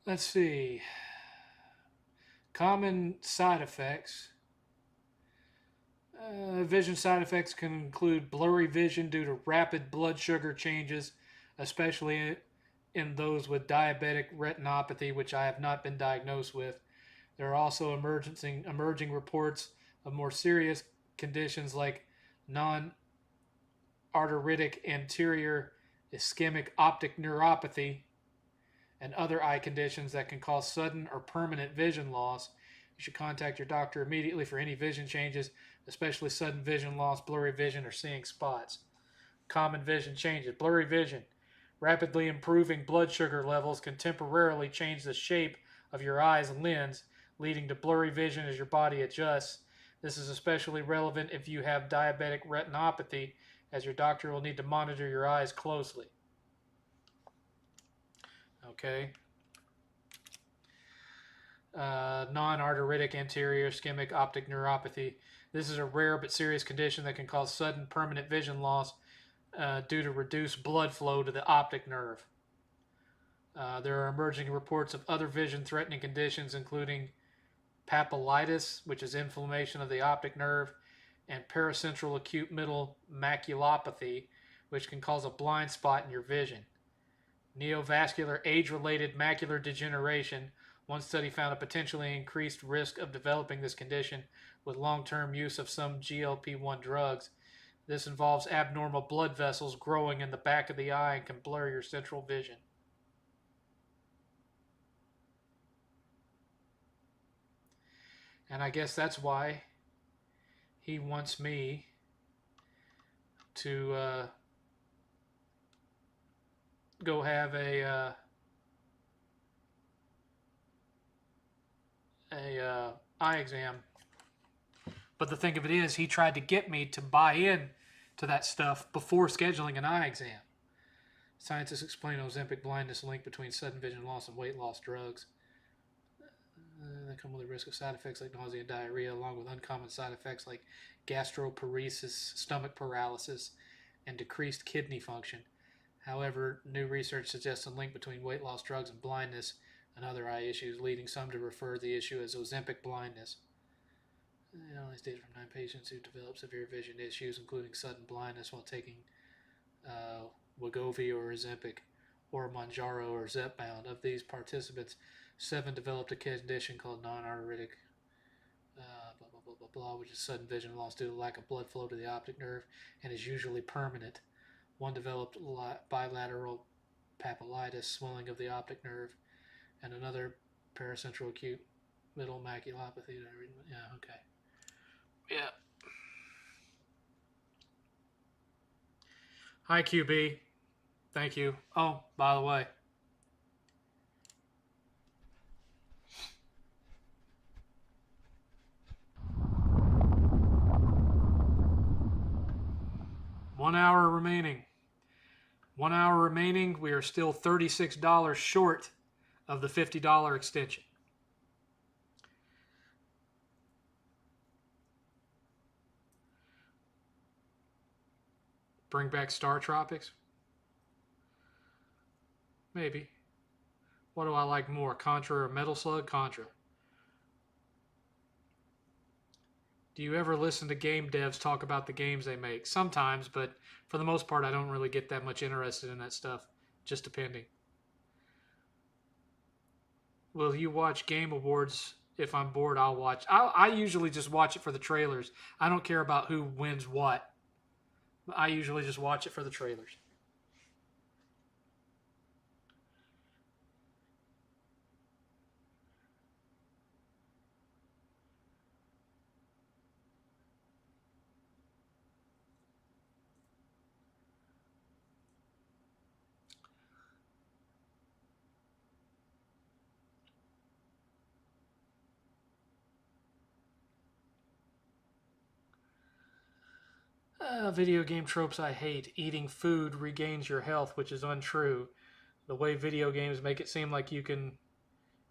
Let's see. Common side effects. Vision side effects can include blurry vision due to rapid blood sugar changes, especially in those with diabetic retinopathy, which I have not been diagnosed with. There are also emerging reports of more serious conditions like non arteritic anterior ischemic optic neuropathy and other eye conditions that can cause sudden or permanent vision loss. You should contact your doctor immediately for any vision changes, especially sudden vision loss, blurry vision, or seeing spots. Common vision changes. Blurry vision. Rapidly improving blood sugar levels can temporarily change the shape of your eye's lens, leading to blurry vision as your body adjusts. This is especially relevant if you have diabetic retinopathy, as your doctor will need to monitor your eyes closely. Okay. Non-arteritic anterior ischemic optic neuropathy. This is a rare but serious condition that can cause sudden permanent vision loss due to reduced blood flow to the optic nerve. There are emerging reports of other vision-threatening conditions, including papillitis, which is inflammation of the optic nerve, and paracentral acute middle maculopathy, which can cause a blind spot in your vision. Neovascular age-related macular degeneration. One study found a potentially increased risk of developing this condition with long-term use of some GLP-1 drugs. This involves abnormal blood vessels growing in the back of the eye and can blur your central vision. And I guess that's why he wants me to go have a eye exam. But the thing of it is, he tried to get me to buy in to that stuff before scheduling an eye exam. Scientists explain Ozempic blindness link between sudden vision loss and weight loss drugs. They come with a risk of side effects like nausea and diarrhea, along with uncommon side effects like gastroparesis, stomach paralysis, and decreased kidney function. However, new research suggests a link between weight loss drugs and blindness and other eye issues, leading some to refer to the issue as Ozempic blindness. Analyze data from 9 patients who developed severe vision issues, including sudden blindness while taking Wegovy or Ozempic or Mounjaro or Zepbound. Of these participants, 7 developed a condition called non-arteritic blah, blah, blah, blah, blah, which is sudden vision loss due to lack of blood flow to the optic nerve and is usually permanent. 1 developed bilateral papillitis, swelling of the optic nerve, and another paracentral acute middle maculopathy. Yeah, okay. Yeah. Hi, QB. Thank you. Oh, by the way. One hour remaining. 1 hour remaining. We are still $36 short of the $50 extension. Bring back Star Tropics? Maybe. What do I like more, Contra or Metal Slug? Contra. Do you ever listen to game devs talk about the games they make? Sometimes, but for the most part, I don't really get that much interested in that stuff. Just depending. Will you watch Game Awards? If I'm bored, I'll watch. I usually just watch it for the trailers. I don't care about who wins what. I usually just watch it for the trailers. Video game tropes I hate. Eating food regains your health, which is untrue. The way video games make it seem like you can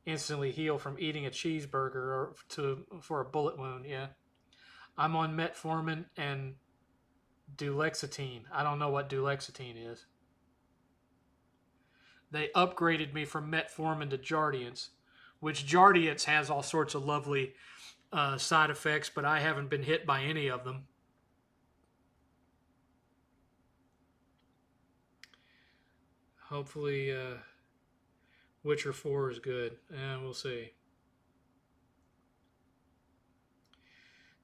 instantly heal from eating a cheeseburger or for a bullet wound. Yeah, I'm on metformin and duloxetine. I don't know what duloxetine is. They upgraded me from metformin to Jardiance, which Jardiance has all sorts of lovely side effects, but I haven't been hit by any of them. Hopefully, Witcher 4 is good. We'll see.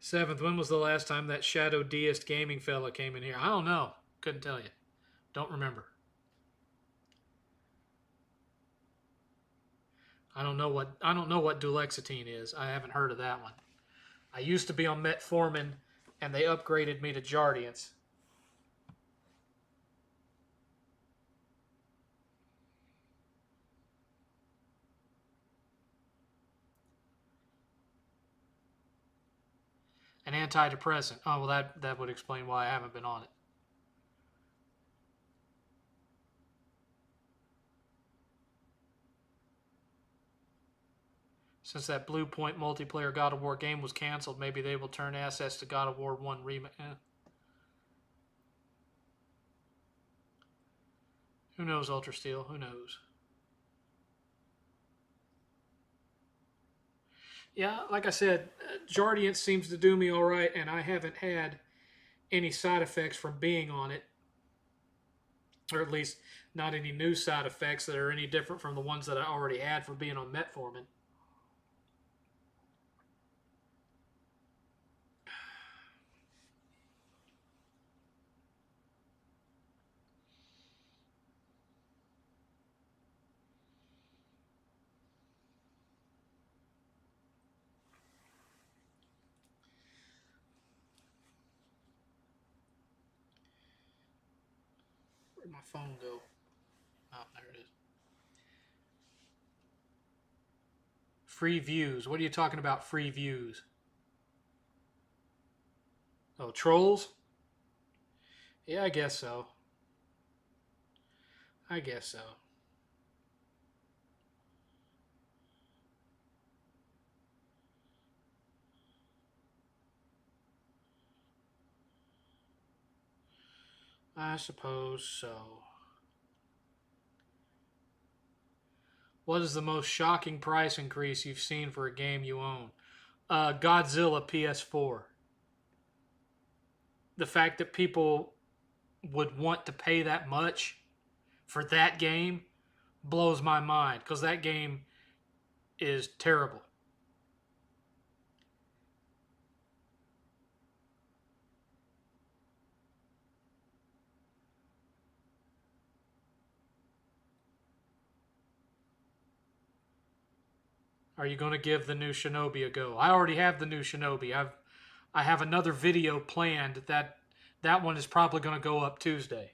7th, when was the last time that Shadow Deist gaming fella came in here? I don't know. Couldn't tell you. Don't remember. I don't know what duloxetine is. I haven't heard of that one. I used to be on metformin, and they upgraded me to Jardiance. An antidepressant. Oh, well, that would explain why I haven't been on it. Since that Blue Point multiplayer God of War game was canceled, maybe they will turn assets to God of War 1 remake. Who knows, Ultra Steel? Who knows? Yeah, like I said, Jardiance seems to do me all right, and I haven't had any side effects from being on it, or at least not any new side effects that are any different from the ones that I already had from being on metformin. Where'd my phone go? Oh. there it is. Free views. What are you talking about, free views? Oh, trolls? Yeah, I guess so. I guess so. I suppose so. What is the most shocking price increase you've seen for a game you own? Godzilla PS4. The fact that people would want to pay that much for that game blows my mind because that game is terrible. Are you going to give the new Shinobi a go? I already have the new Shinobi. I have another video planned that one is probably going to go up Tuesday.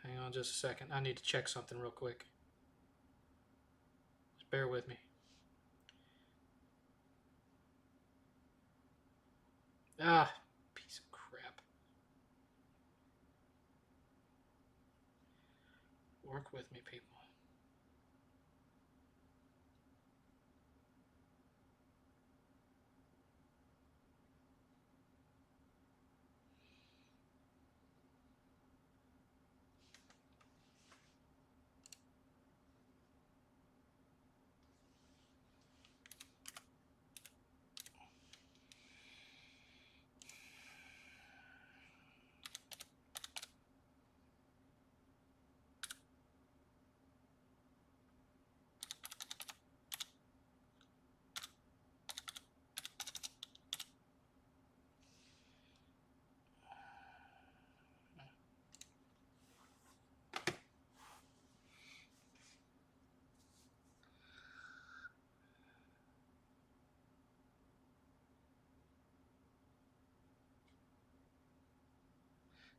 Hang on just a second. I need to check something real quick. Just bear with me. Ah, piece of crap. Work with me, people.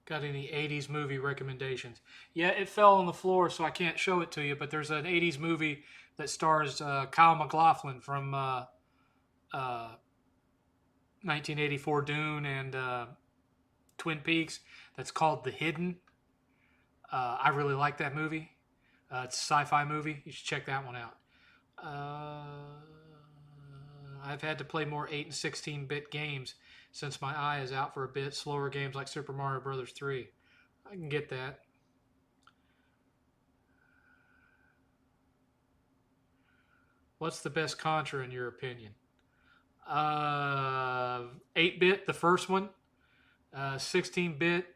Got any 80s movie recommendations? Yeah, it fell on the floor, so I can't show it to you, but there's an 80s movie that stars Kyle MacLachlan from 1984 Dune and Twin Peaks that's called The Hidden. I really like that movie. It's a sci-fi movie. You should check that one out. I've had to play more 8 and 16-bit games since my eye is out for a bit. Slower games like Super Mario Brothers 3. I can get that. What's the best Contra in your opinion? 8-bit, the first one. 16-bit,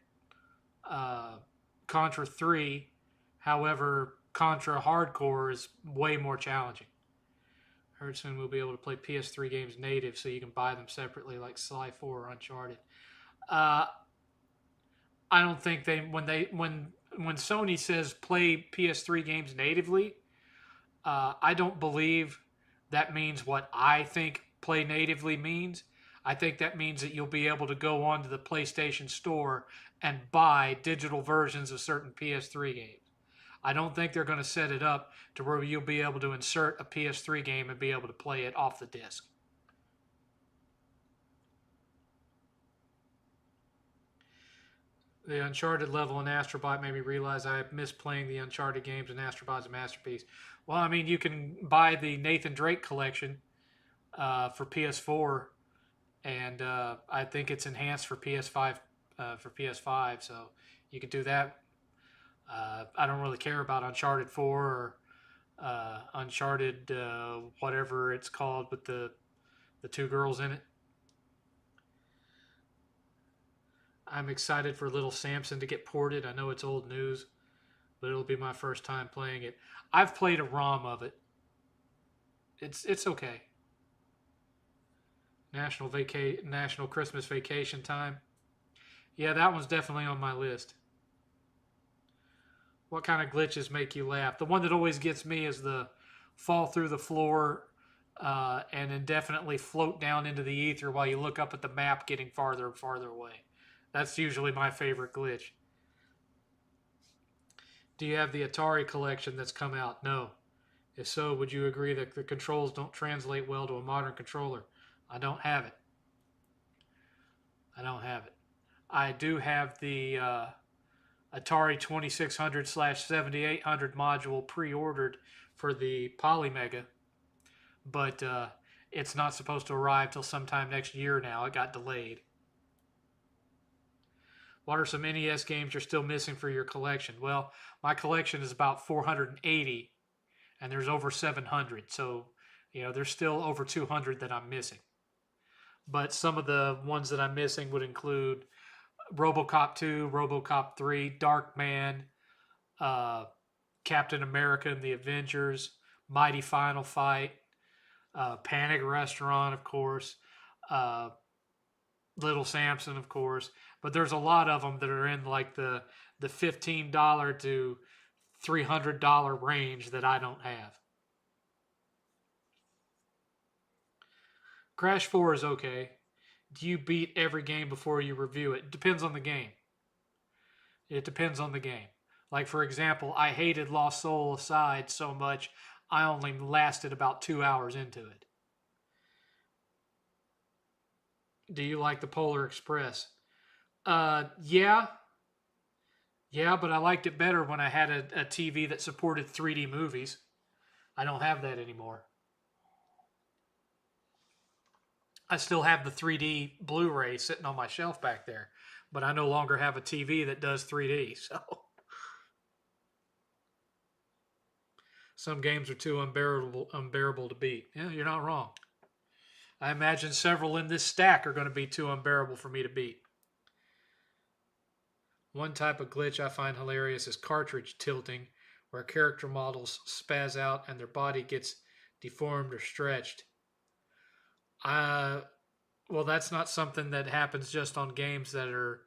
Contra 3. However, Contra Hardcore is way more challenging. Heard soon we'll be able to play PS3 games native, so you can buy them separately, like Sly 4 or Uncharted. Uh, I don't think when Sony says play PS3 games natively, I don't believe that means what I think play natively means. I think that means that you'll be able to go onto the PlayStation Store and buy digital versions of certain PS3 games. I don't think they're going to set it up to where you'll be able to insert a PS3 game and be able to play it off the disc. The Uncharted level in Astrobot made me realize I missed playing the Uncharted games, and Astrobot's a masterpiece. Well, I mean, you can buy the Nathan Drake collection for PS4, and I think it's enhanced for PS5 so you could do that. I don't really care about Uncharted 4 or Uncharted whatever it's called with the two girls in it. I'm excited for Little Samson to get ported. I know it's old news, but it'll be my first time playing it. I've played a ROM of it. It's okay. National Christmas Vacation Time. Yeah, that one's definitely on my list. What kind of glitches make you laugh? The one that always gets me is the fall through the floor and indefinitely float down into the ether while you look up at the map getting farther and farther away. That's usually my favorite glitch. Do you have the Atari collection that's come out? No. If so, would you agree that the controls don't translate well to a modern controller? I don't have it. I don't have it. I do have the Atari 2600 slash 7800 module pre-ordered for the Polymega, but it's not supposed to arrive till sometime next year now. It got delayed. What are some NES games you're still missing for your collection? Well, my collection is about 480, and there's over 700, so there's still over 200 that I'm missing. But some of the ones that I'm missing would include RoboCop 2, RoboCop 3, Darkman, Captain America and the Avengers, Mighty Final Fight, Panic Restaurant, of course, Little Samson, of course. But there's a lot of them that are in like the $15 to $300 range that I don't have. Crash 4 is okay. Do you beat every game before you review it? Depends on the game. It depends on the game. Like, for example, I hated Lost Soul Aside so much, I only lasted about 2 hours into it. Do you like the Polar Express? Yeah. Yeah, but I liked it better when I had a TV that supported 3D movies. I don't have that anymore. I still have the 3D Blu-ray sitting on my shelf back there, but I no longer have a TV that does 3D. So some games are too unbearable to beat. Yeah, you're not wrong. I imagine several in this stack are going to be too unbearable for me to beat. One type of glitch I find hilarious is cartridge tilting, where character models spaz out and their body gets deformed or stretched. Well, that's not something that happens just on games that are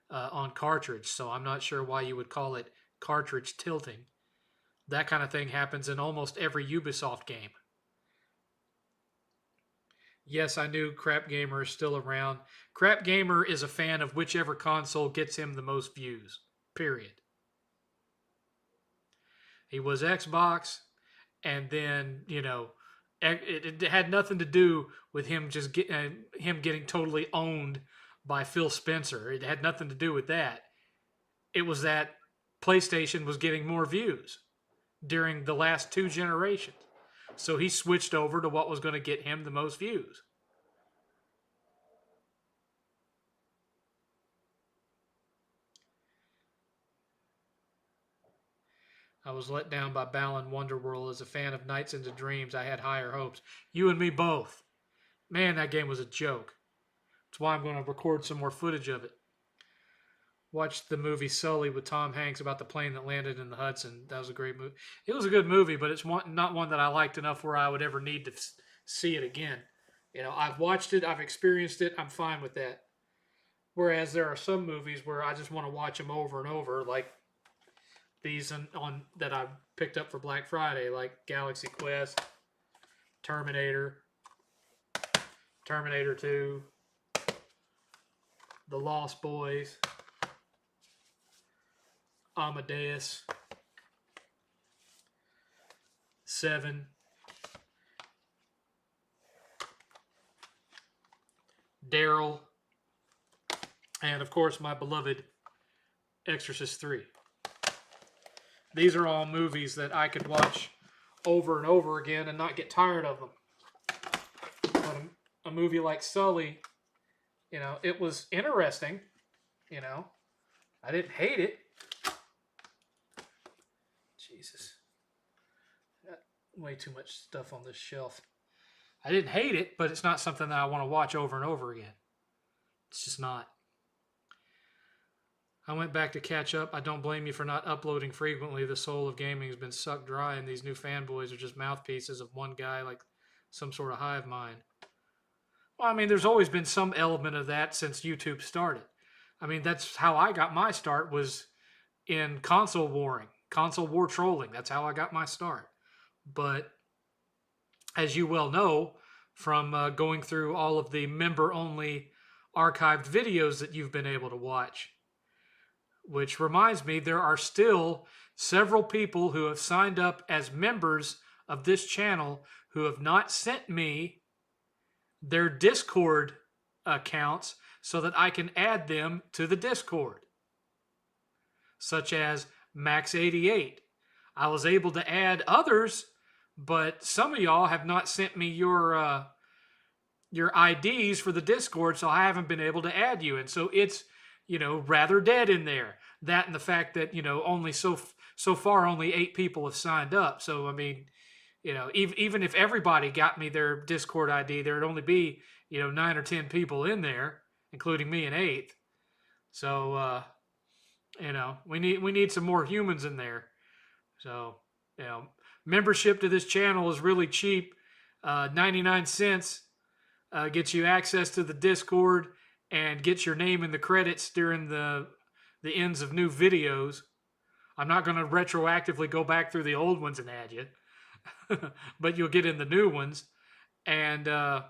on cartridge, so I'm not sure why you would call it cartridge tilting. That kind of thing happens in almost every Ubisoft game. Yes, I knew Crap Gamer is still around. Crap Gamer is a fan of whichever console gets him the most views, period. He was Xbox, and then, it had nothing to do with him getting totally owned by Phil Spencer. It had nothing to do with that. It was that PlayStation was getting more views during the last 2 generations. So he switched over to what was going to get him the most views. I was let down by Balan Wonderworld. As a fan of Nights into Dreams, I had higher hopes. You and me both. Man, that game was a joke. That's why I'm going to record some more footage of it. Watched the movie Sully with Tom Hanks about the plane that landed in the Hudson. That was a great movie. It was a good movie, but it's not one that I liked enough where I would ever need to see it again. I've watched it. I've experienced it. I'm fine with that. Whereas there are some movies where I just want to watch them over and over, like these on that I picked up for Black Friday, like Galaxy Quest, Terminator 2, The Lost Boys, Amadeus, 7, Daryl, and of course my beloved Exorcist 3. These are all movies that I could watch over and over again and not get tired of them. But a movie like Sully, it was interesting. I didn't hate it. Jesus. Got way too much stuff on this shelf. I didn't hate it, but it's not something that I want to watch over and over again. It's just not. I went back to catch up. I don't blame you for not uploading frequently. The soul of gaming has been sucked dry, and these new fanboys are just mouthpieces of one guy like some sort of hive mind. Well, I mean, there's always been some element of that since YouTube started. I mean, that's how I got my start, was in console warring, console war trolling. That's how I got my start. But as you well know from going through all of the member only archived videos that you've been able to watch, which reminds me, there are still several people who have signed up as members of this channel who have not sent me their Discord accounts so that I can add them to the Discord, such as Max88. I was able to add others, but some of y'all have not sent me your IDs for the Discord, so I haven't been able to add you. And so it's, rather dead in there. That and the fact that, only so far only 8 people have signed up. So, I mean, even if everybody got me their Discord ID, there'd only be, 9 or 10 people in there, including me and 8th. So, we need some more humans in there. So, membership to this channel is really cheap. 99 cents gets you access to the Discord and gets your name in the credits during the ends of new videos. I'm not going to retroactively go back through the old ones and add you, but you'll get in the new ones. And the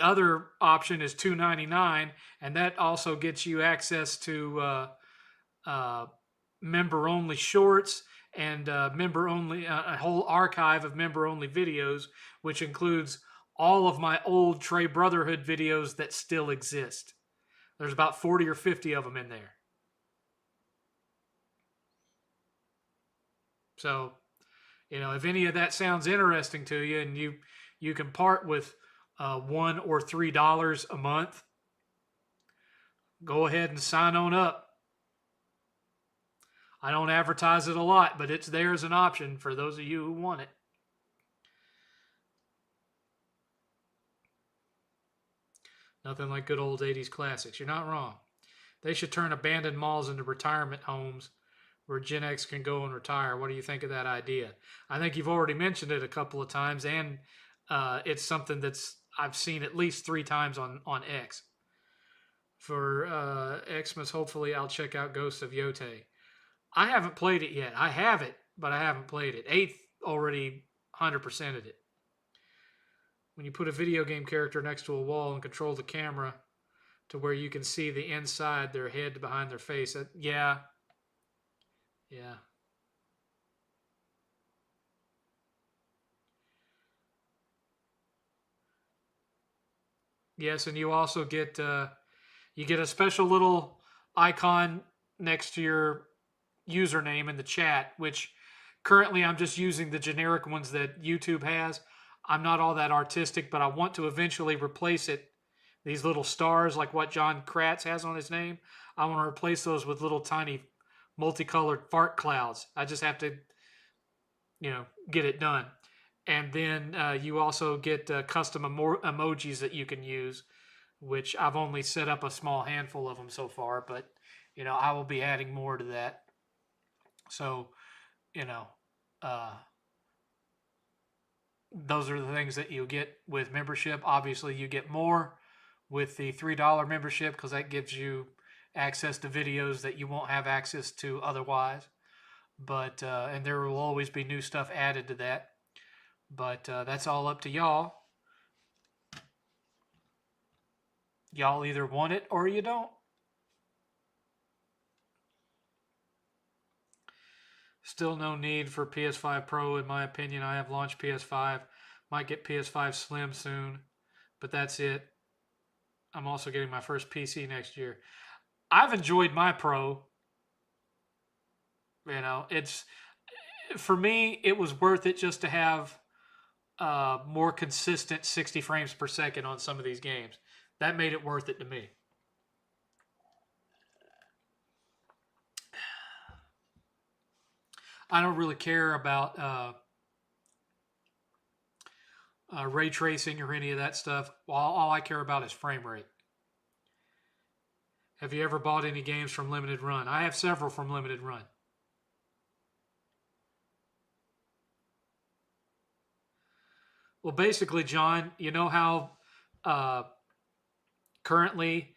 other option is $2.99, and that also gets you access to member-only shorts and member-only a whole archive of member-only videos, which includes all of my old Trey Brotherhood videos that still exist. There's about 40 or 50 of them in there. So, if any of that sounds interesting to you, and you can part with $1 or $3 a month, go ahead and sign on up. I don't advertise it a lot, but it's there as an option for those of you who want it. Nothing like good old 80s classics. You're not wrong. They should turn abandoned malls into retirement homes where Gen X can go and retire. What do you think of that idea? I think you've already mentioned it a couple of times, and it's something that's I've seen at least 3 times on X. For Xmas, hopefully I'll check out Ghost of Yote. I haven't played it yet. I have it, but I haven't played it. 8th already 100%ed it. When you put a video game character next to a wall and control the camera to where you can see the inside, their head behind their face. Yeah. Yes, and you also get a special little icon next to your username in the chat, which currently I'm just using the generic ones that YouTube has. I'm not all that artistic, but I want to eventually replace it. These little stars, like what John Kratz has on his name, I want to replace those with little tiny multicolored fart clouds. I just have to, get it done. And then you also get custom emojis that you can use, which I've only set up a small handful of them so far, but, I will be adding more to that. So, those are the things that you get with membership. Obviously, you get more with the $3 membership because that gives you access to videos that you won't have access to otherwise. But and there will always be new stuff added to that. But that's all up to y'all. Y'all either want it or you don't. Still no need for PS5 Pro, in my opinion. I have launched PS5. Might get PS5 Slim soon, but that's it. I'm also getting my first PC next year. I've enjoyed my Pro. It's, for me, it was worth it just to have more consistent 60 frames per second on some of these games. That made it worth it to me. I don't really care about ray tracing or any of that stuff. All I care about is frame rate. Have you ever bought any games from Limited Run? I have several from Limited Run. Well, basically, John, you know how uh, currently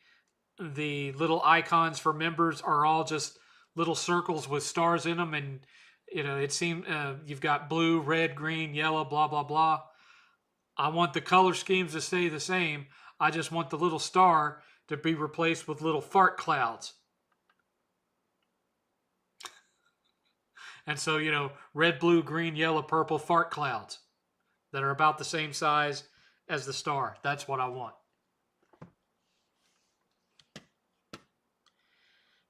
the little icons for members are all just little circles with stars in them, and it seems you've got blue, red, green, yellow, blah blah blah. I want the color schemes to stay the same. I just want the little star to be replaced with little fart clouds. And so, red, blue, green, yellow, purple fart clouds that are about the same size as the star. That's what I want.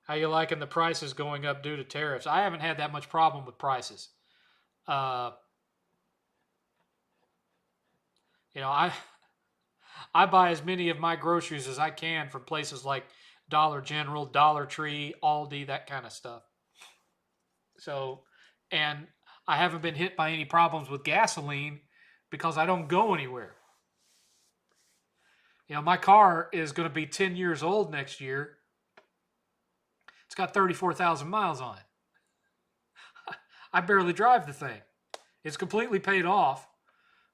How you liking the prices going up due to tariffs? I haven't had that much problem with prices. Uh, I buy as many of my groceries as I can from places like Dollar General, Dollar Tree, Aldi, that kind of stuff. So, and I haven't been hit by any problems with gasoline because I don't go anywhere. My car is going to be 10 years old next year. It's got 34,000 miles on it. I barely drive the thing. It's completely paid off.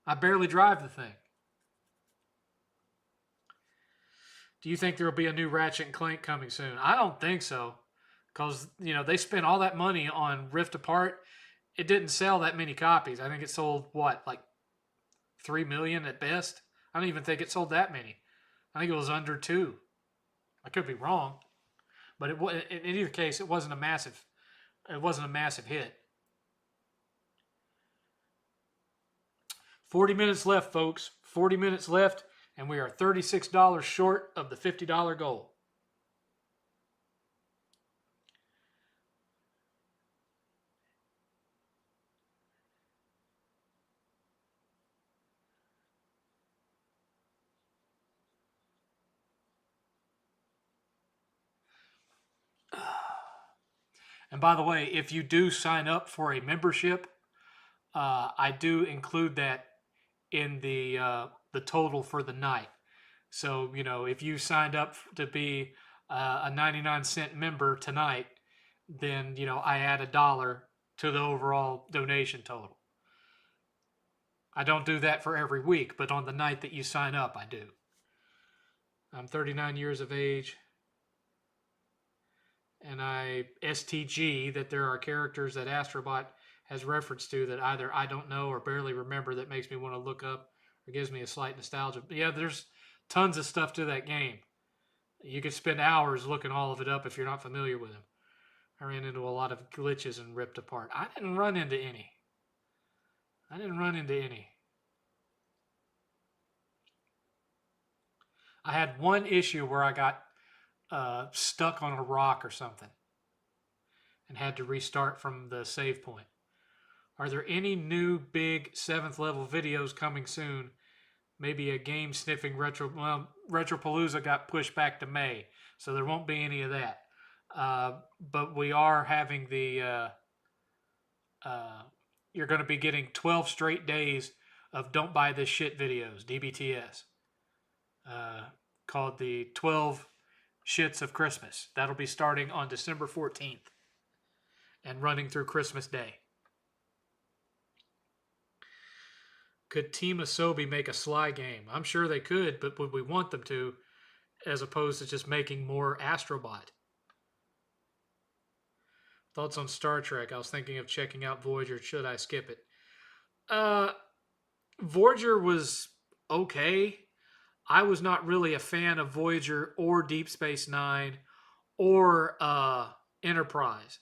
I barely drive the thing. Do you think there will be a new Ratchet and Clank coming soon? I don't think so. Because, they spent all that money on Rift Apart. It didn't sell that many copies. I think it sold, like 3 million at best? I don't even think it sold that many. I think it was under 2. I could be wrong. But in either case, it wasn't a massive hit. 40 minutes left, folks. 40 minutes left, and we are $36 short of the $50 goal. And by the way, if you do sign up for a membership, I do include that in the total for the night. So, if you signed up to be a 99-cent member tonight, then, I add $1 to the overall donation total. I don't do that for every week, but on the night that you sign up, I do. I'm 39 years of age, and I STG that there are characters that Astrobot has reference to that either I don't know or barely remember that makes me want to look up or gives me a slight nostalgia. But yeah, there's tons of stuff to that game. You could spend hours looking all of it up if you're not familiar with them. I ran into a lot of glitches and Ripped Apart. I didn't run into any. I had one issue where I got stuck on a rock or something and had to restart from the save point. Are there any new big 7th level videos coming soon? Maybe a game sniffing retro. Well, Retropalooza got pushed back to May, so there won't be any of that. But we are having the. You're going to be getting 12 straight days of Don't Buy This Shit videos, DBTS, called the 12 Shits of Christmas. That'll be starting on December 14th and running through Christmas Day. Could Team Asobi make a Sly game? I'm sure they could, but would we want them to, as opposed to just making more Astrobot? Thoughts on Star Trek? I was thinking of checking out Voyager. Should I skip it? Voyager was okay. I was not really a fan of Voyager or Deep Space Nine or Enterprise.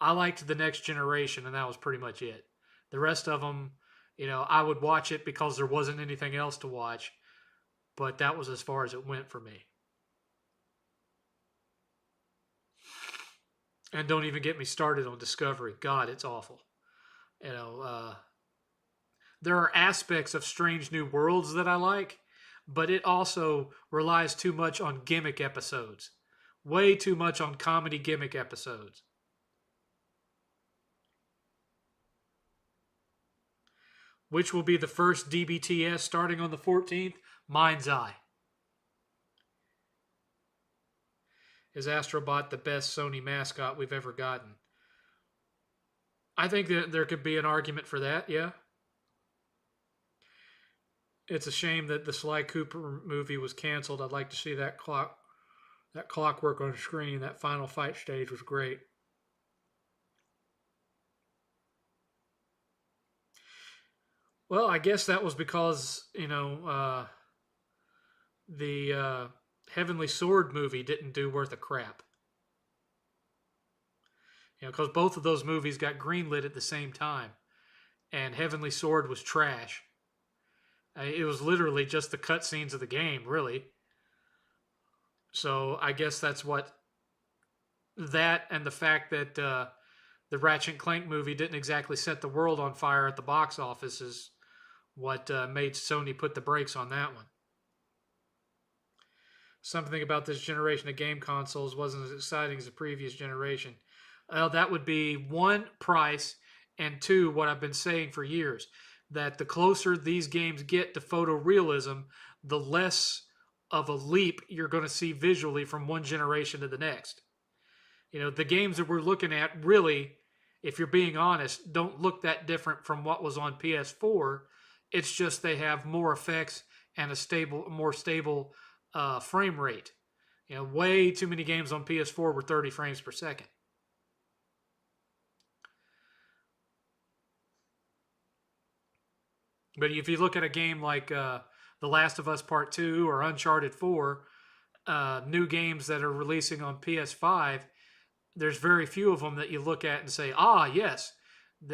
I liked The Next Generation, and that was pretty much it. The rest of them, I would watch it because there wasn't anything else to watch, but that was as far as it went for me. And don't even get me started on Discovery. God, it's awful. There are aspects of Strange New Worlds that I like, but it also relies too much on gimmick episodes. Way too much on comedy gimmick episodes. Which will be the first DBTS starting on the 14th? Mind's Eye. Is Astrobot the best Sony mascot we've ever gotten? I think that there could be an argument for that, yeah. It's a shame that the Sly Cooper movie was canceled. I'd like to see that clockwork on screen. That final fight stage was great. Well, I guess that was because the Heavenly Sword movie didn't do worth a crap. Because both of those movies got greenlit at the same time, and Heavenly Sword was trash. It was literally just the cutscenes of the game, really. So I guess that's what that and the fact that the Ratchet and Clank movie didn't exactly set the world on fire at the box office is what made Sony put the brakes on that one. Something about this generation of game consoles wasn't as exciting as the previous generation. That would be one, price, and two, what I've been saying for years, that the closer these games get to photorealism, the less of a leap you're going to see visually from one generation to the next. The games that we're looking at really, if you're being honest, don't look that different from what was on PS4. It's just they have more effects and more stable frame rate. Way too many games on PS4 were 30 frames per second. But if you look at a game like The Last of Us Part 2 or Uncharted 4, new games that are releasing on PS5, there's very few of them that you look at and say, yes,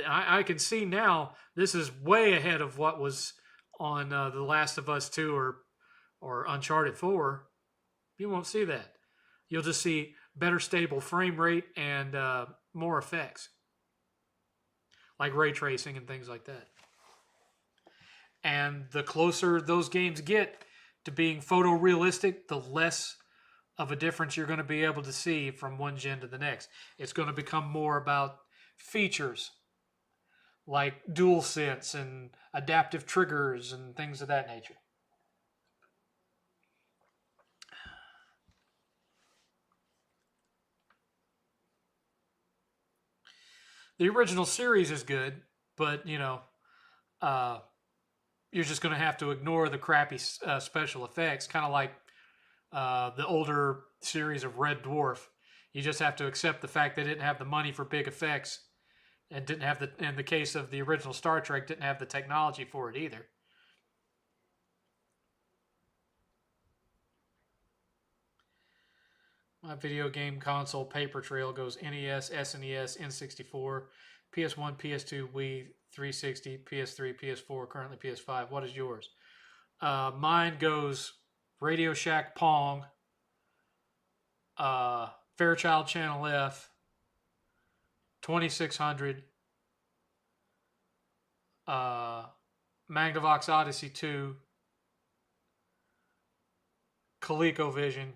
I can see now this is way ahead of what was on The Last of Us 2 or Uncharted 4. You won't see that. You'll just see better stable frame rate and more effects, like ray tracing and things like that. And the closer those games get to being photorealistic, the less of a difference you're going to be able to see from one gen to the next. It's going to become more about features like DualSense and adaptive triggers and things of that nature. The original series is good, but you're just going to have to ignore the crappy special effects, kind of like the older series of Red Dwarf. You just have to accept the fact they didn't have the money for big effects, and didn't have in the case of the original Star Trek, didn't have the technology for it either. My video game console paper trail goes NES, SNES, N64, PS1, PS2, Wii, 360, PS3, PS4, currently PS5. What is yours? Mine goes Radio Shack Pong, Fairchild Channel F, 2600, Magnavox Odyssey 2, ColecoVision,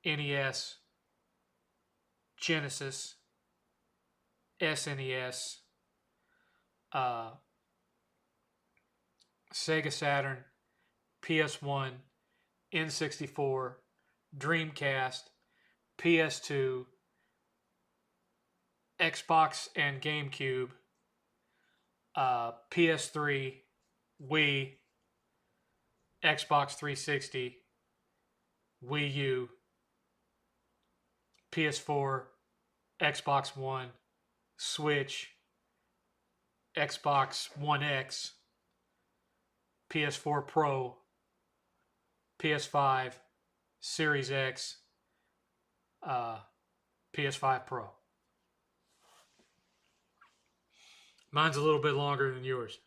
NES, Genesis, SNES, Sega Saturn, PS1, N64, Dreamcast, PS2, Xbox and GameCube, PS3, Wii, Xbox 360, Wii U, PS4, Xbox One, Switch, Xbox One X, PS4 Pro, PS5, Series X, PS5 Pro. Mine's a little bit longer than yours.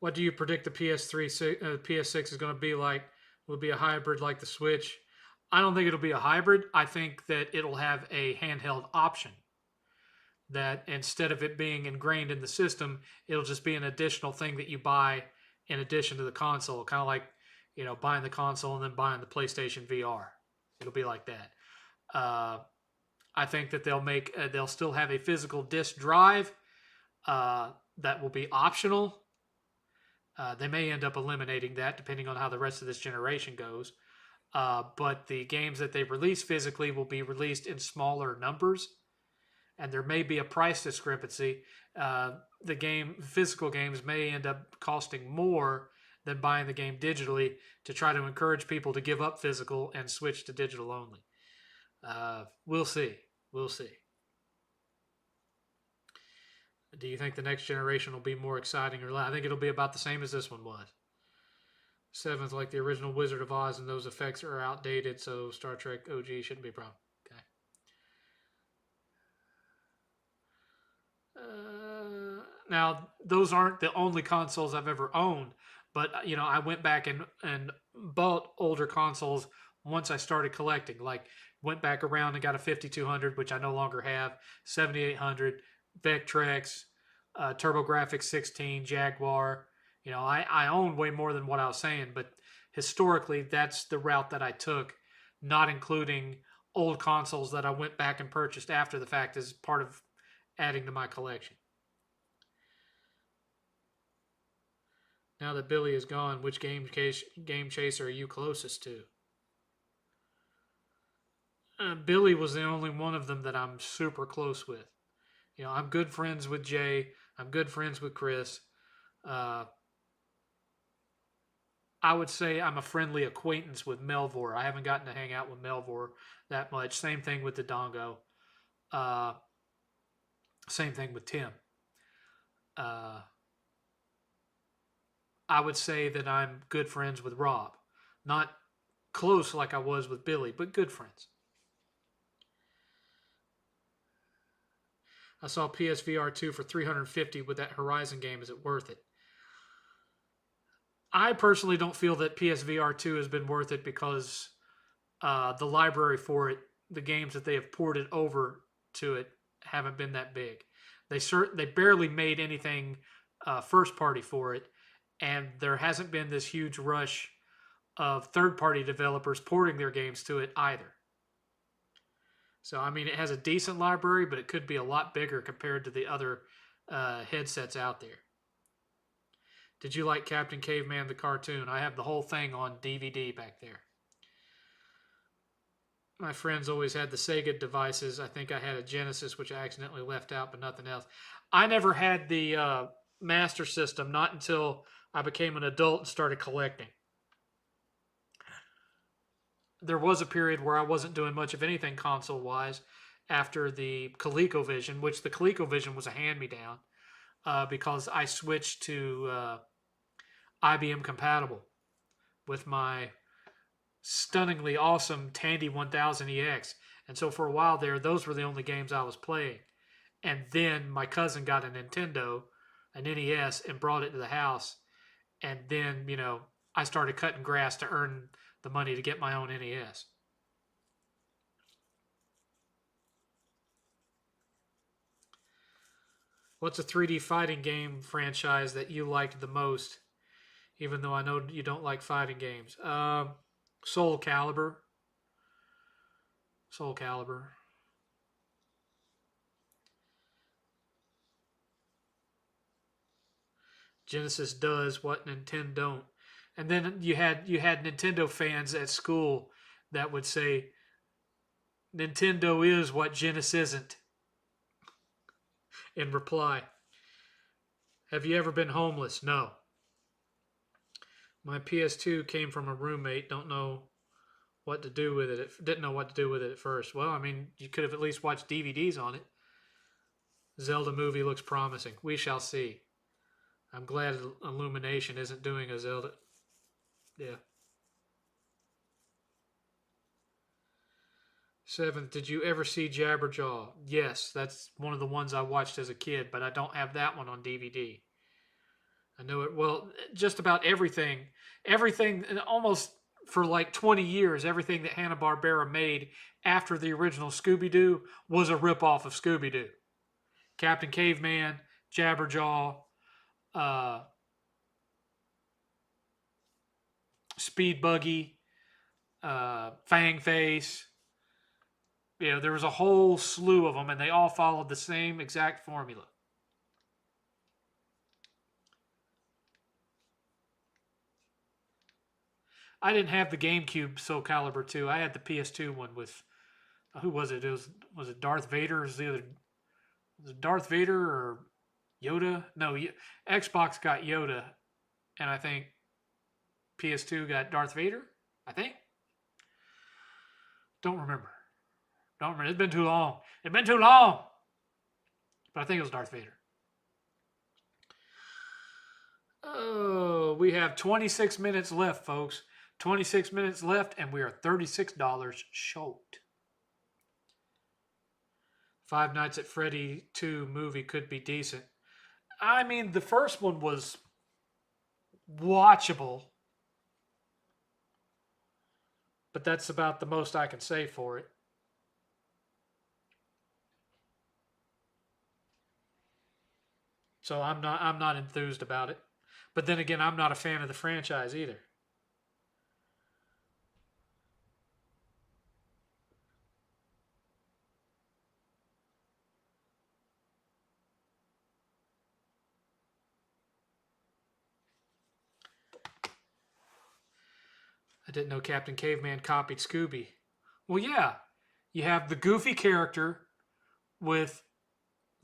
What do you predict the PS6 is going to be like? Will it be a hybrid like the Switch? I don't think it'll be a hybrid. I think that it'll have a handheld option. That instead of it being ingrained in the system, it'll just be an additional thing that you buy in addition to the console. Kind of like, buying the console and then buying the PlayStation VR. It'll be like that. I think that they'll still have a physical disc drive that will be optional. They may end up eliminating that depending on how the rest of this generation goes. But the games that they release physically will be released in smaller numbers. and there may be a price discrepancy. The physical games may end up costing more than buying the game digitally to try to encourage people to give up physical and switch to digital only. We'll see. We'll see. Do you think the next generation will be more exciting or less? I think it'll be about the same as this one was. 7th, like the original Wizard of Oz, and those effects are outdated, so Star Trek OG shouldn't be a problem. Okay. Now, those aren't the only consoles I've ever owned, but I went back and bought older consoles once I started collecting. Like, went back around and got a 5200, which I no longer have, 7800, Vectrex, TurboGrafx 16, Jaguar. I own way more than what I was saying, but historically, that's the route that I took, not including old consoles that I went back and purchased after the fact as part of adding to my collection. Now that Billy is gone, which game chaser are you closest to? Billy was the only one of them that I'm super close with. I'm good friends with Jay. I'm good friends with Chris. I would say I'm a friendly acquaintance with Melvor. I haven't gotten to hang out with Melvor that much. Same thing with the Dongo. Same thing with Tim. I would say that I'm good friends with Rob. Not close like I was with Billy, but good friends. I saw PSVR 2 for $350 with that Horizon game. Is it worth it? I personally don't feel that PSVR 2 has been worth it because the library for it, the games that they have ported over to it, haven't been that big. They barely made anything first party for it, and there hasn't been this huge rush of third party developers porting their games to it either. So, I mean, it has a decent library, but it could be a lot bigger compared to the other headsets out there. Did you like Captain Caveman, the cartoon? I have the whole thing on DVD back there. My friends always had the Sega devices. I think I had a Genesis, which I accidentally left out, but nothing else. I never had the Master System, not until I became an adult and started collecting. There was a period where I wasn't doing much of anything console-wise after the ColecoVision, which the ColecoVision was a hand-me-down because I switched to IBM compatible with my stunningly awesome Tandy 1000EX. And so for a while there, those were the only games I was playing. And then my cousin got a Nintendo, an NES, and brought it to the house. And then, I started cutting grass to earn the money to get my own NES. What's a 3D fighting game franchise that you liked the most? Even though I know you don't like fighting games. Soul Calibur. Soul Calibur. Genesis does what Nintendo don't. And then you had Nintendo fans at school that would say, Nintendo is what Genesis isn't. In reply. Have you ever been homeless? No. My PS2 came from a roommate. Don't know what to do with it. Didn't know what to do with it at first. Well, I mean, you could have at least watched DVDs on it. Zelda movie looks promising. We shall see. I'm glad Illumination isn't doing a Zelda. Yeah. 7th, did you ever see Jabberjaw? Yes, that's one of the ones I watched as a kid, but I don't have that one on DVD. I know it, well, just about everything, almost for like 20 years, everything that Hanna-Barbera made after the original Scooby-Doo was a ripoff of Scooby-Doo. Captain Caveman, Jabberjaw, Speed Buggy, Fang Face. There was a whole slew of them, and they all followed the same exact formula. I didn't have the GameCube Soul Calibur 2. I had the PS2 one with, who was it? Was it Darth Vader? Or was the other? Was it Darth Vader or Yoda? No, Xbox got Yoda, and I think PS2 got Darth Vader. I think. Don't remember. Don't remember. It's been too long. It's been too long. But I think it was Darth Vader. Oh, we have 26 minutes left, folks. 26 minutes left, and we are $36 short. Five Nights at Freddy 2 movie could be decent. I mean, the first one was watchable, but that's about the most I can say for it. So I'm not enthused about it. But then again, I'm not a fan of the franchise either. I didn't know Captain Caveman copied Scooby. Well, yeah. You have the goofy character with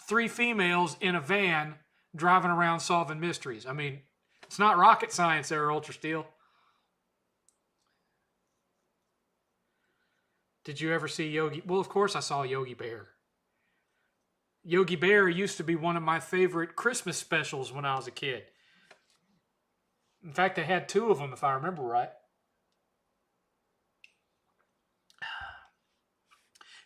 three females in a van driving around solving mysteries. I mean, it's not rocket science there, Ultra Steel. Did you ever see Yogi? Well, of course I saw Yogi Bear. Yogi Bear used to be one of my favorite Christmas specials when I was a kid. In fact, they had two of them, if I remember right.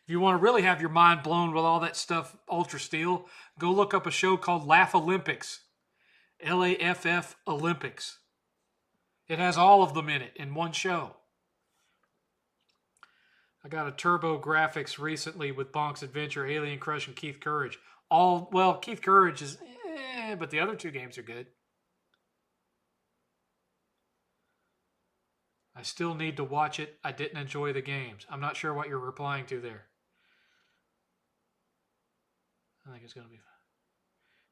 If you want to really have your mind blown with all that stuff, Ultra Steel, go look up a show called Laugh Olympics. LAFF Olympics. It has all of them in it in one show. I got a Turbo Graphics recently with Bonk's Adventure, Alien Crush, and Keith Courage. Keith Courage is but the other two games are good. I still need to watch it. I didn't enjoy the games. I'm not sure what you're replying to there. I think it's going to be fun.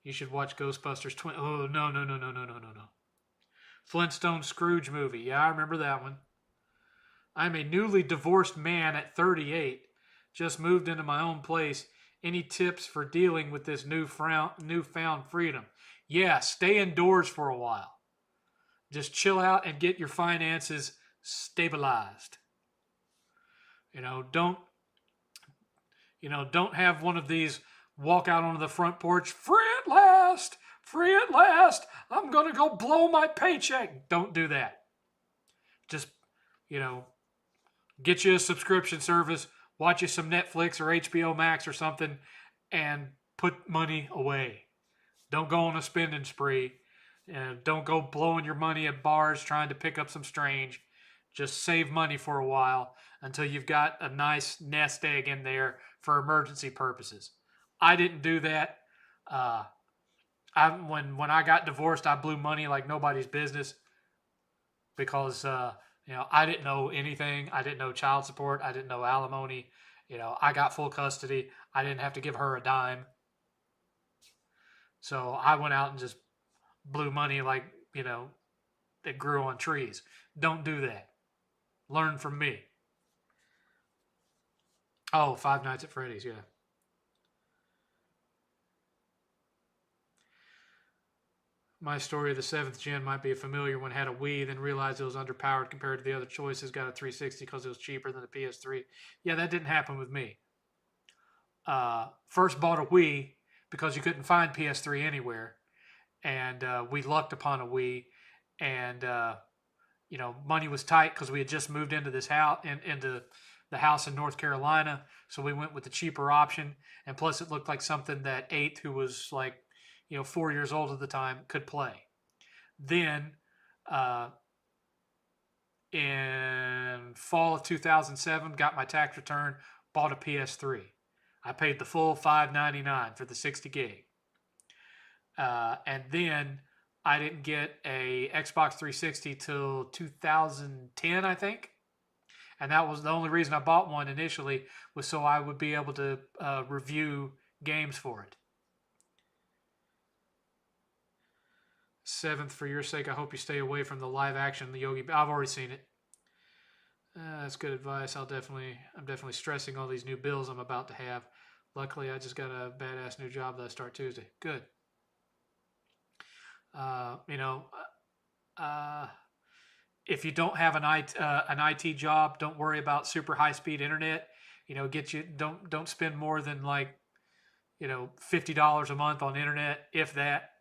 You should watch Ghostbusters Twin. Oh, no. Flintstone Scrooge movie. Yeah, I remember that one. I'm a newly divorced man at 38. Just moved into my own place. Any tips for dealing with this newfound freedom? Yeah, stay indoors for a while. Just chill out and get your finances stabilized. Don't have one of these walk out onto the front porch, free at last, I'm going to go blow my paycheck. Don't do that. Just, get you a subscription service, watch you some Netflix or HBO Max or something, and put money away. Don't go on a spending spree. And don't go blowing your money at bars trying to pick up some strange. Just save money for a while until you've got a nice nest egg in there for emergency purposes. I didn't do that. When I got divorced, I blew money like nobody's business because I didn't know anything. I didn't know child support. I didn't know alimony. I got full custody. I didn't have to give her a dime. So I went out and just blew money like that grew on trees. Don't do that. Learn from me. Oh, Five Nights at Freddy's, yeah. My story of the 7th gen might be a familiar one. Had a Wii, then realized it was underpowered compared to the other choices. Got a 360 because it was cheaper than the PS3. Yeah, that didn't happen with me. First bought a Wii because you couldn't find PS3 anywhere. And we lucked upon a Wii. And, money was tight because we had just moved into this house, into the house in North Carolina. So we went with the cheaper option. And plus it looked like something that Eighth, who was like, 4 years old at the time, could play. Then, in fall of 2007, got my tax return, bought a PS3. I paid the full $599 for the 60 gig. And then I didn't get a Xbox 360 till 2010, I think. And that was the only reason I bought one initially, was so I would be able to review games for it. 7th, for your sake, I hope you stay away from the live action, the Yogi. I've already seen it. That's good advice. I'm definitely stressing all these new bills I'm about to have. Luckily, I just got a badass new job that I start Tuesday. Good. You know, uh, if you don't have an IT job, don't worry about super high speed internet. You know, get you don't spend more than like $50 a month on internet, if that.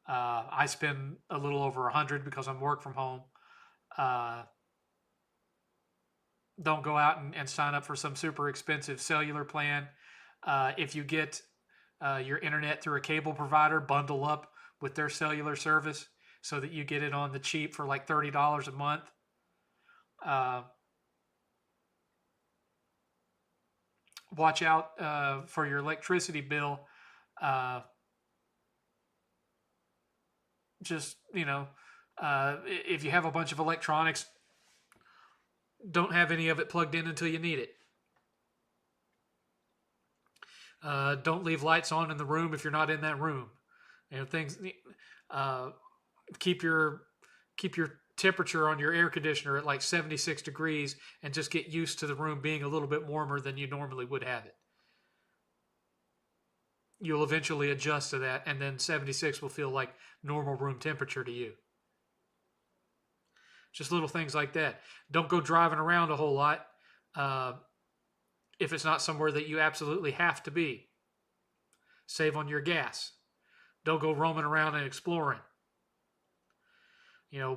I spend a little over 100 because I'm work from home. Uh, don't go out and sign up for some super expensive cellular plan. If you get your internet through a cable provider, bundle up with their cellular service so that you get it on the cheap for like $30 a month. Uh, Watch out for your electricity bill. Uh, just, if you have a bunch of electronics, don't have any of it plugged in until you need it. Don't leave lights on in the room if you're not in that room. Things. Uh, keep your keep your temperature on your air conditioner at like 76 degrees, and just get used to the room being a little bit warmer than you normally would have it. You'll eventually adjust to that, and then 76 will feel like normal room temperature to you. Just little things like that. Don't go driving around a whole lot uh, if it's not somewhere that you absolutely have to be. Save on your gas. Don't go roaming around and exploring.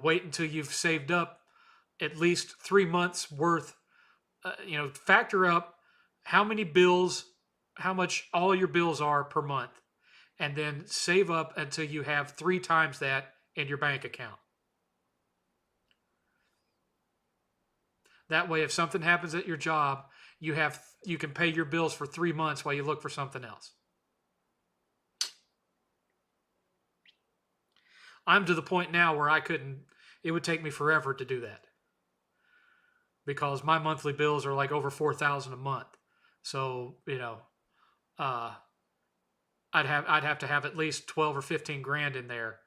Wait until you've saved up at least 3 months worth. Factor up how many bills, how much all your bills are per month, and then save up until you have 3 times that in your bank account. That way, if something happens at your job, you can pay your bills for 3 months while you look for something else. I'm to the point now where it would take me forever to do that because my monthly bills are like over 4,000 a month. So, uh, I'd have to have at least 12 or 15 grand in there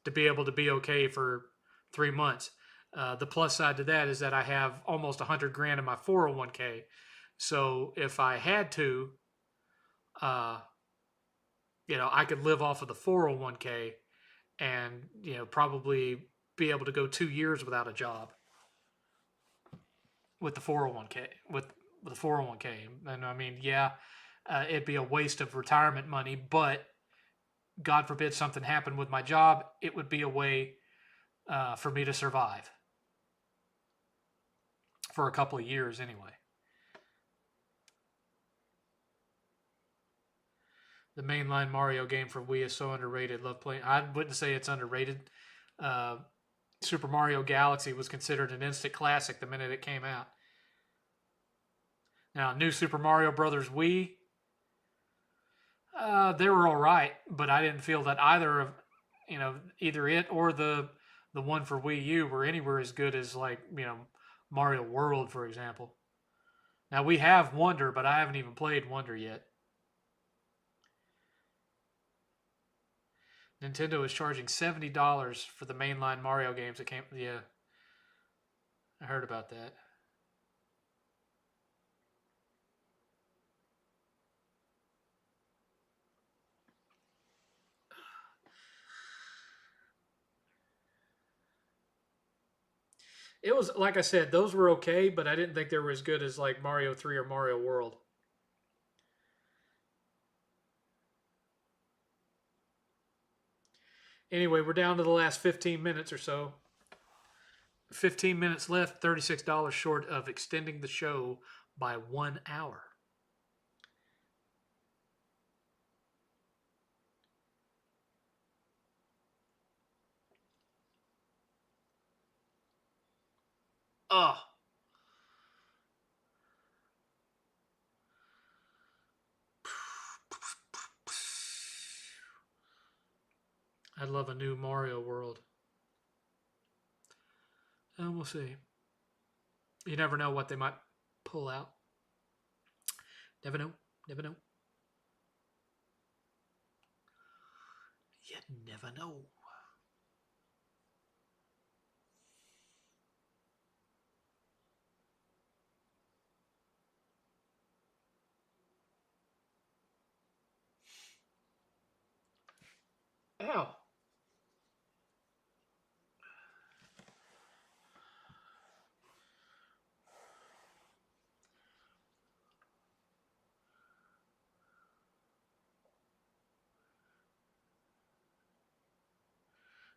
to be able to be okay for 3 months. The plus side to that is that I have almost 100 grand in my 401k. So if I had to, uh, I could live off of the 401k and, probably be able to go 2 years without a job with the 401k, with the 401k. And I mean, yeah, it'd be a waste of retirement money, but God forbid something happened with my job, it would be a way for me to survive for a couple of years anyway. The mainline Mario game for Wii is so underrated. Love playing. I wouldn't say it's underrated. Uh, Super Mario Galaxy was considered an instant classic the minute it came out. Now, New Super Mario Brothers Wii, they were all right, but I didn't feel that either it or the one for Wii U were anywhere as good as like Mario World, for example. Now we have Wonder, but I haven't even played Wonder yet. Nintendo is charging $70 for the mainline Mario games that came. Yeah, I heard about that. It was like I said, those were okay, but I didn't think they were as good as like Mario 3 or Mario World. Anyway, we're down to the last 15 minutes or so. 15 minutes left, $36 short of extending the show by 1 hour. Ugh. I'd love a new Mario World. And we'll see. You never know what they might pull out. Never know. Never know. You never know. Ow.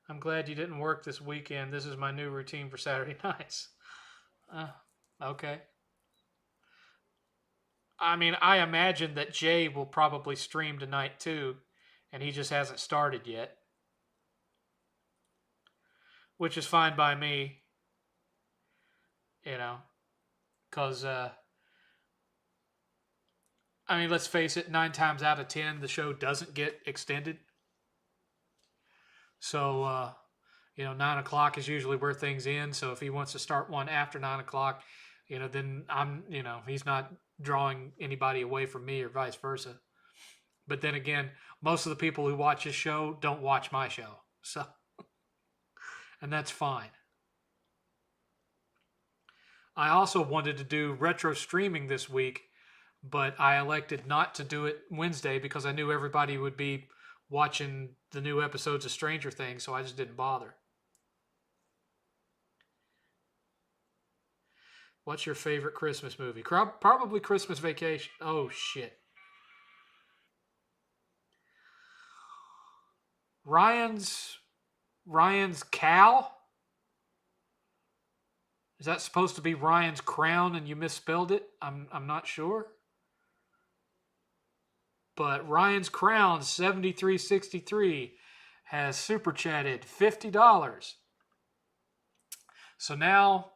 I'm glad you didn't work this weekend. This is my new routine for Saturday nights. Uh, okay. I mean, I imagine that Jay will probably stream tonight too, and he just hasn't started yet, which is fine by me, you know, because, I mean, let's face it, 9 times out of 10, the show doesn't get extended. So, 9 o'clock is usually where things end. So if he wants to start one after 9 o'clock, then he's not drawing anybody away from me or vice versa. But then again, most of the people who watch his show don't watch my show. So, and that's fine. I also wanted to do retro streaming this week, but I elected not to do it Wednesday because I knew everybody would be watching the new episodes of Stranger Things, so I just didn't bother. What's your favorite Christmas movie? Probably Christmas Vacation. Oh, shit. Ryan's Cow? Is that supposed to be Ryan's Crown and you misspelled it? I'm not sure. But Ryan's Crown 7363 has super chatted $50. So now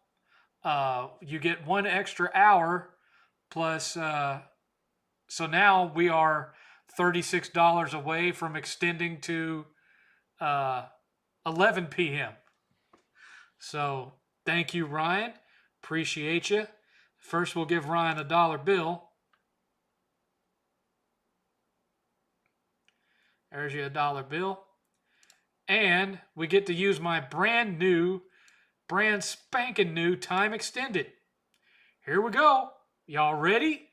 you get 1 extra hour plus. So now we are $36 away from extending to 11 p.m. So thank you, Ryan. Appreciate you. First, we'll give Ryan a dollar bill. There's your dollar bill. And we get to use my brand spanking new time extended. Here we go. Y'all ready?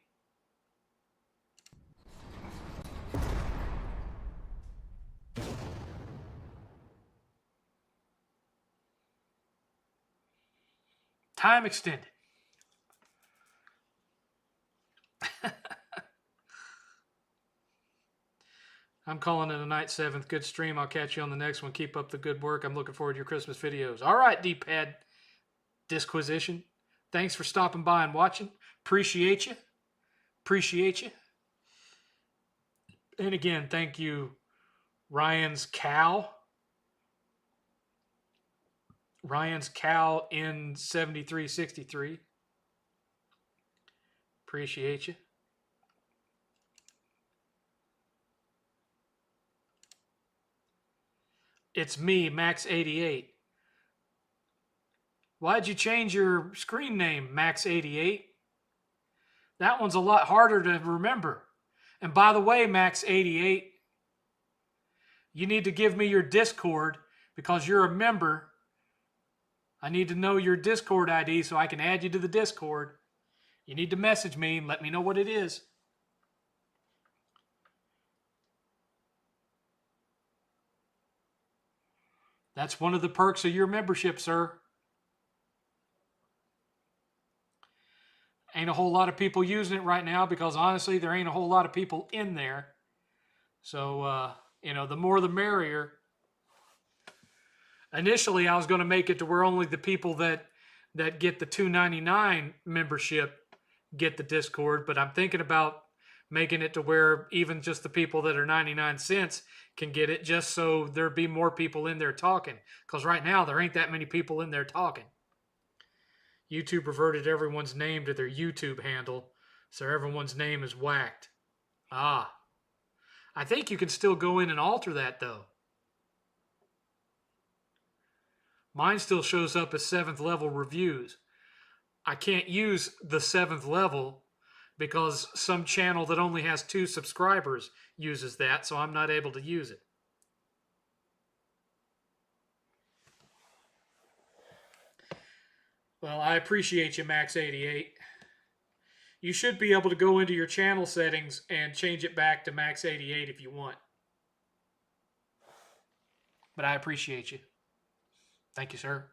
Time extended. I'm calling it a night, 7th. Good stream. I'll catch you on the next one. Keep up the good work. I'm looking forward to your Christmas videos. All right, D-Pad Disquisition. Thanks for stopping by and watching. Appreciate you. Appreciate you. And again, thank you, Ryan's Cow. Ryan's Cow in 7363. Appreciate you. It's me, Max88. Why'd you change your screen name, Max88? That one's a lot harder to remember. And by the way, Max88, you need to give me your Discord because you're a member. I need to know your Discord ID so I can add you to the Discord. You need to message me and let me know what it is. That's one of the perks of your membership, sir. Ain't a whole lot of people using it right now because honestly, there ain't a whole lot of people in there. So, the more the merrier. Initially, I was going to make it to where only the people that get the $2.99 membership get the Discord, but I'm thinking about making it to where even just the people that are 99 cents can get it, just so there be more people in there talking. Because right now, there ain't that many people in there talking. YouTube reverted everyone's name to their YouTube handle, so everyone's name is whacked. Ah. I think you can still go in and alter that, though. Mine still shows up as 7th level reviews. I can't use the 7th level because some channel that only has 2 subscribers uses that, so I'm not able to use it. Well, I appreciate you, Max88. You should be able to go into your channel settings and change it back to Max88 if you want. but I appreciate you. Thank you, sir.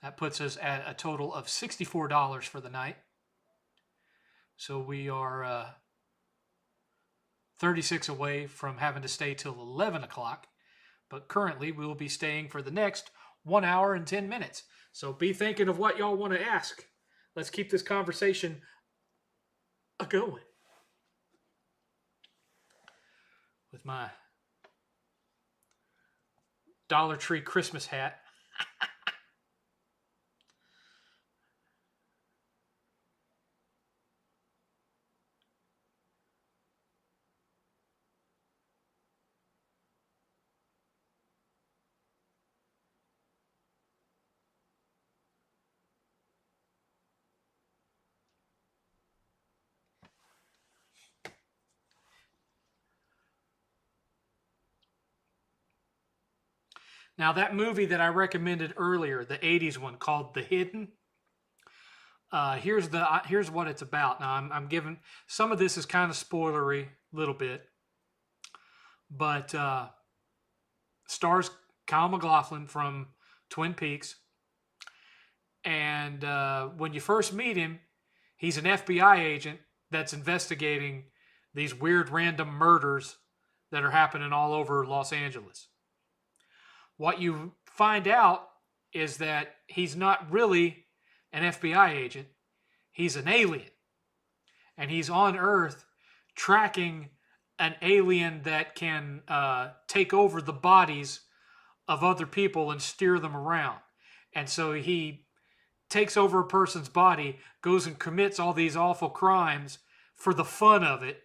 That puts us at a total of $64 for the night. So we are 36 away from having to stay till 11 o'clock. But currently, we will be staying for the next 1 hour and 10 minutes. So be thinking of what y'all want to ask. Let's keep this conversation going. With my Dollar Tree Christmas hat. Now, that movie that I recommended earlier, the 80s one called The Hidden, here's what it's about. Now, I'm giving some of this is kind of spoilery, a little bit, but stars Kyle MacLachlan from Twin Peaks, and when you first meet him, he's an FBI agent that's investigating these weird random murders that are happening all over Los Angeles. What you find out is that he's not really an FBI agent. He's an alien. And he's on Earth tracking an alien that can take over the bodies of other people and steer them around. And so he takes over a person's body, goes and commits all these awful crimes for the fun of it.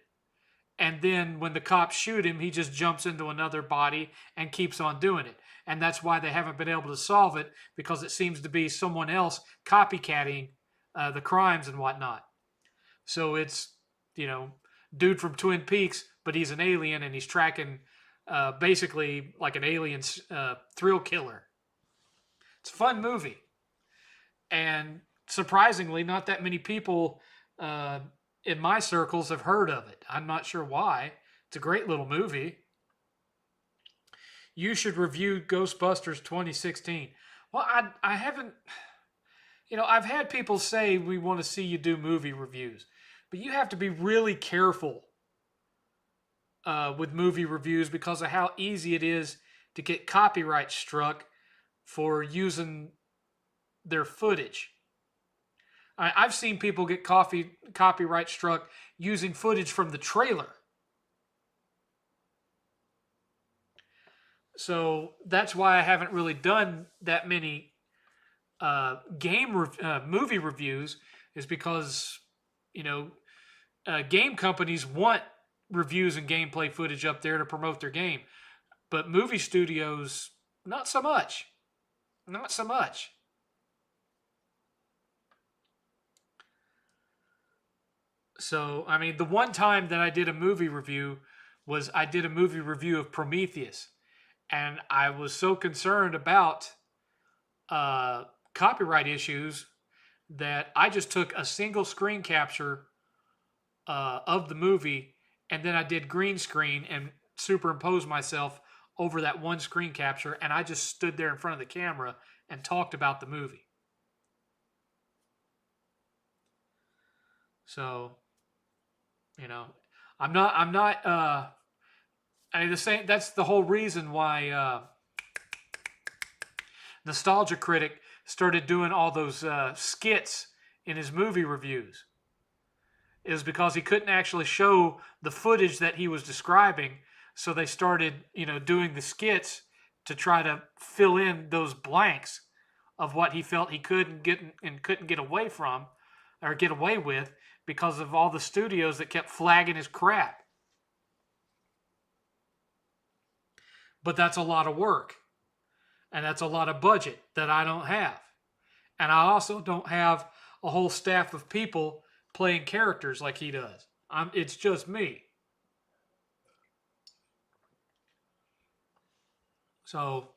And then when the cops shoot him, he just jumps into another body and keeps on doing it. And that's why they haven't been able to solve it, because it seems to be someone else copycatting the crimes and whatnot. So it's, dude from Twin Peaks, but he's an alien and he's tracking basically like an alien thrill killer. It's a fun movie. And surprisingly, not that many people in my circles have heard of it. I'm not sure why. It's a great little movie. You should review Ghostbusters 2016. Well, I haven't, I've had people say we want to see you do movie reviews, but you have to be really careful with movie reviews because of how easy it is to get copyright struck for using their footage. I've seen people get copyright struck using footage from the trailer. So that's why I haven't really done that many movie reviews, is because, game companies want reviews and gameplay footage up there to promote their game. But movie studios, not so much. Not so much. So, the one time that I did a movie review was I did a movie review of Prometheus. And I was so concerned about copyright issues that I just took a single screen capture of the movie, and then I did green screen and superimposed myself over that one screen capture, and I just stood there in front of the camera and talked about the movie. So, I'm not that's the whole reason why Nostalgia Critic started doing all those skits in his movie reviews. It was because he couldn't actually show the footage that he was describing, so they started, doing the skits to try to fill in those blanks of what he felt he couldn't get away from or get away with because of all the studios that kept flagging his crap. But that's a lot of work. And that's a lot of budget that I don't have. And I also don't have a whole staff of people playing characters like he does. It's just me. So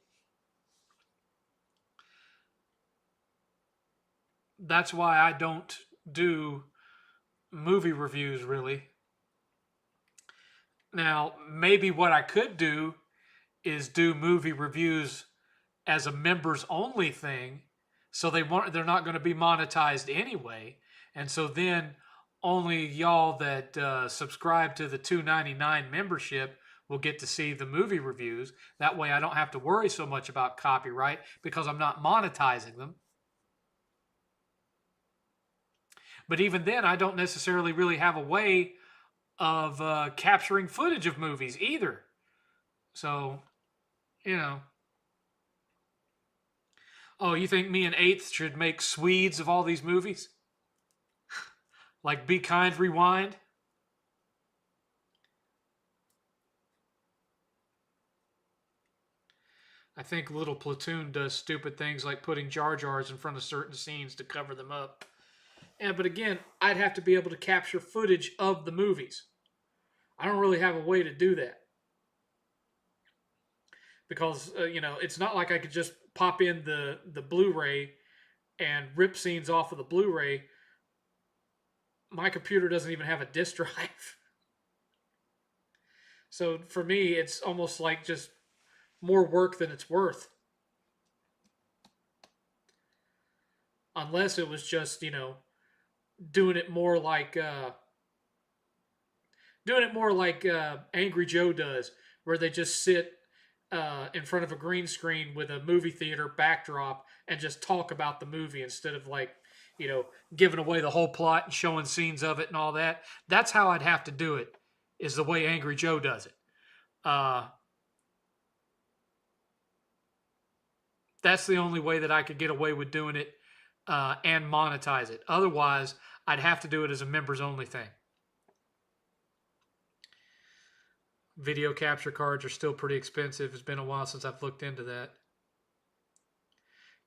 that's why I don't do movie reviews, really. Now, maybe what I could do is do movie reviews as a members only thing, so they're not going to be monetized anyway, and so then only y'all that subscribe to the $2.99 membership will get to see the movie reviews. That way, I don't have to worry so much about copyright because I'm not monetizing them. But even then, I don't necessarily really have a way of capturing footage of movies either. So, you know. Oh, you think me and Eighth should make Swedes of all these movies? Like Be Kind, Rewind? I think Little Platoon does stupid things like putting Jar Jars in front of certain scenes to cover them up. And but again, I'd have to be able to capture footage of the movies. I don't really have a way to do that because it's not like I could just pop in the Blu-ray and rip scenes off of the Blu-ray. My computer doesn't even have a disk drive. So for me, it's almost like just more work than it's worth. Unless it was just, doing it more like Angry Joe does, where they just sit in front of a green screen with a movie theater backdrop and just talk about the movie instead of giving away the whole plot and showing scenes of it and all that. That's how I'd have to do it, is the way Angry Joe does it. That's the only way that I could get away with doing it and monetize it. Otherwise, I'd have to do it as a members only thing. Video capture cards are still pretty expensive. It's been a while since I've looked into that.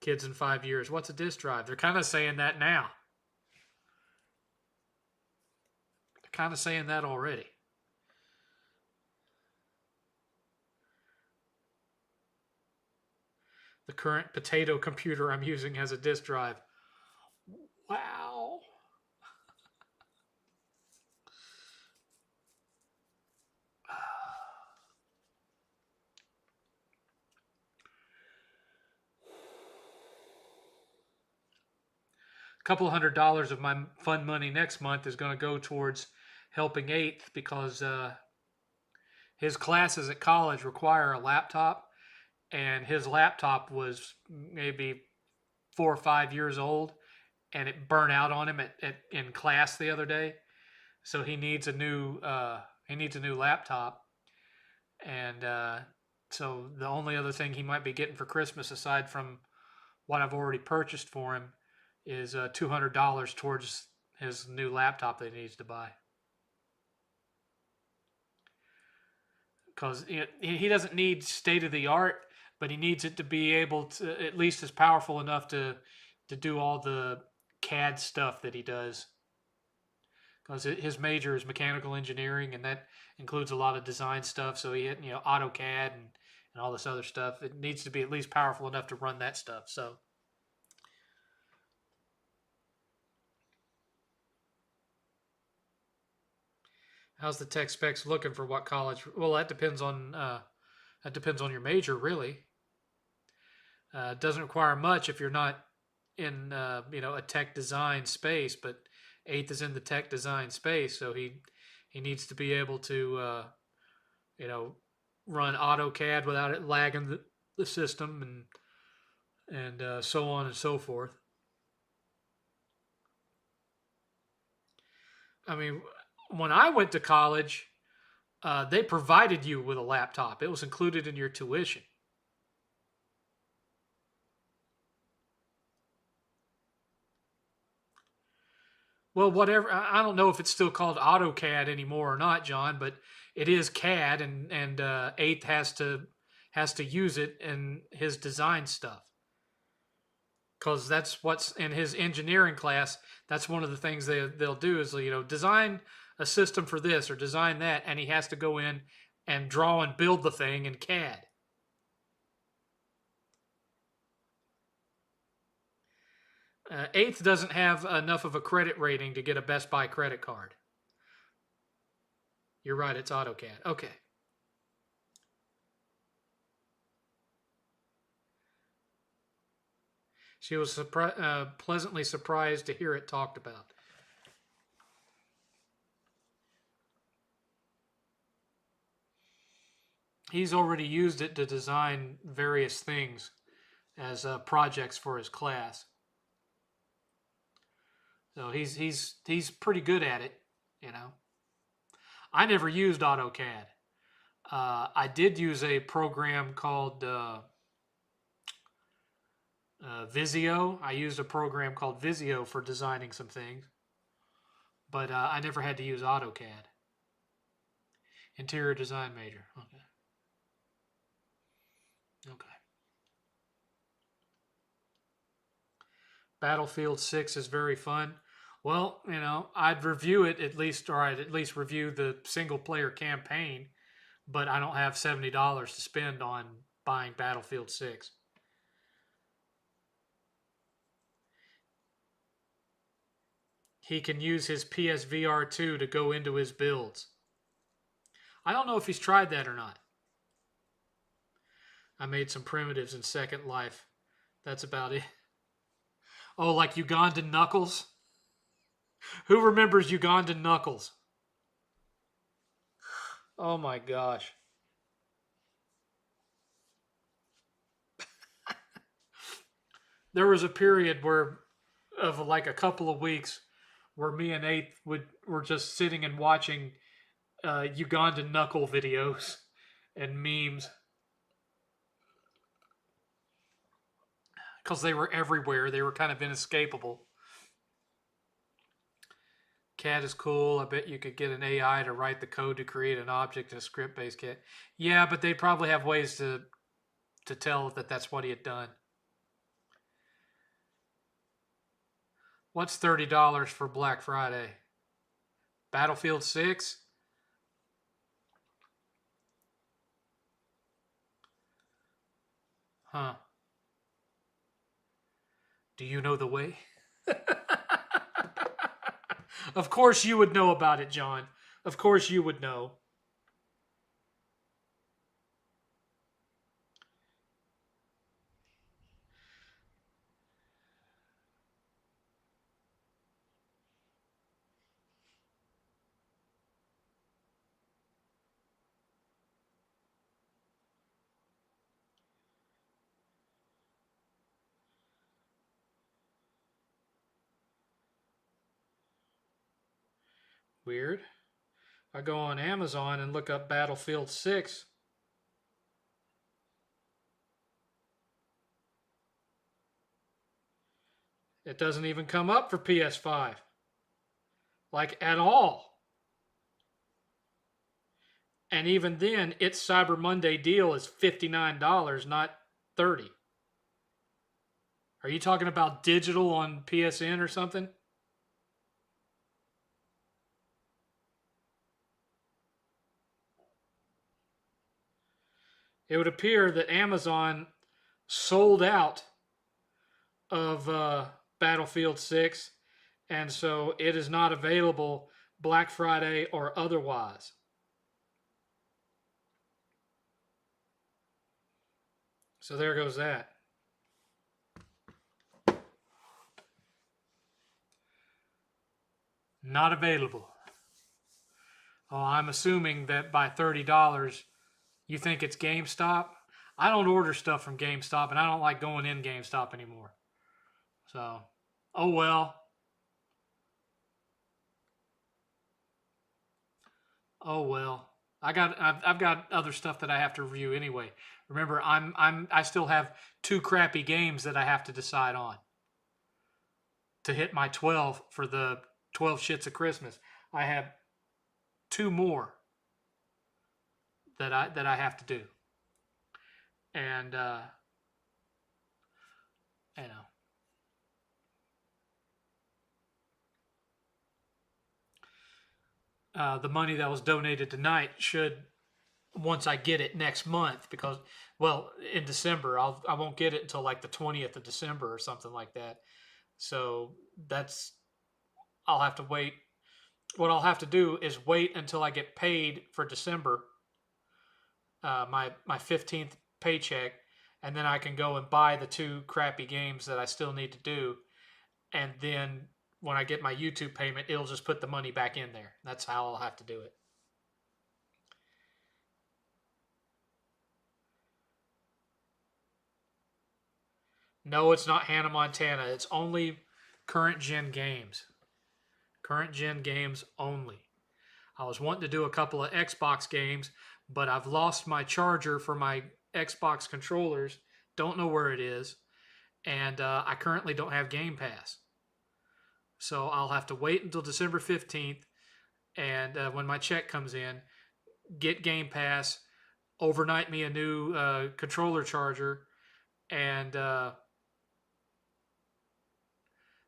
Kids in 5 years. What's a disk drive? They're kind of saying that now. They're kind of saying that already. The current potato computer I'm using has a disk drive. Wow. Couple $100 of my fun money next month is going to go towards helping Eighth because his classes at college require a laptop, and his laptop was maybe 4 or 5 years old, and it burnt out on him in class the other day. So he needs a new laptop, and so the only other thing he might be getting for Christmas, aside from what I've already purchased for him, is $200 towards his new laptop that he needs to buy. Because he doesn't need state of the art, but he needs it to be able to, at least as powerful enough to do all the CAD stuff that he does. Because his major is mechanical engineering, and that includes a lot of design stuff. So he had AutoCAD and all this other stuff. It needs to be at least powerful enough to run that stuff. So. How's the tech specs looking for what college? Well, that depends on your major, really. It doesn't require much if you're not in a tech design space, but Eighth is in the tech design space, so he needs to be able to run AutoCAD without it lagging the system and so on and so forth. I mean, when I went to college, they provided you with a laptop. It was included in your tuition. Well, whatever. I don't know if it's still called AutoCAD anymore or not, John, but it is CAD, and Eighth has to use it in his design stuff. Because that's what's in his engineering class. That's one of the things they'll do is design a system for this or design that, and he has to go in and draw and build the thing in CAD. Eighth doesn't have enough of a credit rating to get a Best Buy credit card. You're right. It's AutoCAD. Okay. She was pleasantly surprised to hear it talked about. He's already used it to design various things as projects for his class. So he's pretty good at it, you know. I never used AutoCAD. I did use a program called Visio. I used a program called Visio for designing some things, but I never had to use AutoCAD. Interior design major. Okay. Okay. Battlefield 6 is very fun. Well, you know, I'd review it at least, or I'd at least review the single player campaign, but I don't have $70 to spend on buying Battlefield 6. He can use his PSVR 2 to go into his builds. I don't know if he's tried that or not. I made some primitives in Second Life. That's about it. Oh, like Ugandan Knuckles? Who remembers Ugandan Knuckles? Oh my gosh. There was a period where, of like a couple of weeks, where me and Eighth were just sitting and watching Ugandan knuckle videos and memes because they were everywhere. They were kind of inescapable. CAD is cool. I bet you could get an AI to write the code to create an object in a script-based CAD. Yeah, but they'd probably have ways to tell that that's what he had done. What's $30 for Black Friday? Battlefield 6? Huh. Do you know the way? Of course you would know about it, John. Of course you would know. Weird. I go on Amazon and look up Battlefield 6. It doesn't even come up for PS5. Like at all. And even then, its Cyber Monday deal is $59, not $30. Are you talking about digital on PSN or something? It would appear that Amazon sold out of Battlefield 6, and so it is not available Black Friday or otherwise. So there goes that. Not available. Oh, I'm assuming that by $30, you think it's GameStop. I don't order stuff from GameStop, and I don't like going in GameStop anymore. So, oh well. Oh well. I've got other stuff that I have to review anyway. Remember, I still have two crappy games that I have to decide on to hit my 12 for the 12 shits of Christmas. I have two more that I have to do. And you know, the money that was donated tonight should, once I get it next month, because, well, in December, I won't get it until like the 20th of December or something like that. So that's, I'll have to wait what I'll have to do is wait until I get paid for December, my 15th paycheck, and then I can go and buy the two crappy games that I still need to do, and then when I get my YouTube payment, it'll just put the money back in there. That's how I'll have to do it. No, it's not Hannah Montana. It's only current gen games. Current gen games only. I was wanting to do a couple of Xbox games, but I've lost my charger for my Xbox controllers. Don't know where it is. And I currently don't have Game Pass. So I'll have to wait until December 15th. And when my check comes in, get Game Pass, overnight me a new controller charger, and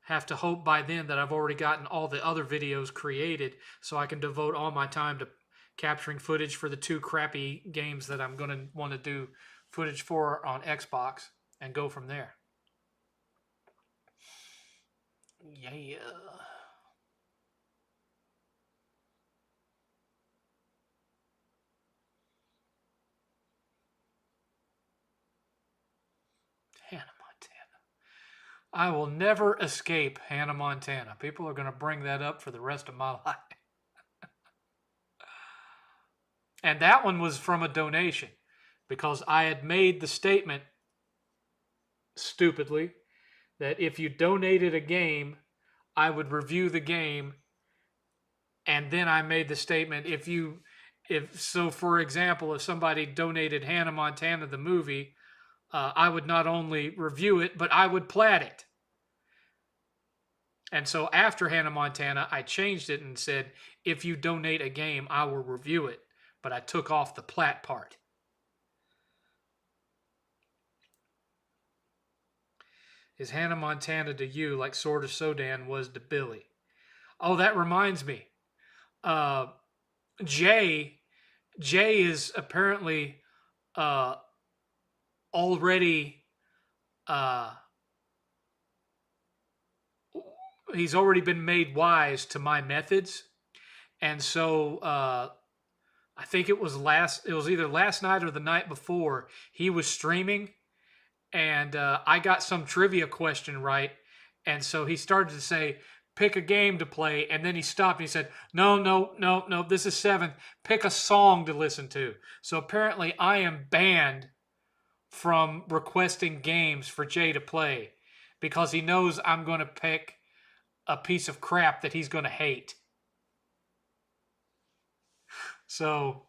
have to hope by then that I've already gotten all the other videos created so I can devote all my time to capturing footage for the two crappy games that I'm going to want to do footage for on Xbox and go from there. Yeah. Hannah Montana. I will never escape Hannah Montana. People are going to bring that up for the rest of my life. And that one was from a donation because I had made the statement, stupidly, that if you donated a game, I would review the game. And then I made the statement, for example, if somebody donated Hannah Montana the movie, I would not only review it, but I would plat it. And so after Hannah Montana, I changed it and said, if you donate a game, I will review it. But I took off the plat part. Is Hannah Montana to you like Sword of Sodan was to Billy? Oh, that reminds me. Jay is apparently already he's already been made wise to my methods, and so I think it was either last night or the night before, he was streaming, and I got some trivia question right, and so he started to say, pick a game to play, and then he stopped and he said, no, this is 7th. Pick a song to listen to. So apparently I am banned from requesting games for Jay to play because he knows I'm going to pick a piece of crap that he's going to hate. So,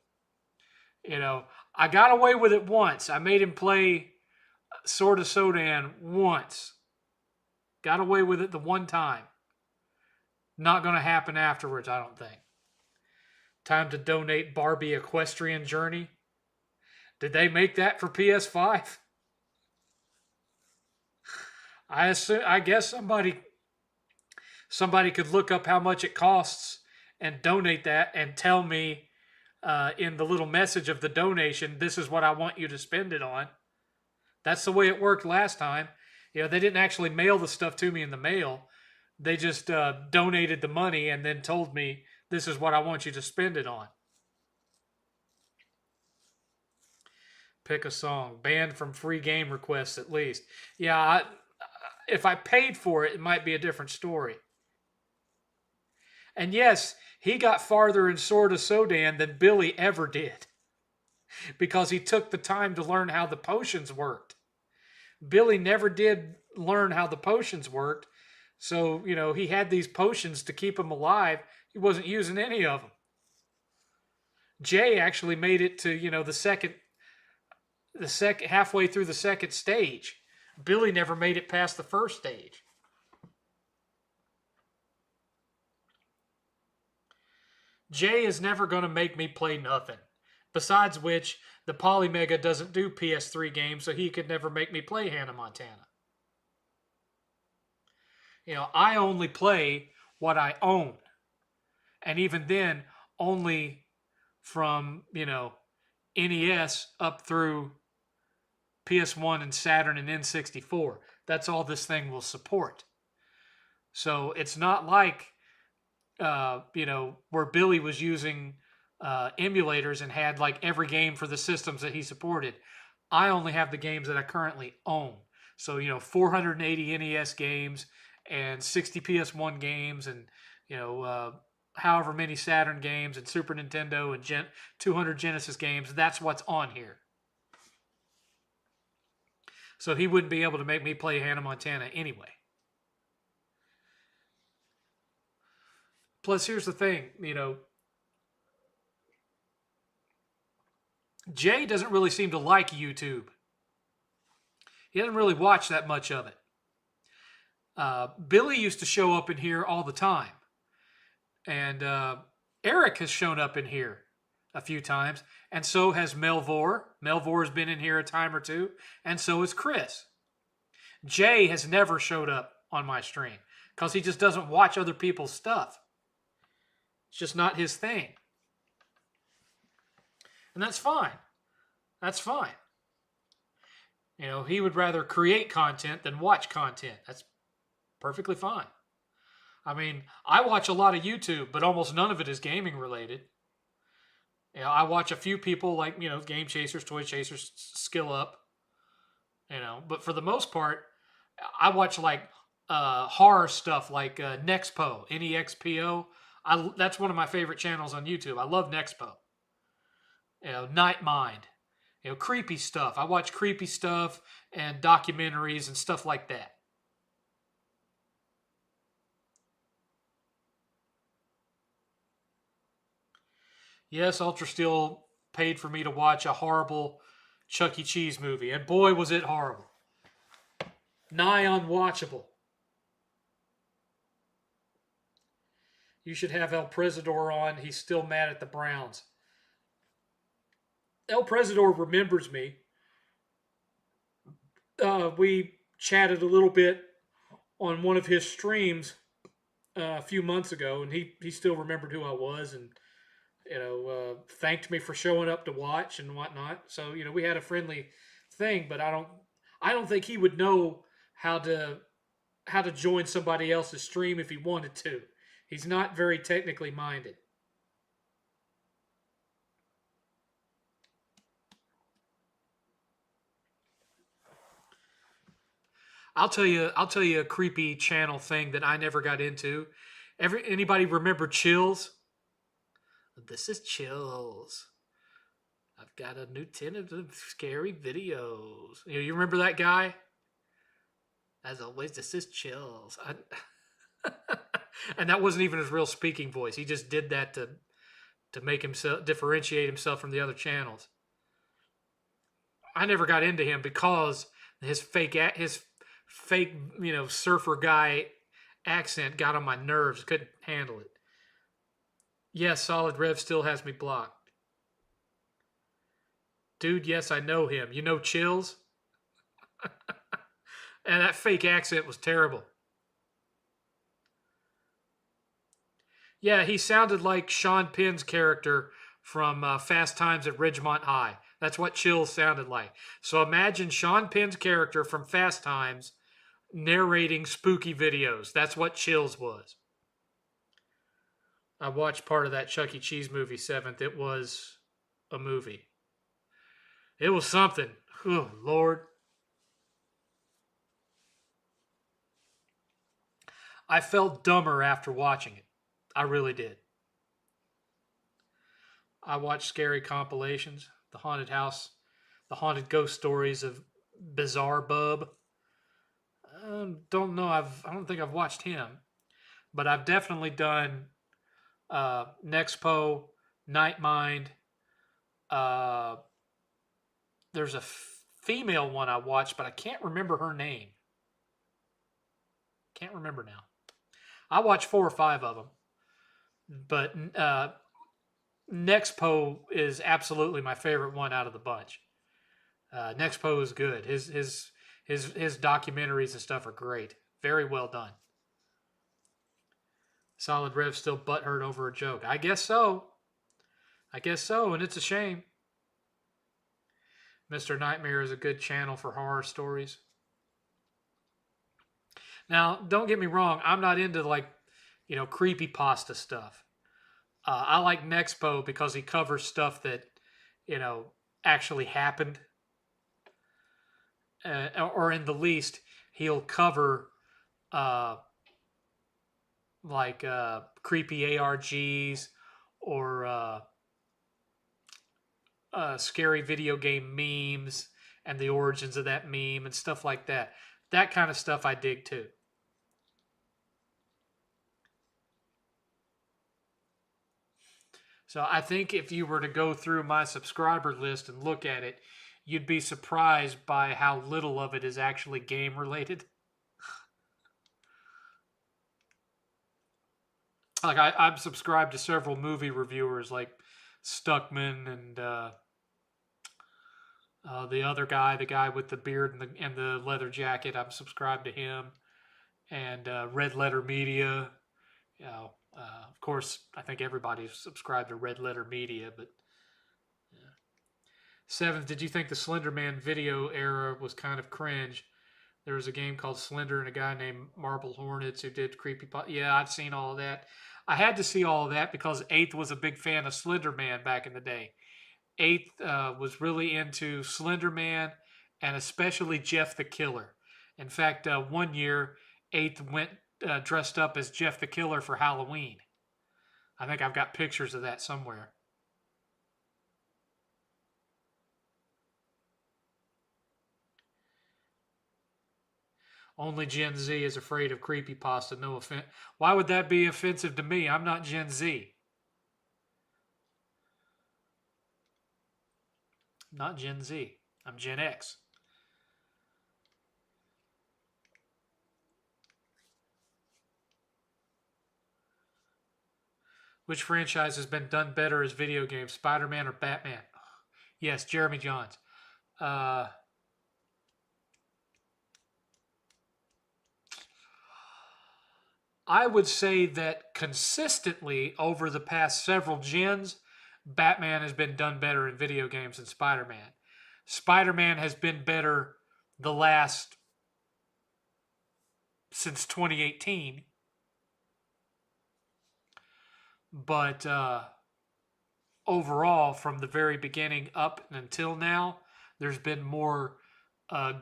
I got away with it once. I made him play Sword of Sodan once. Got away with it the one time. Not going to happen afterwards, I don't think. Time to donate Barbie Equestrian Journey. Did they make that for PS5? I guess somebody could look up how much it costs and donate that and tell me in the little message of the donation, this is what I want you to spend it on. That's the way it worked last time. They didn't actually mail the stuff to me in the mail. They just donated the money and then told me, this is what I want you to spend it on. Pick a song. Banned from free game requests at least. Yeah, if I paid for it, it might be a different story. And yes, he got farther in Sword of Sodan than Billy ever did because he took the time to learn how the potions worked. Billy never did learn how the potions worked, so, he had these potions to keep him alive. He wasn't using any of them. Jay actually made it to, the second halfway through the second stage. Billy never made it past the first stage. Jay is never going to make me play nothing. Besides which, the Polymega doesn't do PS3 games, so he could never make me play Hannah Montana. I only play what I own. And even then, only from, NES up through PS1 and Saturn and N64. That's all this thing will support. So it's not like where Billy was using emulators and had like every game for the systems that he supported. I only have the games that I currently own. So, 480 NES games and 60 PS1 games and, you know, uh, however many Saturn games and Super Nintendo and 200 Genesis games. That's what's on here. So he wouldn't be able to make me play Hannah Montana anyway. Plus, here's the thing, Jay doesn't really seem to like YouTube. He doesn't really watch that much of it. Billy used to show up in here all the time. And Eric has shown up in here a few times. And so has Melvor. Melvor has been in here a time or two. And so has Chris. Jay has never showed up on my stream because he just doesn't watch other people's stuff. It's just not his thing. And that's fine. That's fine. He would rather create content than watch content. That's perfectly fine. I mean, I watch a lot of YouTube, but almost none of it is gaming related. I watch a few people like, Game Chasers, Toy Chasers, Skill Up. But for the most part, I watch like horror stuff like Nexpo, Nexpo. That's one of my favorite channels on YouTube. I love Nexpo. Night Mind. Creepy stuff. I watch creepy stuff and documentaries and stuff like that. Yes, Ultra Steel paid for me to watch a horrible Chuck E. Cheese movie, and boy, was it horrible. Nigh unwatchable. You should have El Presidor on. He's still mad at the Browns. El Presidor remembers me. We chatted a little bit on one of his streams a few months ago, and he still remembered who I was and thanked me for showing up to watch and whatnot. So we had a friendly thing, but I don't think he would know how to join somebody else's stream if he wanted to. He's not very technically minded. I'll tell you a creepy channel thing that I never got into. Anybody remember Chills? This is Chills. I've got a new 10 of the scary videos. You remember that guy? As always, this is Chills. And that wasn't even his real speaking voice. He just did that to make himself differentiate himself from the other channels. I never got into him because his fake surfer guy accent got on my nerves. Couldn't handle it. Yes, Solid Rev still has me blocked. Dude, yes, I know him. You know Chills? And that fake accent was terrible. Yeah, he sounded like Sean Penn's character from Fast Times at Ridgemont High. That's what Chills sounded like. So imagine Sean Penn's character from Fast Times narrating spooky videos. That's what Chills was. I watched part of that Chuck E. Cheese movie, 7th. It was a movie. It was something. Oh, Lord. I felt dumber after watching it. I really did. I watched scary compilations, the haunted house, the haunted ghost stories of Bizarre Bub. Don't know. I don't think I've watched him, but I've definitely done Nexpo, Night Mind. There's a female one I watched, but I can't remember her name. Can't remember now. I watched 4 or 5 of them, but Nexpo is absolutely my favorite one out of the bunch. Nexpo is good. His documentaries and stuff are great. Very well done. Solid Rev still butthurt over a joke. I guess so. And it's a shame. Mr. Nightmare is a good channel for horror stories. Now, don't get me wrong. I'm not into creepypasta stuff. I like Nexpo because he covers stuff that you know actually happened, or in the least, he'll cover uh, like creepy ARGs or scary video game memes and the origins of that meme and stuff like that. That kind of stuff I dig too. So I think if you were to go through my subscriber list and look at it, you'd be surprised by how little of it is actually game related. Like I'm subscribed to several movie reviewers like Stuckman and the other guy, the guy with the beard and the leather jacket. I'm subscribed to him and Red Letter Media. Of course, I think everybody's subscribed to Red Letter Media, but yeah. Seventh, did you think the Slender Man video era was kind of cringe? There was a game called Slender and a guy named Marble Hornets who did creepy. Yeah, I've seen all of that. I had to see all of that because Eighth was a big fan of Slender Man back in the day. Eighth was really into Slender Man and especially Jeff the Killer. In fact, one year, Eighth went dressed up as Jeff the Killer for Halloween. I think I've got pictures of that somewhere. Only Gen Z is afraid of creepypasta. No offense. Why would that be offensive to me? I'm not Gen Z. I'm not Gen Z. I'm Gen X. Which franchise has been done better as video games, Spider-Man or Batman? Yes, Jeremy Johns. Uh, I would say that consistently over the past several gens, Batman has been done better in video games than Spider-Man. Spider-Man has been better the last since 2018, but overall, from the very beginning up until now, there's been more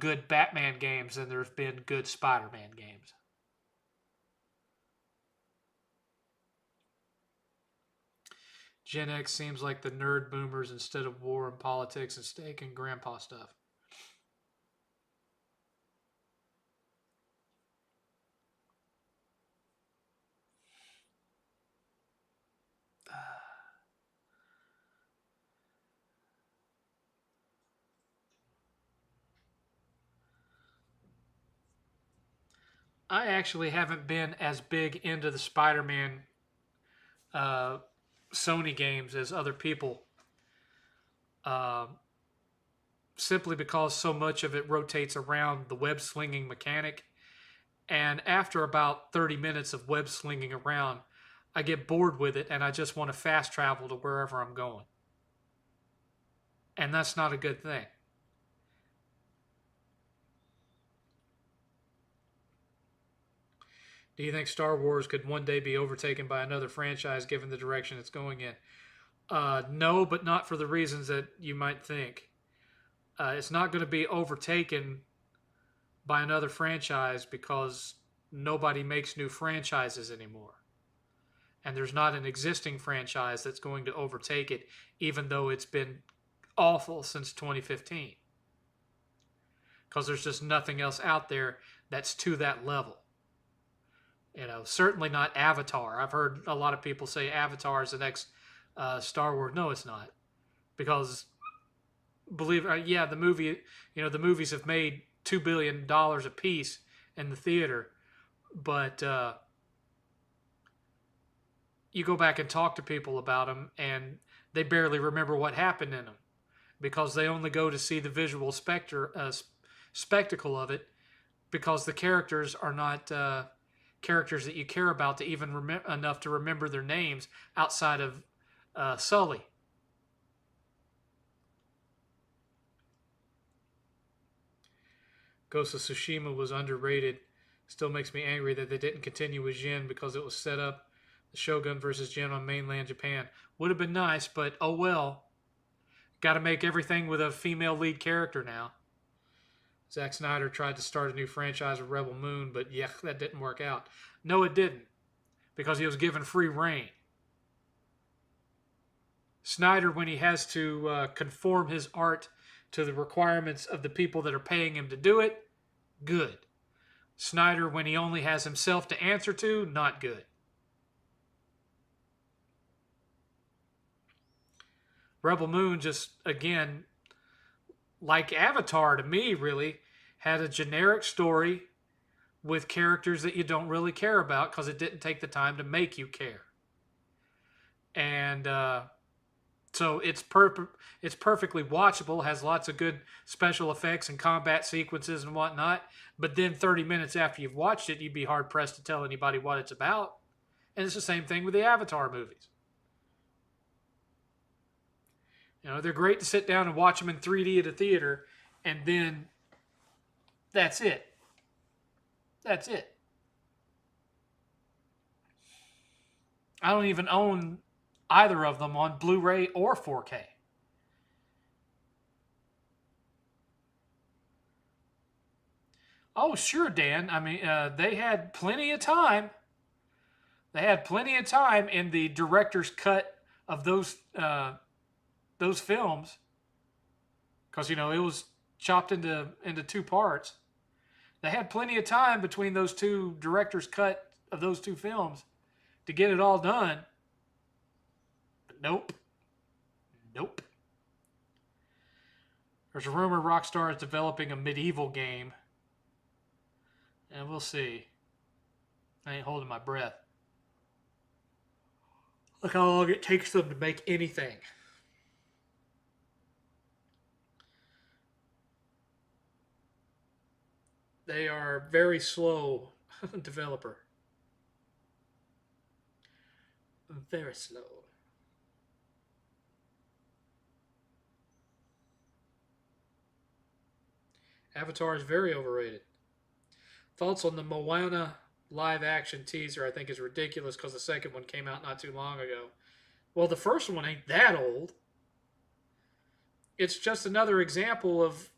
good Batman games than there's been good Spider-Man games. Gen X seems like the nerd boomers instead of war and politics and steak and grandpa stuff. I actually haven't been as big into the Spider-Man uh, Sony games as other people, uh, simply because so much of it rotates around the web slinging mechanic. And after about 30 minutes of web slinging around, I get bored with it and I just want to fast travel to wherever I'm going. And that's not a good thing. Do you think Star Wars could one day be overtaken by another franchise given the direction it's going in? No, but not for the reasons that you might think. It's not going to be overtaken by another franchise because nobody makes new franchises anymore. And there's not an existing franchise that's going to overtake it, even though it's been awful since 2015. Because there's just nothing else out there that's to that level. Certainly not Avatar. I've heard a lot of people say Avatar is the next Star Wars. No, it's not, because yeah, the movies have made $2 billion a piece in the theater, but you go back and talk to people about them, and they barely remember what happened in them because they only go to see the visual spectacle of it, because the characters are not characters that you care about to even enough to remember their names outside of Sully. Ghost of Tsushima was underrated. Still makes me angry that they didn't continue with Jin because it was set up the Shogun versus Jin on mainland Japan. Would have been nice, but oh well. Got to make everything with a female lead character now. Zack Snyder tried to start a new franchise with Rebel Moon, but yeah, that didn't work out. No, it didn't, because he was given free reign. Snyder, when he has to conform his art to the requirements of the people that are paying him to do it, good. Snyder, when he only has himself to answer to, not good. Rebel Moon just, again, like Avatar to me, really, had a generic story with characters that you don't really care about because it didn't take the time to make you care. And so it's perfectly watchable, has lots of good special effects and combat sequences and whatnot. But then 30 minutes after you've watched it, you'd be hard-pressed to tell anybody what it's about. And it's the same thing with the Avatar movies. You know, they're great to sit down and watch them in 3D at a theater, and then that's it. That's it. I don't even own either of them on Blu-ray or 4K. Oh, sure, Dan. I mean, they had plenty of time. They had plenty of time in the director's cut of those films, because it was chopped into two parts. They had plenty of time between those two director's cut of those two films to get it all done. But nope. There's a rumor Rockstar is developing a medieval game, and we'll see. I ain't holding my breath. Look how long it takes them to make anything. They are very slow developer. Very slow. Avatar is very overrated. Thoughts on the Moana live action teaser? I think is ridiculous because the second one came out not too long ago. Well, the first one ain't that old. It's just another example of,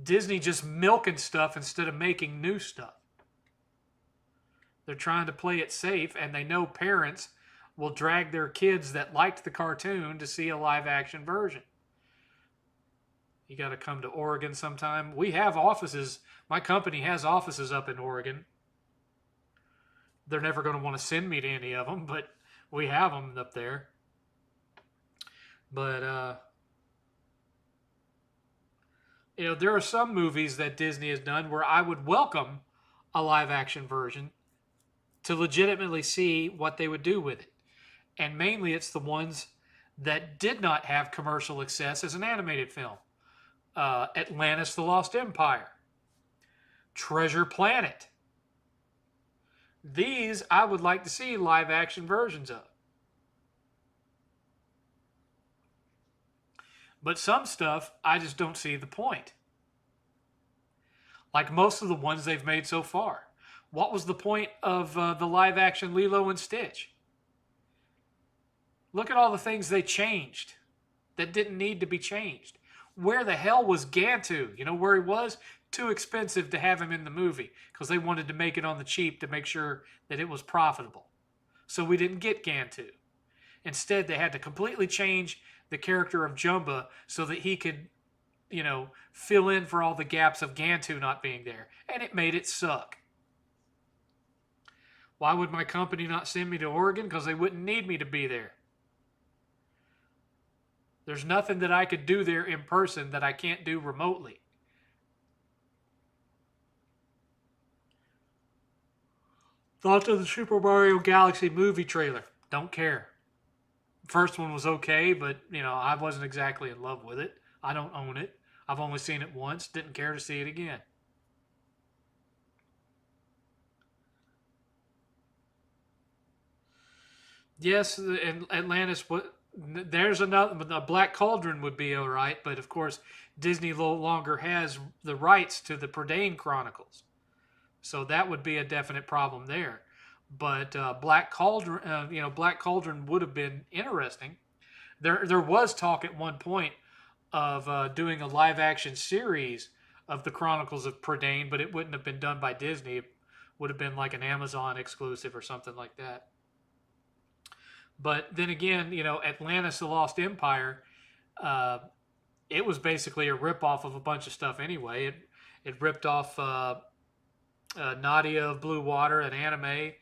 Disney just milking stuff instead of making new stuff. They're trying to play it safe, and they know parents will drag their kids that liked the cartoon to see a live action version. You got to come to Oregon sometime. We have offices. My company has offices up in Oregon. They're never going to want to send me to any of them, but we have them up there. But, there are some movies that Disney has done where I would welcome a live action version to legitimately see what they would do with it. And mainly it's the ones that did not have commercial success as an animated film. Atlantis the Lost Empire. Treasure Planet. These I would like to see live action versions of. But some stuff, I just don't see the point. Like most of the ones they've made so far. What was the point of the live action Lilo and Stitch? Look at all the things they changed that didn't need to be changed. Where the hell was Gantu? You know where he was? Too expensive to have him in the movie because they wanted to make it on the cheap to make sure that it was profitable. So we didn't get Gantu. Instead, they had to completely change the character of Jumba so that he could, fill in for all the gaps of Gantu not being there. And it made it suck. Why would my company not send me to Oregon? Because they wouldn't need me to be there. There's nothing that I could do there in person that I can't do remotely. Thoughts on the Super Mario Galaxy movie trailer? Don't care. First one was okay, but, I wasn't exactly in love with it. I don't own it. I've only seen it once. Didn't care to see it again. Yes, and Atlantis, There's another. The Black Cauldron would be all right, but of course, Disney no longer has the rights to the Prydain Chronicles, so that would be a definite problem there. But Black Cauldron would have been interesting. There was talk at one point of doing a live action series of the Chronicles of Prydain, but it wouldn't have been done by Disney. It would have been like an Amazon exclusive or something like that. But then again, Atlantis: The Lost Empire, uh, it was basically a ripoff of a bunch of stuff anyway. It ripped off Nadia of Blue Water, an anime,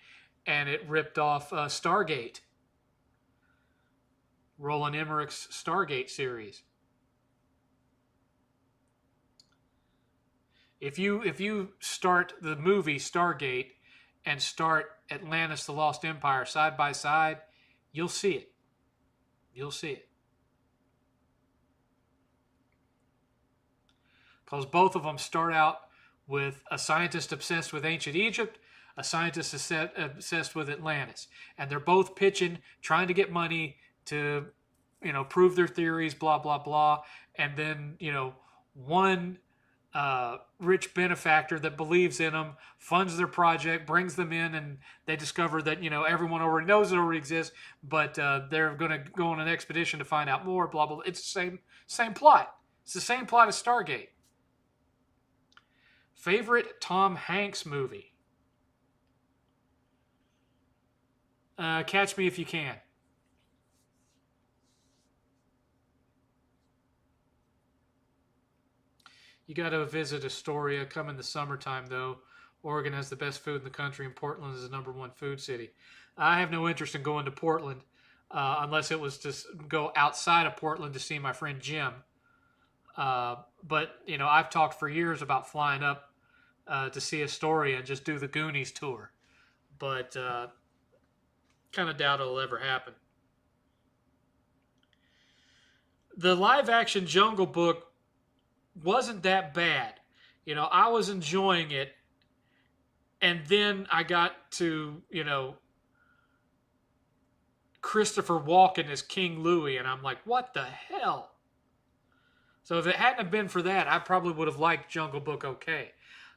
and it ripped off Stargate, Roland Emmerich's Stargate series. If you start the movie Stargate and start Atlantis: The Lost Empire side by side, you'll see it. You'll see it. Because both of them start out with a scientist obsessed with ancient Egypt, a scientist obsessed with Atlantis, and they're both pitching, trying to get money to, prove their theories, blah blah blah, and then one rich benefactor that believes in them funds their project, brings them in, and they discover that everyone already knows it already exists, but they're going to go on an expedition to find out more. Blah blah. It's the same plot. It's the same plot as Stargate. Favorite Tom Hanks movie? Catch Me If You Can. You got to visit Astoria. Come in the summertime, though. Oregon has the best food in the country, and Portland is the #1 food city. I have no interest in going to Portland unless it was to go outside of Portland to see my friend Jim. But I've talked for years about flying up to see Astoria and just do the Goonies tour, but kind of doubt it'll ever happen. The live action Jungle Book wasn't that bad. I was enjoying it, and then I got to Christopher Walken as King Louie, and I'm like, what the hell? So if it hadn't have been for that, I probably would have liked Jungle Book okay.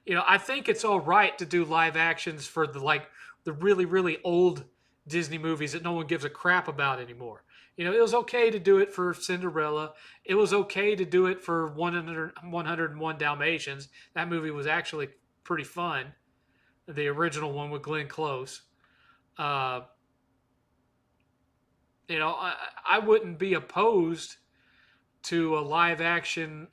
I think it's all right to do live actions for the really, really old Disney movies that no one gives a crap about anymore. It was okay to do it for Cinderella. It was okay to do it for 101 Dalmatians. That movie was actually pretty fun. The original one with Glenn Close. I wouldn't be opposed to a live action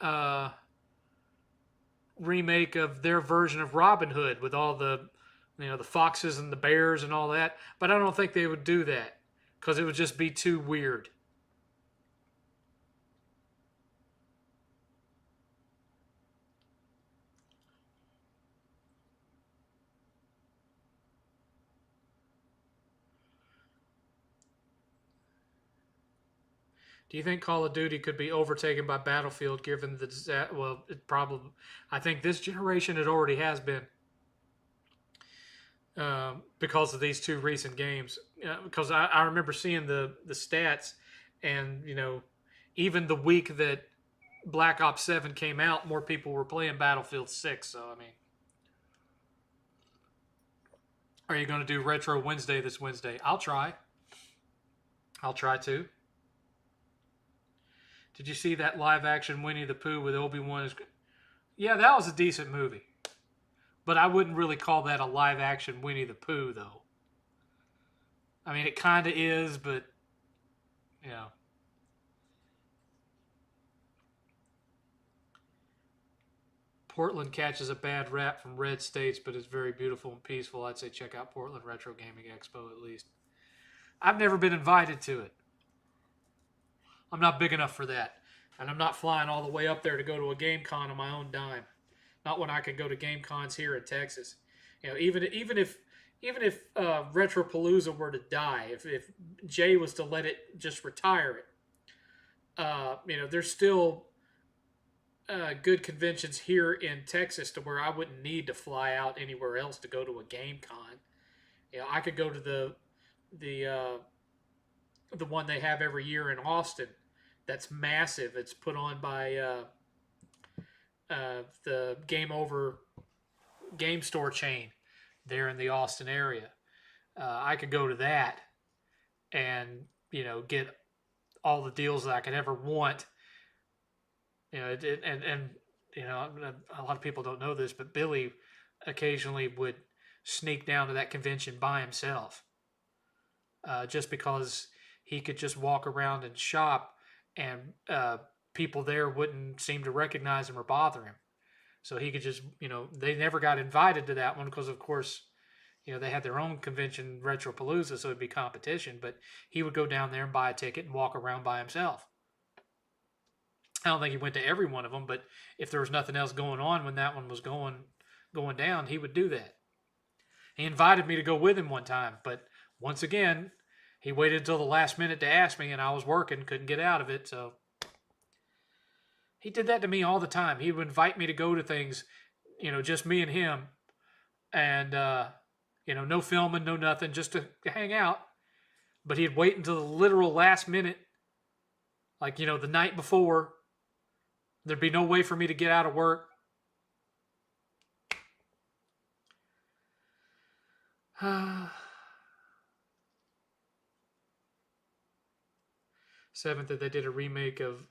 remake of their version of Robin Hood with all the the foxes and the bears and all that, but I don't think they would do that because it would just be too weird. Do you think Call of Duty could be overtaken by Battlefield given the well, it probably I think this generation it already has been. Because of these two recent games. Because I remember seeing the stats, and even the week that Black Ops 7 came out, more people were playing Battlefield 6. So I mean, are you going to do Retro Wednesday this Wednesday? I'll try. I'll try to. Did you see that live action Winnie the Pooh with Obi-Wan? Yeah, that was a decent movie. But I wouldn't really call that a live action Winnie the Pooh, though. I mean, it kind of is, but, you know. Portland catches a bad rap from red states, but is very beautiful and peaceful. I'd say check out Portland Retro Gaming Expo at least. I've never been invited to it. I'm not big enough for that. And I'm not flying all the way up there to go to a game con on my own dime. Not when I can go to game cons here in Texas. Even if Retropalooza were to die, if Jay was to let it just retire it, there's still good conventions here in Texas to where I wouldn't need to fly out anywhere else to go to a game con. I could go to the the one they have every year in Austin. That's massive. It's put on by the Game Over game store chain there in the Austin area. I could go to that and get all the deals that I could ever want. And a lot of people don't know this, but Billy occasionally would sneak down to that convention by himself, just because he could just walk around and shop, and people there wouldn't seem to recognize him or bother him. So he could just, they never got invited to that one because, of course, they had their own convention, Retropalooza, so it'd be competition. But he would go down there and buy a ticket and walk around by himself. I don't think he went to every one of them, but if there was nothing else going on when that one was going down, he would do that. He invited me to go with him one time, but once again, he waited until the last minute to ask me, and I was working, couldn't get out of it. So he did that to me all the time. He would invite me to go to things, just me and him, and no filming, no nothing, just to hang out. But he'd wait until the literal last minute, like the night before. There'd be no way for me to get out of work. Seventh, that they did a remake of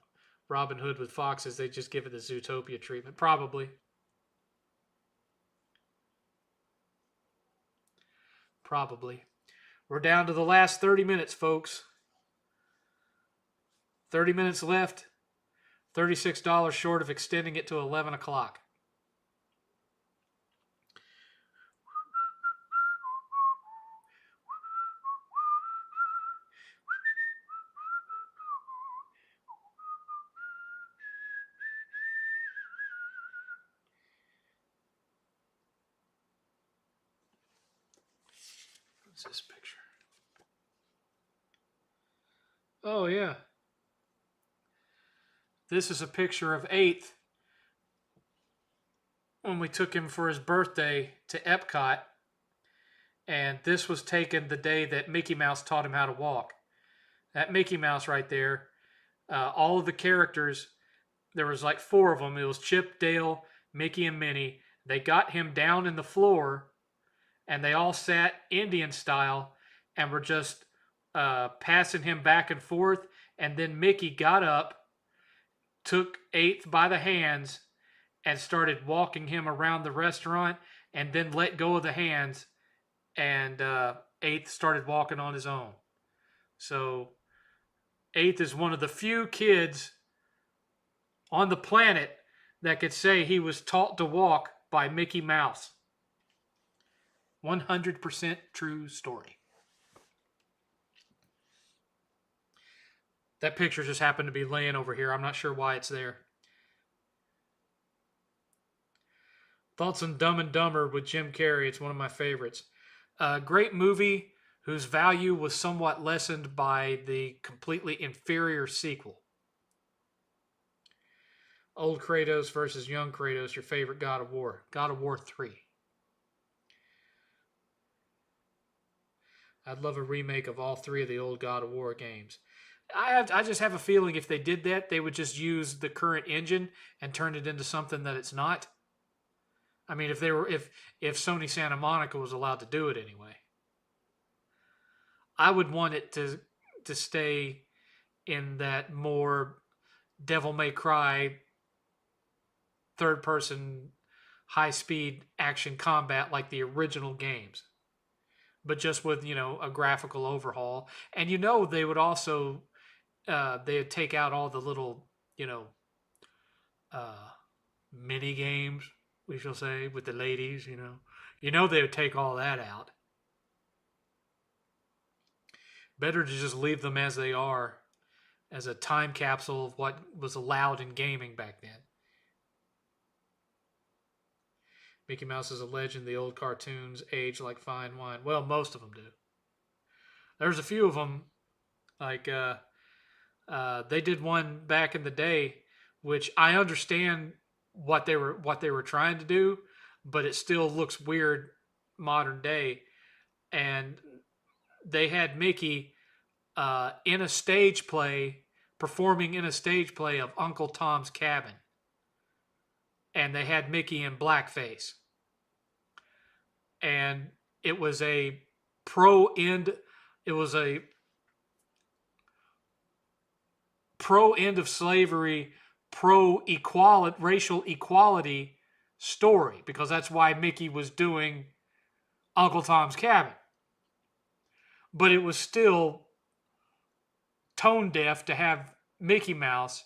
Robin Hood with foxes, they just give it the Zootopia treatment. Probably. We're down to the last 30 minutes, folks. 30 minutes left. $36 short of extending it to 11 o'clock. What's this picture? Oh, yeah. This is a picture of 8th when we took him for his birthday to Epcot. And this was taken the day that Mickey Mouse taught him how to walk. That Mickey Mouse right there, all of the characters, there was like 4 of them. It was Chip, Dale, Mickey, and Minnie. They got him down in the floor, and they all sat Indian style and were just passing him back and forth. And then Mickey got up, took 8th by the hands, and started walking him around the restaurant, and then let go of the hands, and 8th started walking on his own. So 8th is one of the few kids on the planet that could say he was taught to walk by Mickey Mouse. 100% true story. That picture just happened to be laying over here. I'm not sure why it's there. Thoughts on Dumb and Dumber with Jim Carrey. It's one of my favorites. Great movie whose value was somewhat lessened by the completely inferior sequel. Old Kratos versus young Kratos, your favorite God of War. God of War 3. I'd love a remake of all 3 of the old God of War games. I just have a feeling if they did that, they would just use the current engine and turn it into something that it's not. I mean, if Sony Santa Monica was allowed to do it anyway, I would want it to stay in that more Devil May Cry third person high speed action combat like the original games, but just with a graphical overhaul. And they would also they would take out all the little mini games, we shall say, with the ladies. They would take all that out. Better to just leave them as they are, as a time capsule of what was allowed in gaming back then. Mickey Mouse is a legend. The old cartoons age like fine wine. Well, most of them do. There's a few of them, like they did one back in the day, which I understand what they were trying to do, but it still looks weird modern day. And they had Mickey in a stage play, performing in a stage play of Uncle Tom's Cabin, and they had Mickey in blackface, and it was a pro end. It was a pro end of slavery, pro equality, racial equality story, because that's why Mickey was doing Uncle Tom's Cabin. But it was still tone deaf to have Mickey Mouse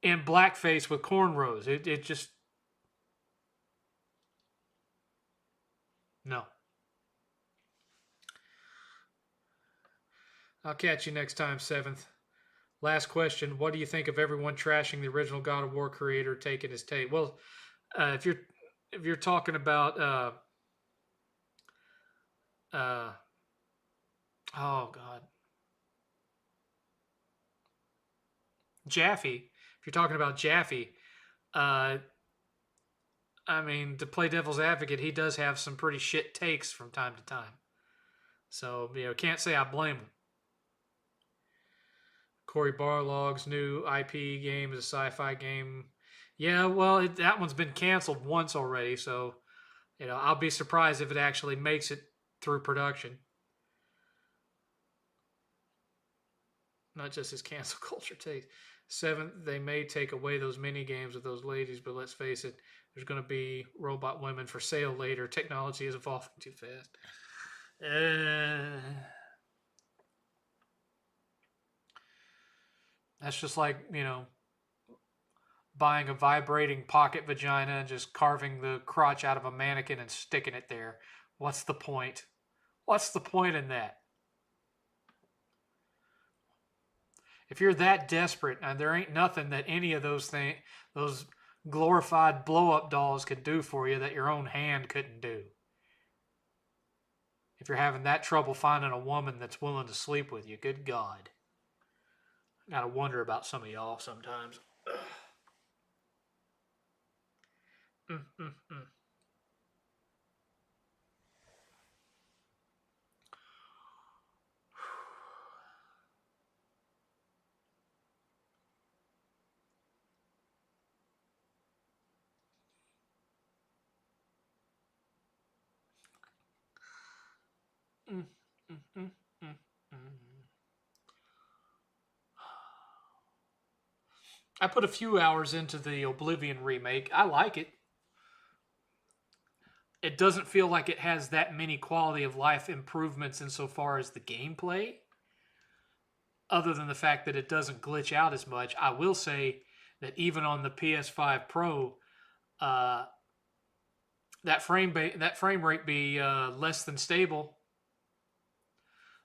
in blackface with cornrows. It just, no. I'll catch you next time, 7th. Last question: what do you think of everyone trashing the original God of War creator taking his take? Well, if you're talking about oh God, Jaffe. If you're talking about Jaffe, I mean, to play devil's advocate, he does have some pretty shit takes from time to time. So, can't say I blame him. Corey Barlog's new IP game is a sci-fi game. Yeah, well, that one's been canceled once already, so I'll be surprised if it actually makes it through production. Not just his cancel culture taste. 7th, they may take away those mini games with those ladies, but let's face it, there's going to be robot women for sale later. Technology is evolving too fast. That's just like, buying a vibrating pocket vagina and just carving the crotch out of a mannequin and sticking it there. What's the point? What's the point in that? If you're that desperate, and there ain't nothing that any of those glorified blow-up dolls could do for you that your own hand couldn't do. If you're having that trouble finding a woman that's willing to sleep with you, good God. I gotta wonder about some of y'all sometimes. I put a few hours into the Oblivion remake. I like it. It doesn't feel like it has that many quality of life improvements insofar as the gameplay, other than the fact that it doesn't glitch out as much. I will say that even on the PS5 Pro, that frame rate be less than stable.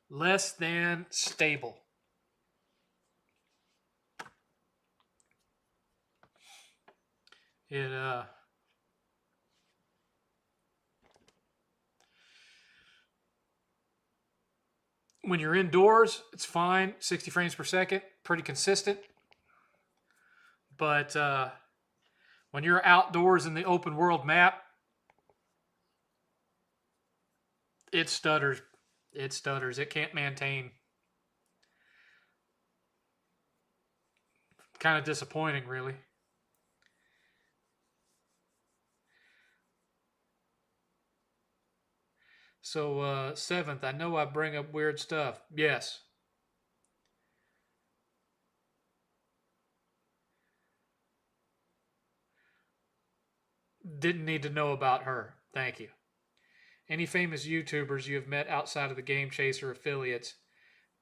Less than stable. It when you're indoors, it's fine. 60 frames per second, pretty consistent. But when you're outdoors in the open world map, it stutters. It stutters. It can't maintain. Kind of disappointing, really. So, 7th, I know I bring up weird stuff. Yes. Didn't need to know about her. Thank you. Any famous YouTubers you have met outside of the Game Chaser affiliates?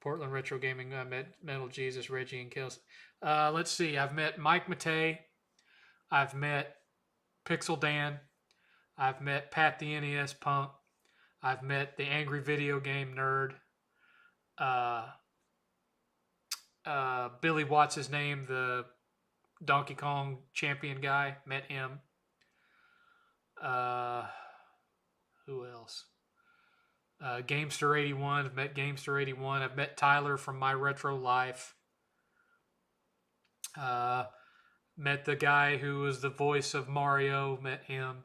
Portland Retro Gaming, I met Metal Jesus, Reggie, and Kelsey. Let's see. I've met Mike Matei. I've met Pixel Dan. I've met Pat the NES Punk. I've met the Angry Video Game Nerd. Billy, what's his name? The Donkey Kong champion guy. Met him. Who else? Gamester81. I've met Gamester81. I've met Tyler from My Retro Life. Met the guy who was the voice of Mario. Met him.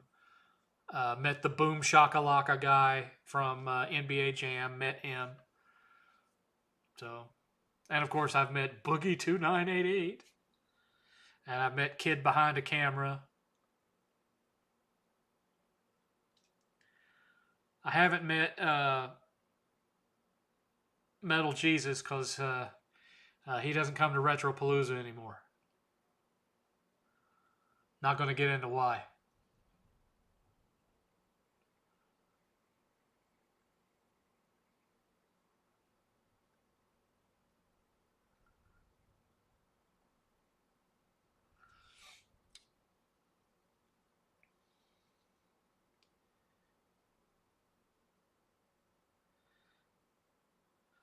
Met the Boom Shakalaka guy from NBA Jam. Met him. So, and of course, I've met Boogie2988, and I've met Kid Behind a Camera. I haven't met Metal Jesus because he doesn't come to Retropalooza anymore. Not going to get into why.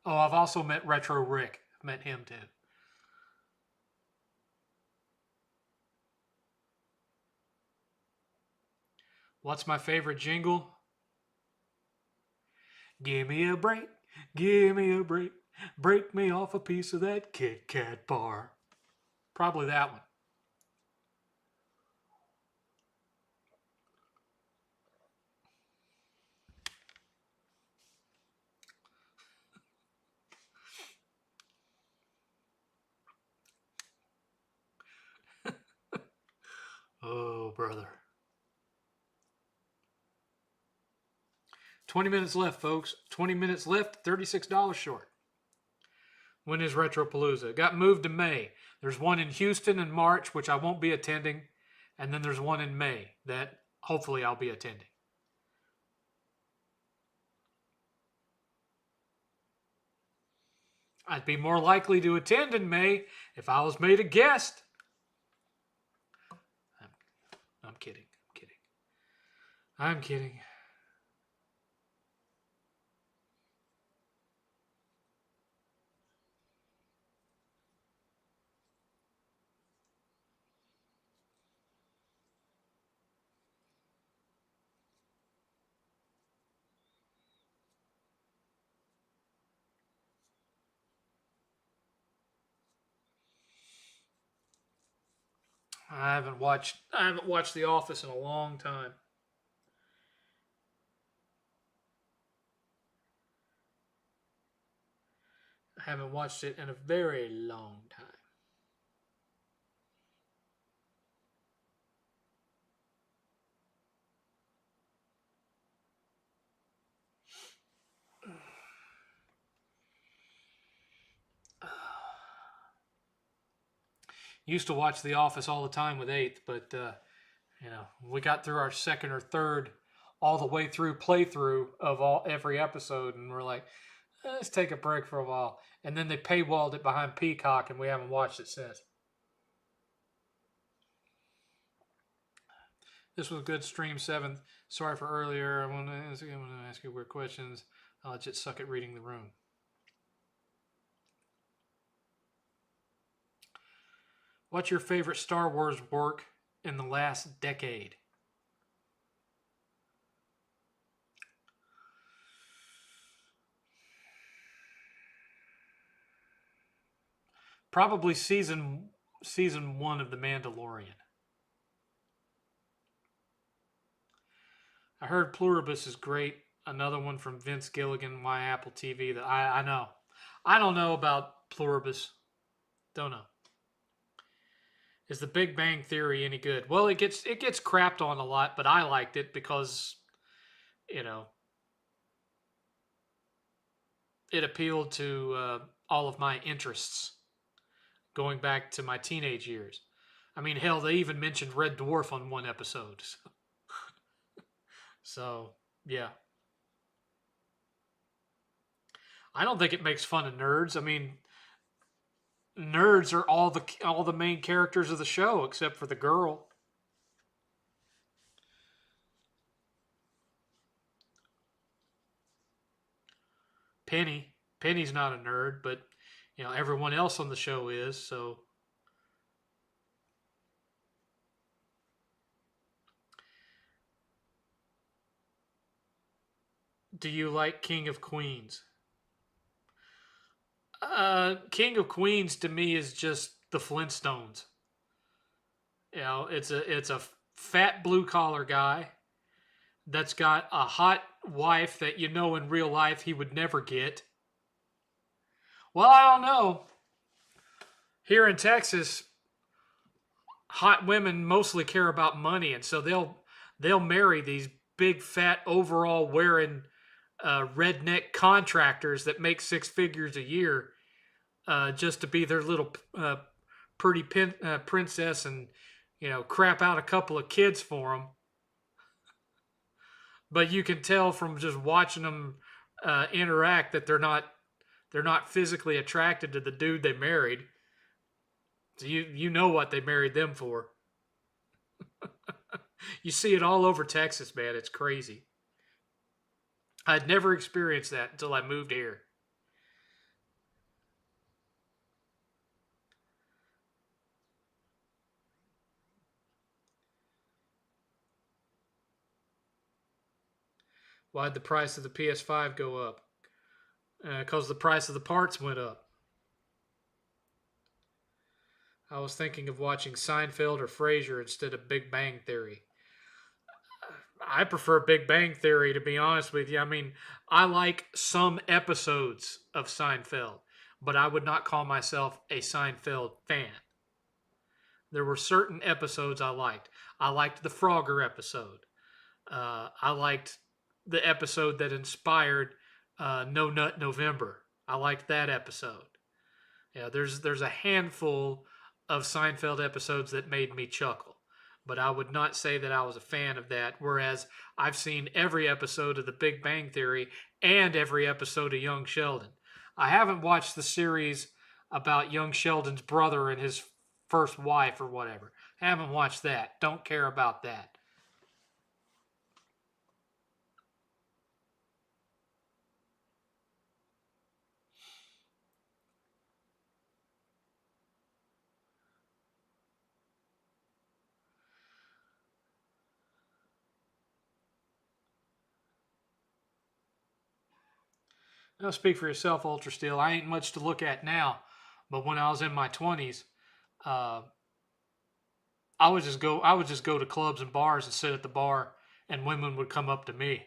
Oh, I've also met Retro Rick. I've met him too. What's my favorite jingle? Give me a break, give me a break, break me off a piece of that Kit Kat bar. Probably that one. Oh, brother. 20 minutes left, folks. 20 minutes left, $36 short. When is Retropalooza? It got moved to May. There's one in Houston in March, which I won't be attending. And then there's one in May that hopefully I'll be attending. I'd be more likely to attend in May if I was made a guest. I'm kidding. I'm kidding. I'm kidding. I haven't watched The Office in a long time. I haven't watched it in a very long time. Used to watch The Office all the time with Eighth, but we got through our second or third, all the way through playthrough of every episode, and we're like, let's take a break for a while. And then they paywalled it behind Peacock, and we haven't watched it since. This was a good stream, 7th. Sorry for earlier. I'm going to ask you weird questions. I'll let you suck at reading the room. What's your favorite Star Wars work in the last decade? Probably season 1 of The Mandalorian. I heard Pluribus is great. Another one from Vince Gilligan, My Apple TV. That I know. I don't know about Pluribus. Don't know. Is The Big Bang Theory any good? Well, it gets crapped on a lot, but I liked it because, it appealed to all of my interests going back to my teenage years. I mean, hell, they even mentioned Red Dwarf on one episode. So, yeah. I don't think it makes fun of nerds. I mean, nerds are all the main characters of the show except for the girl. Penny's not a nerd, but everyone else on the show is. So, do you like King of Queens? King of Queens to me is just the Flintstones. It's a fat blue collar guy that's got a hot wife that in real life he would never get. Well, I don't know. Here in Texas, hot women mostly care about money, and so they'll marry these big fat overall wearing redneck contractors that make six figures a year just to be their little pretty princess and crap out a couple of kids for them. But you can tell from just watching them interact that they're not physically attracted to the dude they married. So you know what they married them for. You see it all over Texas, man. It's crazy. I'd never experienced that until I moved here. Why'd the price of the PS5 go up? Because the price of the parts went up. I was thinking of watching Seinfeld or Frasier instead of Big Bang Theory. I prefer Big Bang Theory, to be honest with you. I mean, I like some episodes of Seinfeld, but I would not call myself a Seinfeld fan. There were certain episodes I liked. I liked the Frogger episode. I liked the episode that inspired No Nut November. I liked that episode. Yeah, there's a handful of Seinfeld episodes that made me chuckle, but I would not say that I was a fan of that. Whereas I've seen every episode of The Big Bang Theory and every episode of Young Sheldon. I haven't watched the series about Young Sheldon's brother and his first wife or whatever. Haven't watched that. Don't care about that. Now, speak for yourself, Ultra Steel. I ain't much to look at now, but when I was in my 20s, uh, I would just go to clubs and bars and sit at the bar, and women would come up to me.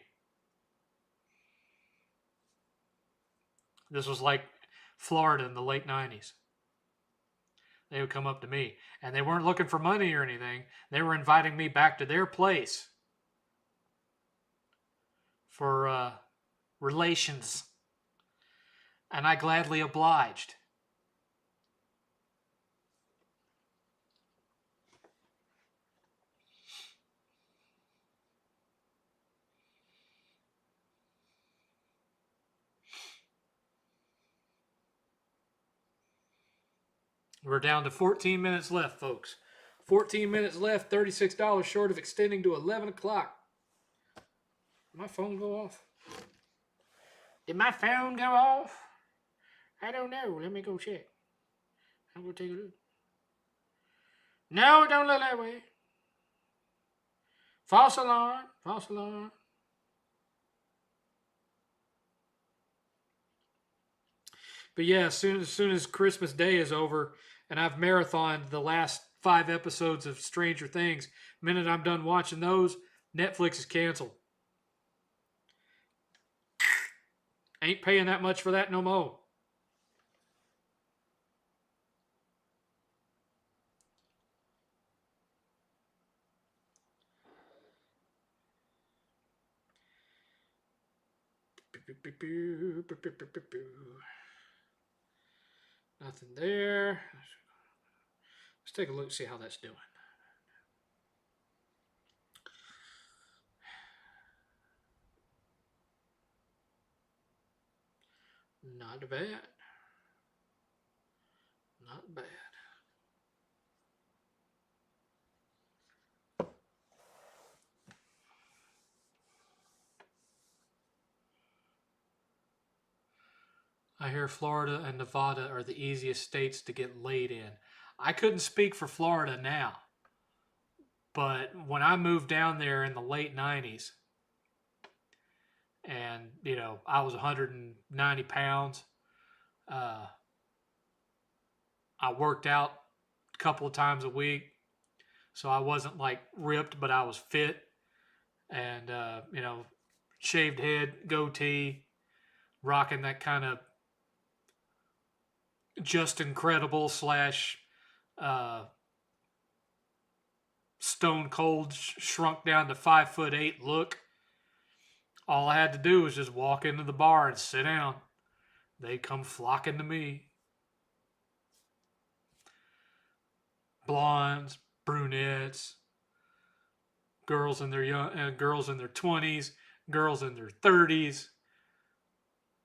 This was like Florida in the late 90s. They would come up to me, and they weren't looking for money or anything. They were inviting me back to their place for relations, and I gladly obliged. We're down to 14 minutes left, folks. 14 minutes left, $36 short of extending to 11 o'clock. Did my phone go off? Did my phone go off? I don't know. Let me go check. I'm going to take a look. No, don't look that way. False alarm. False alarm. But yeah, as soon as Christmas Day is over and I've marathoned the last 5 episodes of Stranger Things, the minute I'm done watching those, Netflix is canceled. Ain't paying that much for that no more. Nothing there. Let's take a look, see how that's doing. Not bad. Not bad. I hear Florida and Nevada are the easiest states to get laid in. I couldn't speak for Florida now, but when I moved down there in the late 90s, and I was 190 pounds, uh, I worked out a couple of times a week, so I wasn't like ripped, but I was fit, and shaved head, goatee, rocking that kind of just incredible slash uh, stone cold shrunk down to 5'8" look. All I had to do was just walk into the bar and sit down. They'd come flocking to me. Blondes, brunettes, girls in their 20s, girls in their 30s,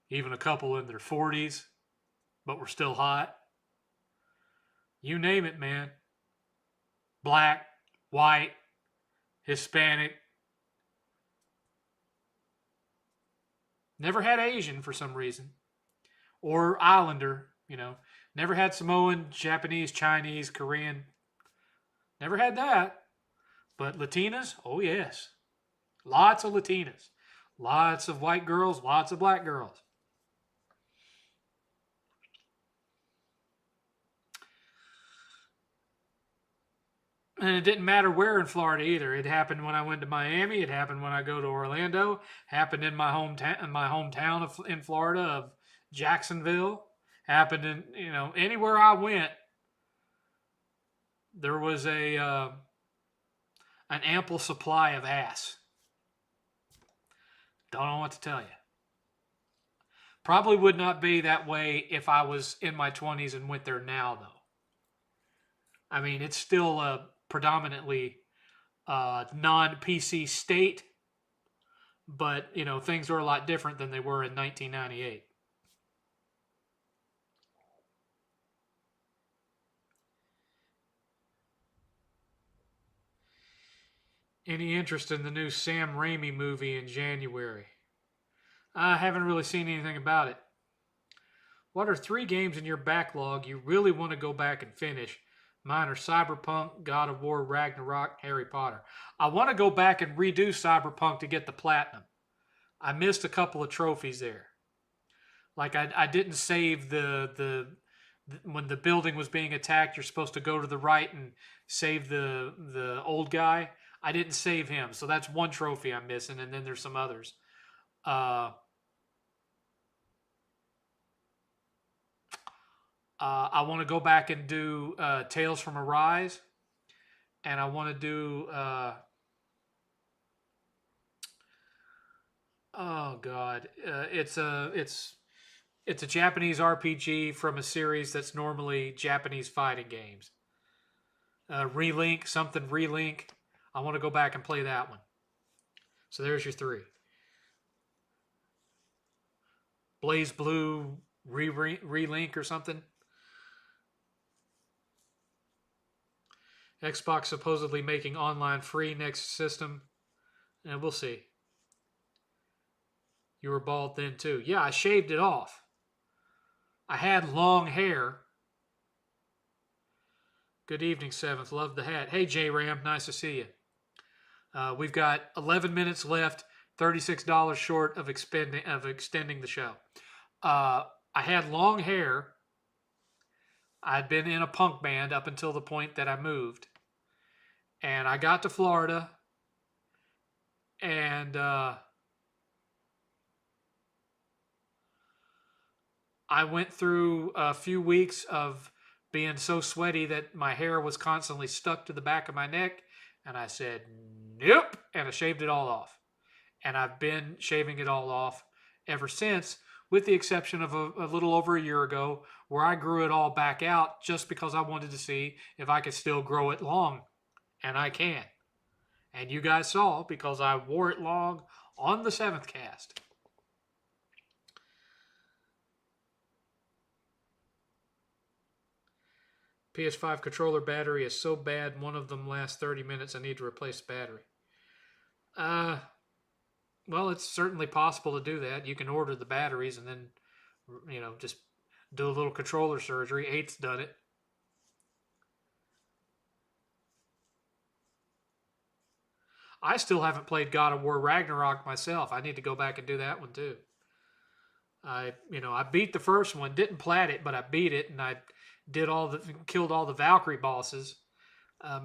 even a couple in their 40s, but were still hot. You name it, man. Black, white, Hispanic. Never had Asian for some reason. Or Islander, Never had Samoan, Japanese, Chinese, Korean. Never had that. But Latinas, oh yes. Lots of Latinas. Lots of white girls, lots of black girls. And it didn't matter where in Florida either. It happened when I went to Miami. It happened when I go to Orlando. Happened in my hometown in Florida of Jacksonville. Happened in anywhere I went. There was an ample supply of ass. Don't know what to tell you. Probably would not be that way if I was in my 20s and went there now, though. I mean, it's still a predominantly non-PC state, but, things are a lot different than they were in 1998. Any interest in the new Sam Raimi movie in January? I haven't really seen anything about it. What are 3 games in your backlog you really want to go back and finish? Mine are Cyberpunk, God of War, Ragnarok, Harry Potter. I want to go back and redo Cyberpunk to get the platinum. I missed a couple of trophies there. Like I didn't save the when the building was being attacked. You're supposed to go to the right and save the old guy. I didn't save him, so that's one trophy I'm missing, and then there's some others. I want to go back and do Tales from Arise, and I want to do. Oh God, it's a Japanese RPG from a series that's normally Japanese fighting games. Relink. I want to go back and play that one. So there's your 3. Blaze Blue Relink or something. Xbox supposedly making online free next system. And we'll see. You were bald then too. Yeah, I shaved it off. I had long hair. Good evening, 7th. Love the hat. Hey, J-Ram. Nice to see you. We've got 11 minutes left. $36 short of extending the show. I had long hair. I'd been in a punk band up until the point that I moved. And I got to Florida. And I went through a few weeks of being so sweaty that my hair was constantly stuck to the back of my neck. And I said, nope. And I shaved it all off. And I've been shaving it all off ever since, with the exception of a little over a year ago, where I grew it all back out just because I wanted to see if I could still grow it long. And I can. And you guys saw, because I wore it long on the 7th cast. PS5 controller battery is so bad, one of them lasts 30 minutes. I need to replace the battery. Well, it's certainly possible to do that. You can order the batteries and then, just do a little controller surgery. 8's done it. I still haven't played God of War Ragnarok myself. I need to go back and do that one too. I beat the first one, didn't plat it, but I beat it, and I killed all the Valkyrie bosses.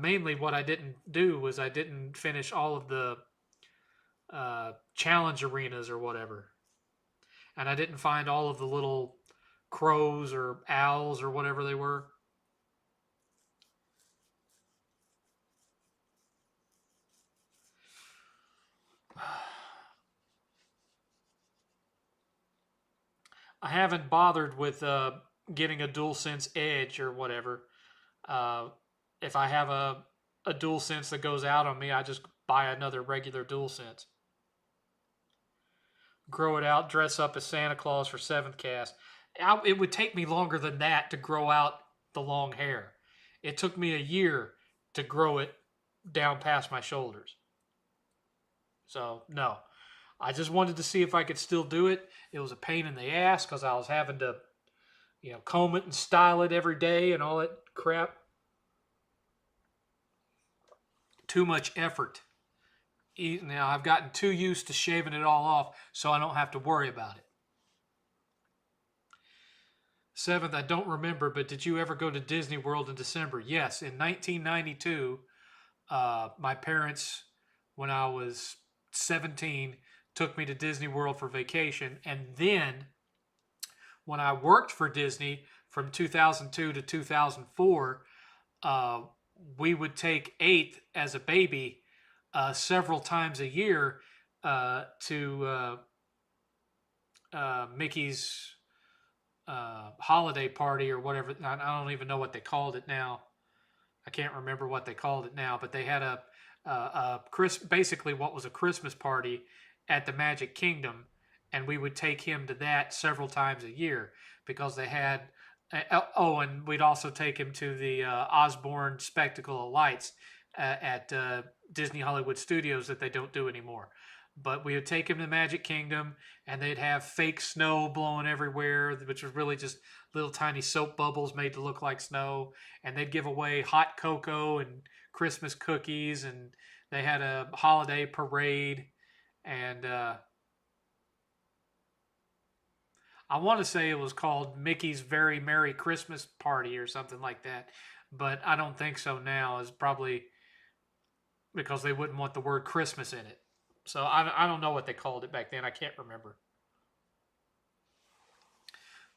Mainly, what I didn't do was I didn't finish all of the challenge arenas or whatever, and I didn't find all of the little crows or owls or whatever they were. I haven't bothered with getting a DualSense Edge or whatever. Uh, if I have a DualSense that goes out on me, I just buy another regular DualSense. Grow it out, dress up as Santa Claus for 7thCast. It would take me longer than that to grow out the long hair. It took me a year to grow it down past my shoulders. So, no. I just wanted to see if I could still do it. It was a pain in the ass because I was having to, comb it and style it every day and all that crap. Too much effort. Now I've gotten too used to shaving it all off so I don't have to worry about it. 7th, I don't remember, but did you ever go to Disney World in December? Yes, in 1992, my parents, when I was 17, took me to Disney World for vacation. And then when I worked for Disney from 2002 to 2004, we would take 8th as a baby several times a year to Mickey's holiday party or whatever. I don't even know what they called it now. I can't remember what they called it now, but they had basically what was a Christmas party at the Magic Kingdom, and we would take him to that several times a year because they had. And we'd also take him to the Osborne Spectacle of Lights at Disney Hollywood Studios that they don't do anymore. But we would take him to Magic Kingdom, and they'd have fake snow blowing everywhere, which was really just little tiny soap bubbles made to look like snow. And they'd give away hot cocoa and Christmas cookies, and they had a holiday parade. And I want to say it was called Mickey's Very Merry Christmas Party or something like that. But I don't think so now. It's probably because they wouldn't want the word Christmas in it. So I don't know what they called it back then. I can't remember.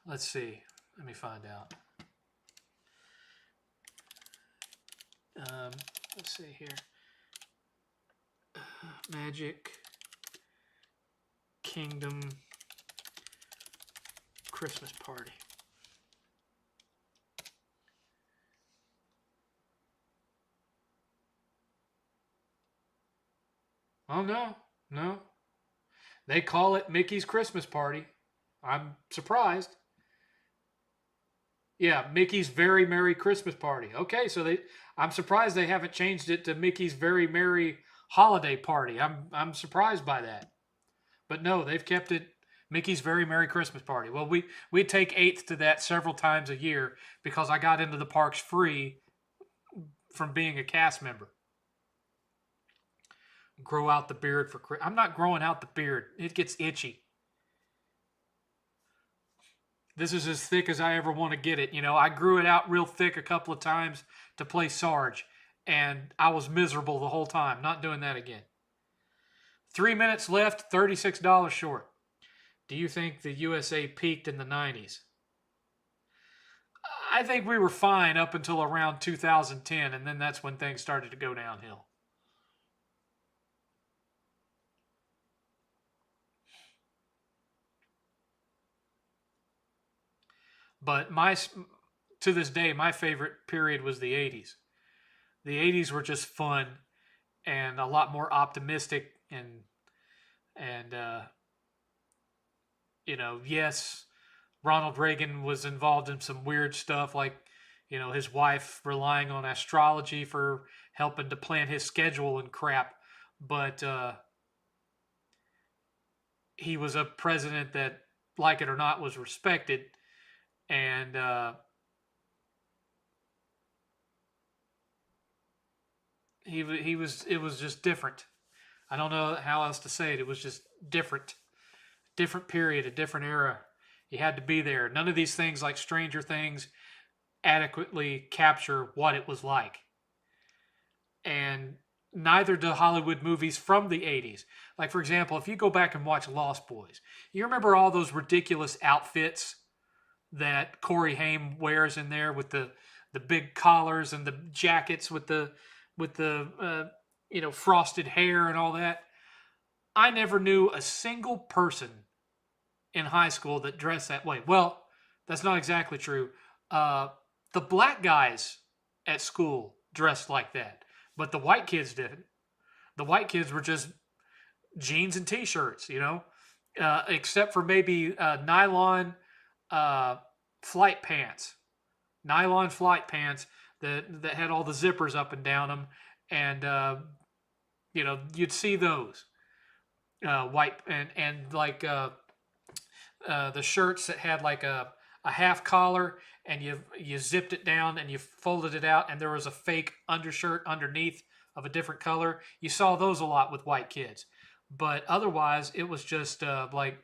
Let's see. Let me find out. Let's see here. Magic Kingdom Christmas Party. Oh, no. They call it Mickey's Christmas Party. I'm surprised. Yeah, Mickey's Very Merry Christmas Party. Okay, so I'm surprised they haven't changed it to Mickey's Very Merry Holiday Party. I'm surprised by that. But no, they've kept it Mickey's Very Merry Christmas Party. Well, we'd take 8th to that several times a year because I got into the parks free from being a cast member. Grow out the beard for Christmas. I'm not growing out the beard. It gets itchy. This is as thick as I ever want to get it. I grew it out real thick a couple of times to play Sarge, and I was miserable the whole time. Not doing that again. 3 minutes left, $36 short. Do you think the USA peaked in the 90s? I think we were fine up until around 2010, and then that's when things started to go downhill. But to this day, my favorite period was the 80s. The 80s were just fun and a lot more optimistic and yes, Ronald Reagan was involved in some weird stuff like, his wife relying on astrology for helping to plan his schedule and crap. But he was a president that, like it or not, was respected. And it was just different. I don't know how else to say it. It was just different period, a different era. You had to be there. None of these things like Stranger Things adequately capture what it was like. And neither do Hollywood movies from the 80s. Like, for example, if you go back and watch Lost Boys, you remember all those ridiculous outfits that Corey Haim wears in there with the big collars and the jackets with the frosted hair and all that. I never knew a single person in high school that dressed that way. Well, that's not exactly true. Uh, the black guys at school dressed like that, but the white kids didn't. The white kids were just jeans and t-shirts, except for maybe uh, flight pants, nylon flight pants that had all the zippers up and down them, and you'd see those white and like the shirts that had like a half collar and you zipped it down and you folded it out and there was a fake undershirt underneath of a different color. You saw those a lot with white kids, but otherwise it was just like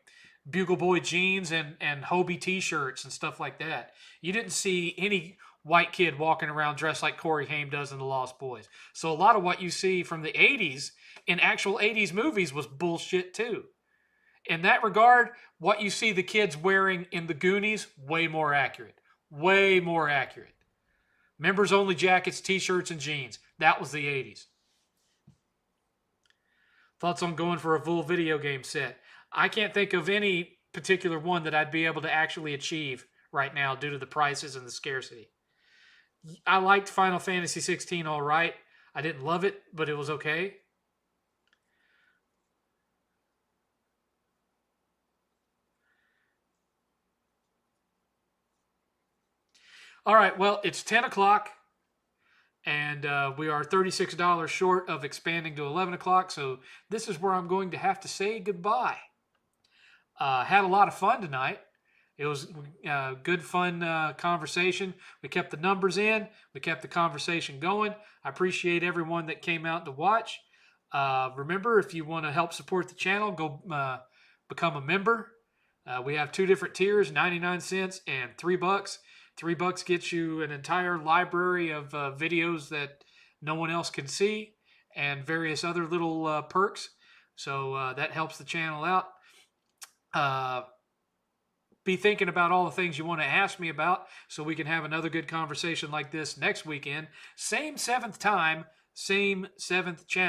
Bugle Boy jeans and Hobie t-shirts and stuff like that. You didn't see any white kid walking around dressed like Corey Haim does in The Lost Boys. So a lot of what you see from the 80s in actual 80s movies was bullshit too. In that regard, what you see the kids wearing in the Goonies, way more accurate. Way more accurate. Members only jackets, t-shirts, and jeans. That was the 80s. Thoughts on going for a full video game set? I can't think of any particular one that I'd be able to actually achieve right now due to the prices and the scarcity. I liked Final Fantasy 16 all right. I didn't love it, but it was okay. All right, well, it's 10 o'clock, and we are $36 short of expanding to 11 o'clock, so this is where I'm going to have to say goodbye. Had a lot of fun tonight. It was good, fun conversation. We kept the numbers in. We kept the conversation going. I appreciate everyone that came out to watch. Remember, if you want to help support the channel, go become a member. We have two different tiers, 99 cents and $3. $3 gets you an entire library of videos that no one else can see and various other little perks. So that helps the channel out. Be thinking about all the things you want to ask me about so we can have another good conversation like this next weekend. Same 7th time, same 7th channel.